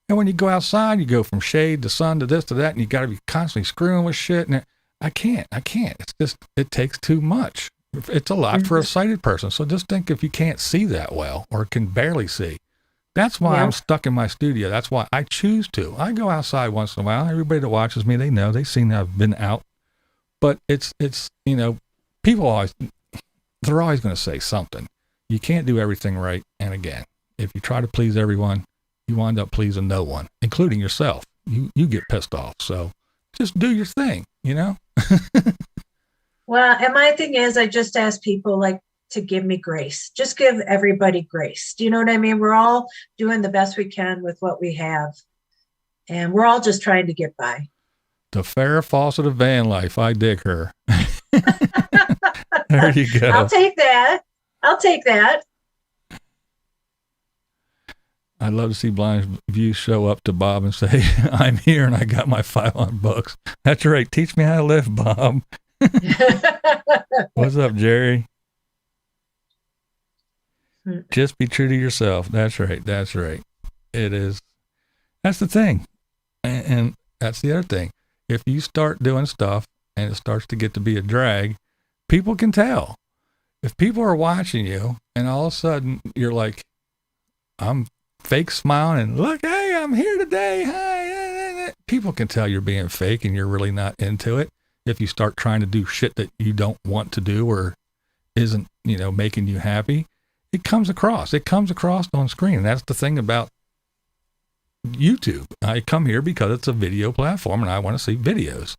And when you go outside, you go from shade to sun to this to that, and you got to be constantly screwing with shit. And I can't. It's just, it takes too much. It's a lot for a sighted person. So just think if you can't see that well or can barely see. That's why I'm stuck in my studio. That's why I choose to. I go outside once in a while. Everybody that watches me, they know. They've seen that I've been out. But it's you know, people they're always going to say something. You can't do everything right. And again, if you try to please everyone, you wind up pleasing no one, including yourself. You get pissed off. So just do your thing, you know? Well, and my thing is, I just ask people like to give me grace. Just give everybody grace. Do you know what I mean? We're all doing the best we can with what we have. And we're all just trying to get by. The Farrah Fawcett of van life. I dig her. There you go. I'll take that. I'd love to see BlindViews show up to Bob and say, I'm here and I got my 500 bucks. That's right. Teach me how to live, Bob. What's up, Jerry? Just be true to yourself. That's right. It is. That's the thing. And that's the other thing. If you start doing stuff and it starts to get to be a drag, people can tell. If people are watching you and all of a sudden you're like, I'm fake smiling and look, hey, I'm here today. Hi. People can tell you're being fake and you're really not into it. If you start trying to do shit that you don't want to do or isn't, you know, making you happy, it comes across on screen. That's the thing about YouTube. I come here because it's a video platform and I want to see videos.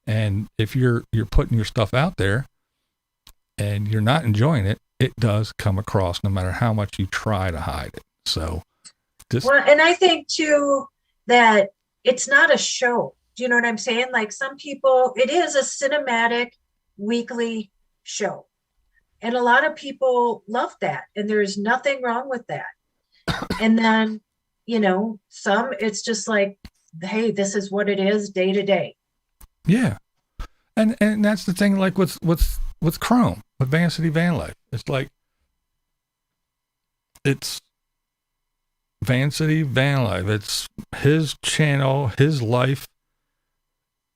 And if you're putting your stuff out there and you're not enjoying it, it does come across no matter how much you try to hide it. So well, and I think too that it's not a show. Do you know what I'm saying? Like some people, it is a cinematic weekly show. And a lot of people love that. And there's nothing wrong with that. And then, you know, some it's just like, hey, this is what it is day to day. Yeah. And that's the thing, like with Chrome, with Van City Van Life. It's like, it's Van City Van Life. It's his channel, his life.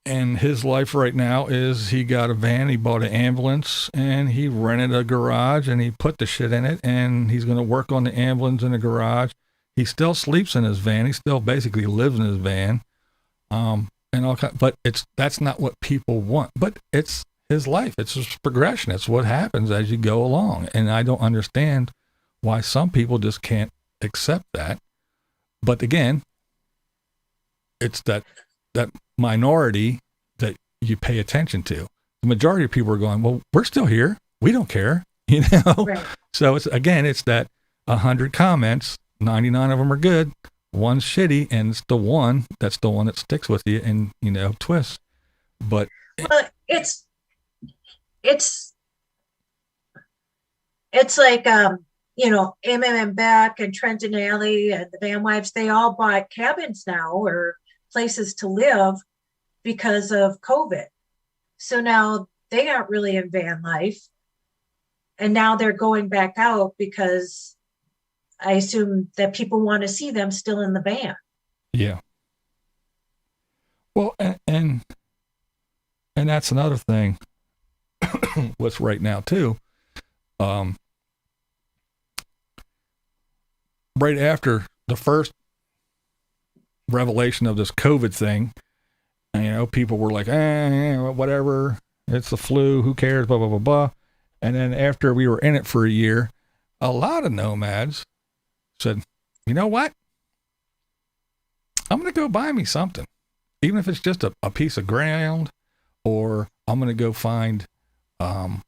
And his life right now is he got a van, he bought an ambulance, and he rented a garage, and he put the shit in it, and he's going to work on the ambulance in the garage. He still sleeps in his van. He still basically lives in his van. And all kind, but that's not what people want. But it's his life. It's his progression. It's what happens as you go along. And I don't understand why some people just can't accept that. But again, it's that minority that you pay attention to. The majority of people are going, well, we're still here. We don't care, you know? Right. So it's that 100 comments, 99 of them are good. One's shitty, and it's the one that sticks with you and, you know, twists. But well, it's like, you know, M Beck and Trenton Alley and the Van Wives, they all bought cabins now or places to live because of COVID. So now they aren't really in van life. And now they're going back out because I assume that people want to see them still in the van. Yeah. Well, and that's another thing. What's right now too. Right after the first revelation of this COVID thing, you know, people were like, whatever, it's the flu, who cares, blah, blah, blah, blah. And then after we were in it for a year, a lot of nomads said, you know what? I'm going to go buy me something. Even if it's just a piece of ground, or I'm going to go find an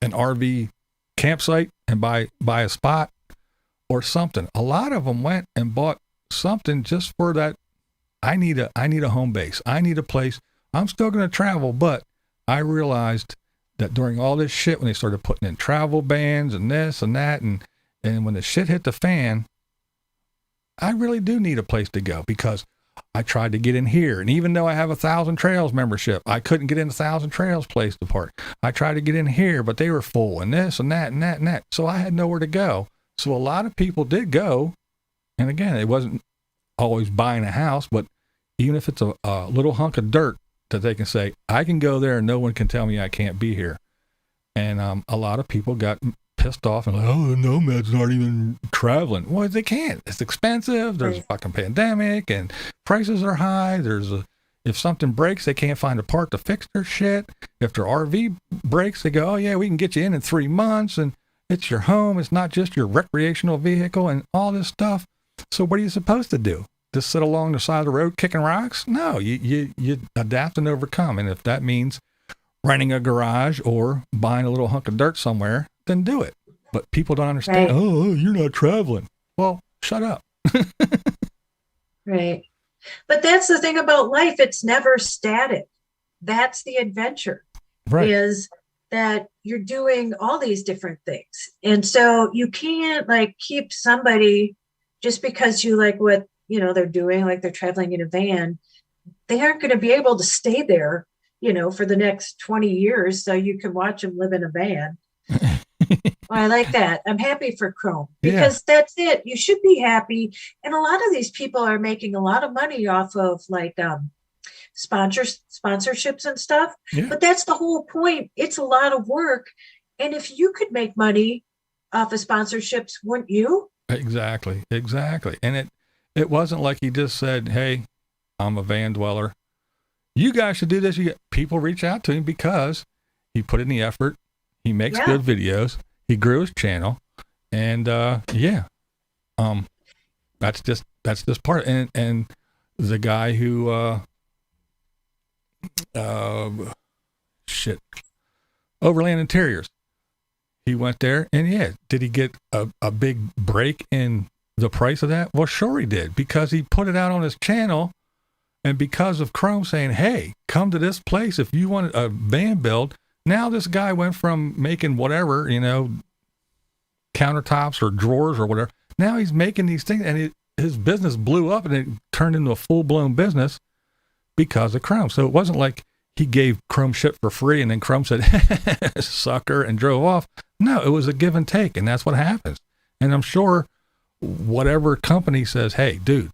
RV campsite and buy a spot or something. A lot of them went and bought something just for that. I need a home base. I need a place. I'm still going to travel, but I realized that during all this shit, when they started putting in travel bans and this and that, and when the shit hit the fan, I really do need a place to go, because I tried to get in here. And even though I have 1,000 Trails membership, I couldn't get in 1,000 Trails place to park. I tried to get in here, but they were full, and this and that and that and that. So I had nowhere to go. So a lot of people did go. And again, it wasn't always buying a house, but even if it's a little hunk of dirt that they can say, I can go there and no one can tell me I can't be here. And a lot of people got pissed off and like, oh, the nomads aren't even traveling. Well, they can't. It's expensive. There's a fucking pandemic and prices are high. If something breaks, they can't find a part to fix their shit. If their RV breaks, they go, oh yeah, we can get you in 3 months, and it's your home. It's not just your recreational vehicle and all this stuff. So what are you supposed to do? Just sit along the side of the road kicking rocks? No, you adapt and overcome. And if that means renting a garage or buying a little hunk of dirt somewhere, then do it. But people don't understand. Right. Oh, you're not traveling. Well, shut up. Right. But that's the thing about life. It's never static. That's the adventure. Right. Is that you're doing all these different things. And so you can't like keep somebody just because you like what, you know, they're doing, like they're traveling in a van. They aren't going to be able to stay there, you know, for the next 20 years. So you can watch them live in a van. Well, I like that. I'm happy for Chrome because that's it. You should be happy. And a lot of these people are making a lot of money off of like sponsorships and stuff. Yeah. But that's the whole point. It's a lot of work. And if you could make money off of sponsorships, wouldn't you? Exactly. And it wasn't like he just said, hey, I'm a van dweller. You guys should do this. People reach out to him because he put in the effort. He makes good videos. He grew his channel. And That's just part. And the guy who Overland Interiors, he went there, and yeah, did he get a big break in the price of that? Well, sure he did, because he put it out on his channel, and because of Chrome saying, hey, come to this place if you want a van build. Now this guy went from making whatever, countertops or drawers or whatever. Now he's making these things, and his business blew up, and it turned into a full-blown business because of Chrome. So it wasn't like he gave Chrome shit for free and then Chrome said, sucker, and drove off. No, it was a give and take, and that's what happens. And I'm sure whatever company says, hey, dude,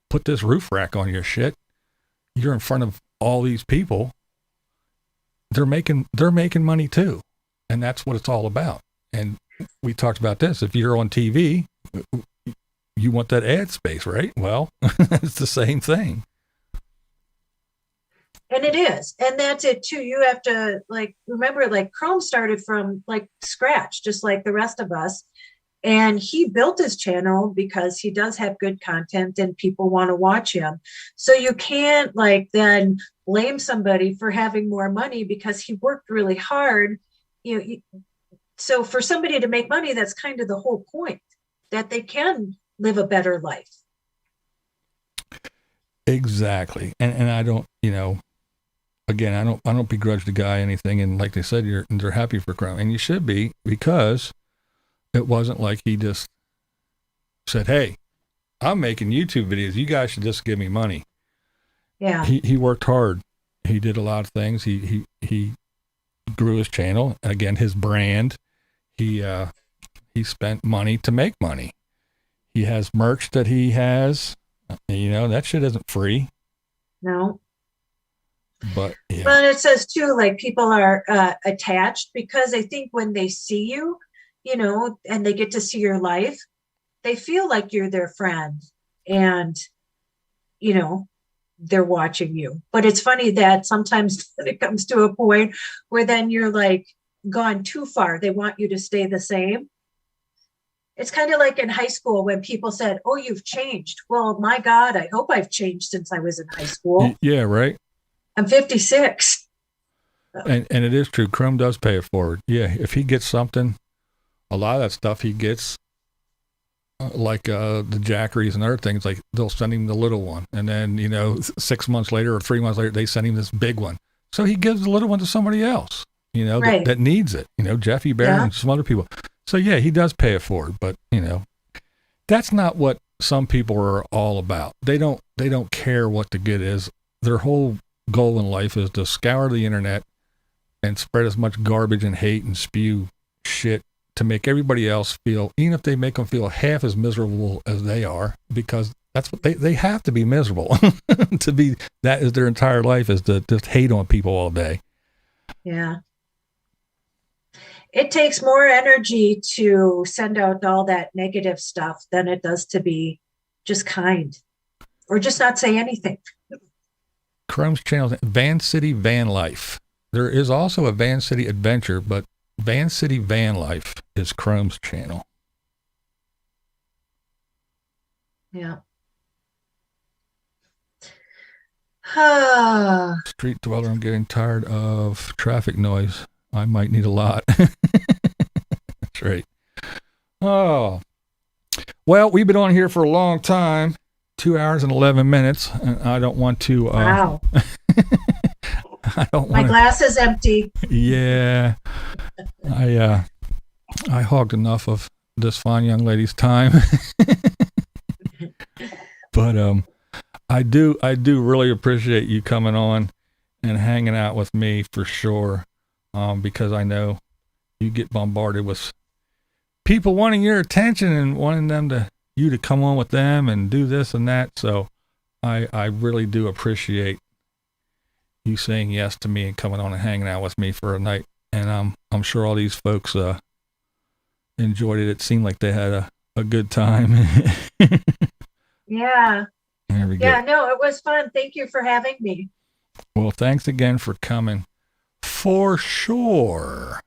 put this roof rack on your shit, you're in front of all these people, they're making money too. And that's what it's all about. And we talked about this. If you're on TV, you want that ad space, right? Well, it's the same thing. And it is. And that's it too. You have to remember, Chrome started from scratch, just like the rest of us. And he built his channel because he does have good content and people want to watch him. So you can't then blame somebody for having more money because he worked really hard. So for somebody to make money, that's kind of the whole point, that they can live a better life. Exactly. And I don't, again, I don't begrudge the guy anything. And like they said, they're happy for Chrome, and you should be, because it wasn't like he just said, hey, I'm making YouTube videos, you guys should just give me money. Yeah. He worked hard. He did a lot of things. He grew his channel. Again, his brand. He spent money to make money. He has merch that he has, that shit isn't free. No. But yeah. Well, it says too, people are attached because I think when they see you, and they get to see your life, they feel like you're their friend, and, they're watching you. But it's funny that sometimes it comes to a point where then you're gone too far. They want you to stay the same. It's kind of like in high school when people said, oh, you've changed. Well, my God, I hope I've changed since I was in high school. Yeah, right. I'm 56. And it is true. Chrome does pay it forward. Yeah, if he gets something, a lot of that stuff he gets, the jackeries and other things, they'll send him the little one. And then, 6 months later or 3 months later, they send him this big one. So he gives the little one to somebody else, right. that needs it, Jeffy Bear and some other people. So yeah, he does pay it forward, but that's not what some people are all about. They don't care what the good is. Their whole goal in life is to scour the internet and spread as much garbage and hate and spew shit to make everybody else feel, even if they make them feel half as miserable as they are, because that's what they have to be miserable to be, that is their entire life, is to just hate on people all day. Yeah. It takes more energy to send out all that negative stuff than it does to be just kind or just not say anything. Chrome's channel, Van City Van Life. There is also a Van City Adventure, but Van City Van Life is Chrome's channel. Yeah. Street dweller, I'm getting tired of traffic noise. I might need a lot. That's right. Oh, well, we've been on here for a long time, 2 hours and 11 minutes, and I don't want to. Wow. I don't want. My glass is empty. Yeah, I hogged enough of this fine young lady's time. But I do really appreciate you coming on and hanging out with me for sure. Because I know you get bombarded with people wanting your attention and wanting you to come on with them and do this and that. So I really do appreciate you saying yes to me and coming on and hanging out with me for a night. And I'm sure all these folks enjoyed it. It seemed like they had a good time. Yeah. There we go. Yeah, no, it was fun. Thank you for having me. Well, thanks again for coming. For sure.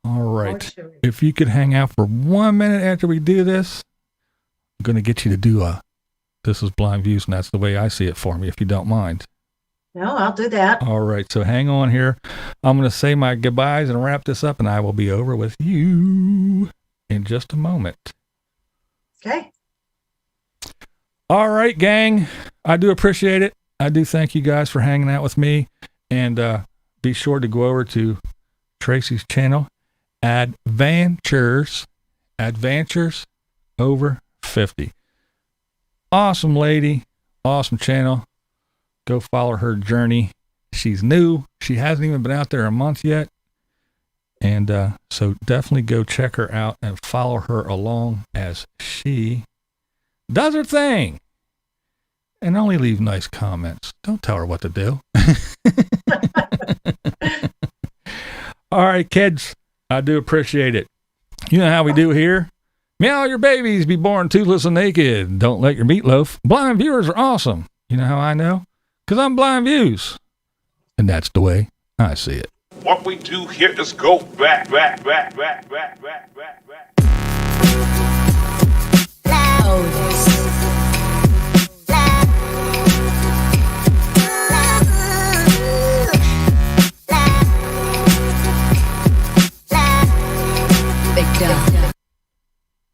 All right. For sure. If you could hang out for 1 minute after we do this, going to get you to do this is Blind Views, and that's the way I see it for me, if you don't mind. No, I'll do that. All right, so hang on here. I'm going to say my goodbyes and wrap this up, and I will be over with you in just a moment. Okay. All right, gang. I do appreciate it. I do thank you guys for hanging out with me, and be sure to go over to Tracy's channel, Ad-Van-Tures Over 50. Awesome lady, awesome channel. Go follow her journey. She's new. She hasn't even been out there a month yet. And so definitely go check her out and follow her along as she does her thing. And only leave nice comments. Don't tell her what to do. All right, kids. I do appreciate it. You know how we do here. Meow your babies, be born toothless and naked. Don't let your meatloaf. Blind viewers are awesome. You know how I know? Because I'm Blind Views. And that's the way I see it. What we do here is go back. Loud.